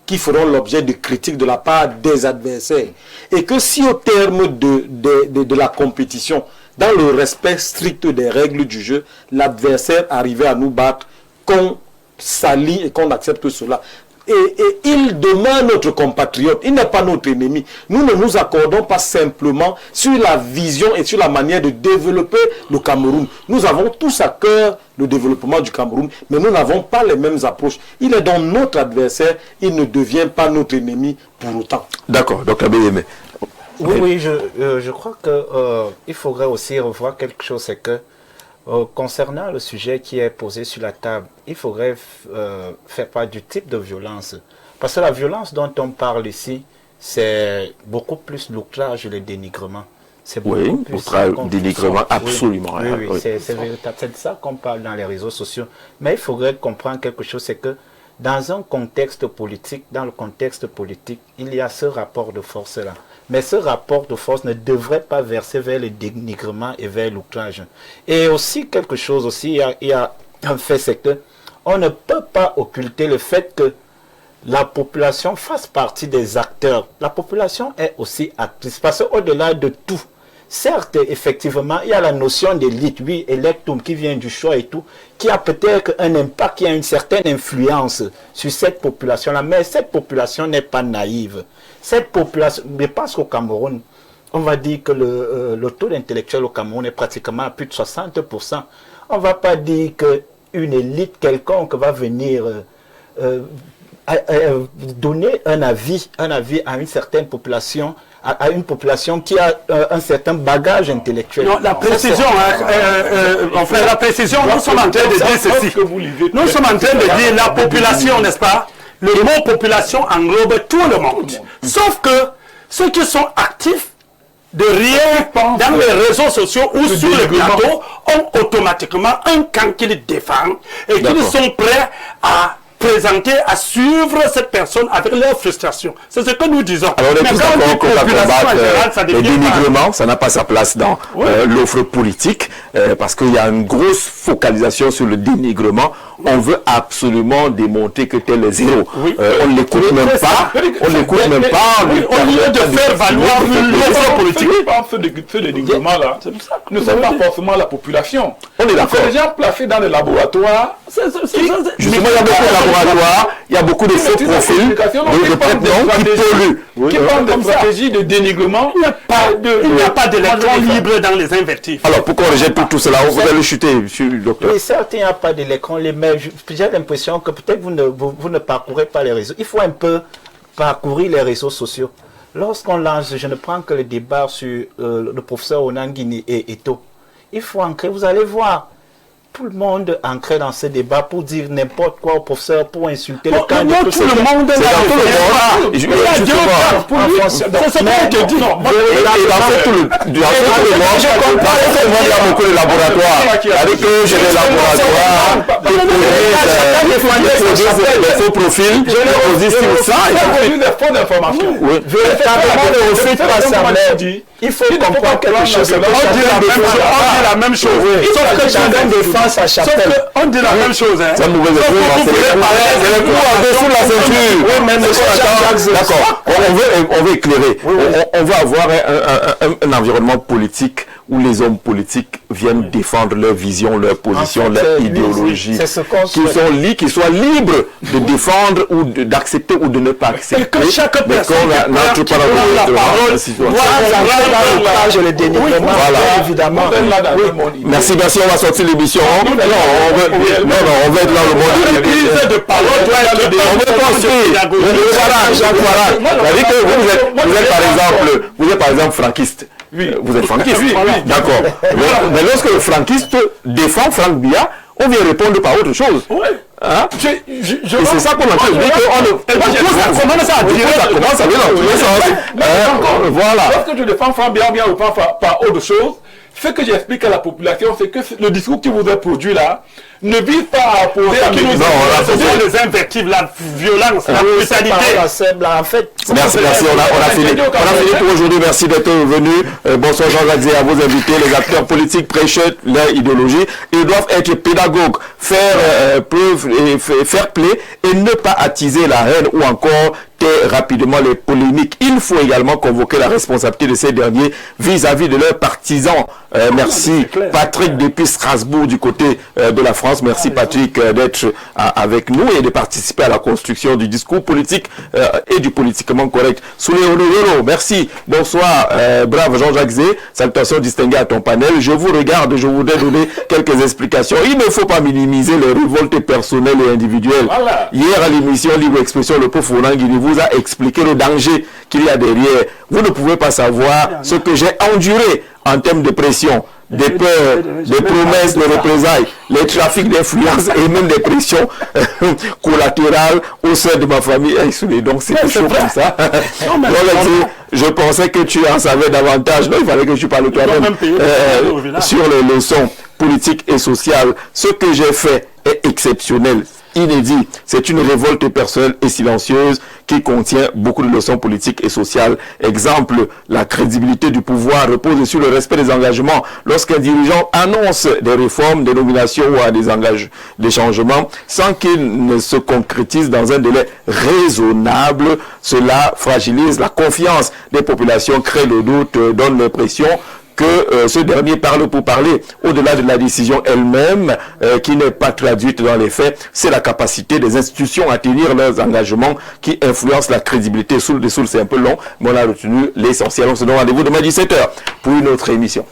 qui feront l'objet de critiques de la part des adversaires. Et que si au terme de la compétition, dans le respect strict des règles du jeu, l'adversaire arrivait à nous battre, qu'on s'allie et qu'on accepte cela. Et il demeure notre compatriote, il n'est pas notre ennemi. Nous ne nous accordons pas simplement sur la vision et sur la manière de développer le Cameroun. Nous avons tous à cœur le développement du Cameroun, mais nous n'avons pas les mêmes approches. Il est donc notre adversaire, il ne devient pas notre ennemi pour autant. D'accord, Dr Béhémé. Oui, je crois qu'il faudrait aussi revoir quelque chose, c'est que concernant le sujet qui est posé sur la table, il faudrait faire part du type de violence. Parce que la violence dont on parle ici, c'est beaucoup plus l'outrage et le dénigrement. C'est beaucoup plus dénigrement, absolument. Oui, c'est véritable. C'est de ça qu'on parle dans les réseaux sociaux. Mais il faudrait comprendre quelque chose, c'est que dans un contexte politique, dans le contexte politique, il y a ce rapport de force-là. Mais ce rapport de force ne devrait pas verser vers le dénigrement et vers l'outrage. Et aussi, quelque chose aussi, il y a un fait, c'est que on ne peut pas occulter le fait que la population fasse partie des acteurs. La population est aussi actrice. Parce qu'au-delà de tout, certes, effectivement, il y a la notion d'élite, oui, électum qui vient du choix et tout, qui a peut-être un impact, qui a une certaine influence sur cette population-là. Mais cette population n'est pas naïve. Cette population, mais parce qu'au Cameroun, on va dire que le taux d'intellectuels au Cameroun est pratiquement à plus de 60%. On ne va pas dire qu'une élite quelconque va venir donner un avis à une certaine population, à une population qui a un certain bagage intellectuel. Non, la précision, la précision, nous sommes en train de dire ceci. Nous sommes en train de dire la population, n'est-ce pas? Le mot population englobe tout le monde. Sauf que ceux qui sont actifs de rien dans les réseaux sociaux ou sur le plateau ont automatiquement un camp qu'ils défendent et qu'ils sont prêts à présenter, à suivre cette personne avec leur frustration. C'est ce que nous disons. Alors on est tous d'accord qu'on va combattre le dénigrement, ça n'a pas sa place dans l'offre politique, parce qu'il y a une grosse focalisation sur le dénigrement. On veut absolument démontrer que tel est zéro. On ne l'écoute même pas. On ne l'écoute même pas. Au lieu de faire valoir l'offre politique. Ce dénigrement là, ne sont pas forcément la population. On est d'accord. Les gens placés dans les laboratoires. Justement, il y a beaucoup de laboratoires, il y a beaucoup de faux profils, de traitements qui polluent. Qui parlent de stratégie de dénigrement. Il n'y a pas d'électrons libres dans les invertifs. Alors, pourquoi on rejette tout cela? Vous allez le chuter, monsieur le docteur. Oui, certes, il n'y a pas d'électrons libres, mais j'ai l'impression que peut-être vous ne parcourez pas les réseaux. Il faut un peu parcourir les réseaux sociaux. Lorsqu'on lance, je ne prends que le débat sur le professeur Onangini et Eto. Il faut ancrer, vous allez voir. Tout le monde ancré dans ce débat pour dire n'importe quoi au professeur, pour insulter le camp de tout le monde. C'est ce que je te dis. Et dans tout le monde, il y a beaucoup de laboratoires. Avec eux, j'ai des laboratoires des faux profils, des faux d'information. Véritablement, ne reflète pas sa mère. Il faut comprendre quelque chose. On dit la même chose. Sauf que chacun défense sa chapelle. On dit la même chose. C'est une mauvaise D'accord. On veut éclairer. On veut avoir un environnement politique où les hommes politiques viennent défendre leur vision, leur position, leur idéologie, qui soient libres de défendre ou d'accepter ou de ne pas accepter. Et que chaque personne qui prend la parole je le dénigre. Évidemment. Merci, on va sortir l'émission. On va être là le monde. On veut construire. Vous êtes par exemple franquiste. Oui. Vous êtes franquiste. Oui. D'accord. Mais lorsque le franquiste défend Franck Biya, on vient répondre par autre chose. Oui. Hein? Et c'est ça qu'on entend. Ça commence à aller dans tous les sens. Voilà. Lorsque je défends Franck Biya, on vient répondre par autre chose. Ce que j'explique à la population, c'est que le discours qui vous est produit là ne vise pas à opposer les invectives, la violence, la brutalité. Merci, on a fini pour aujourd'hui. Merci d'être venu. Bonsoir Jean-Jacques à vos invités. Les acteurs politiques prêchent leur idéologie. Ils doivent être pédagogues, faire preuve et faire play et ne pas attiser la haine ou encore taire rapidement les polémiques. Il faut également convoquer la responsabilité de ces derniers vis-à-vis de leurs partisans. Merci Patrick depuis Strasbourg du côté de la France. Merci Patrick d'être avec nous et de participer à la construction du discours politique et du politiquement correct. Soulé Honorolo, merci. Bonsoir, brave Jean-Jacques Zé. Salutations distinguées à ton panel. Je vous regarde, je voudrais donner quelques explications. Il ne faut pas minimiser les révoltes personnelles et individuelles. Voilà. Hier à l'émission Libre Expression, le pauvre Founangini vous a expliqué le danger qu'il y a derrière. Vous ne pouvez pas savoir ce que j'ai enduré en termes de pression, des peurs, des promesses de représailles, les trafics d'influence et même des pressions collatérales au sein de ma famille. Donc c'est chaud comme ça. Je pensais que tu en savais davantage. Non, il fallait que tu parles toi-même sur les leçons politiques et sociales. Ce que j'ai fait est exceptionnel, inédit. C'est une révolte personnelle et silencieuse qui contient beaucoup de leçons politiques et sociales. Exemple, la crédibilité du pouvoir repose sur le respect des engagements. Lorsqu'un dirigeant annonce des réformes, des nominations ou des changements, sans qu'ils ne se concrétisent dans un délai raisonnable, cela fragilise la confiance des populations, crée le doute, donne l'impression que ce dernier parle pour parler. Au-delà de la décision elle-même, qui n'est pas traduite dans les faits, c'est la capacité des institutions à tenir leurs engagements qui influence la crédibilité. Sous le dessous, c'est un peu long, mais on a retenu l'essentiel. On se donne rendez-vous demain 17h pour une autre émission.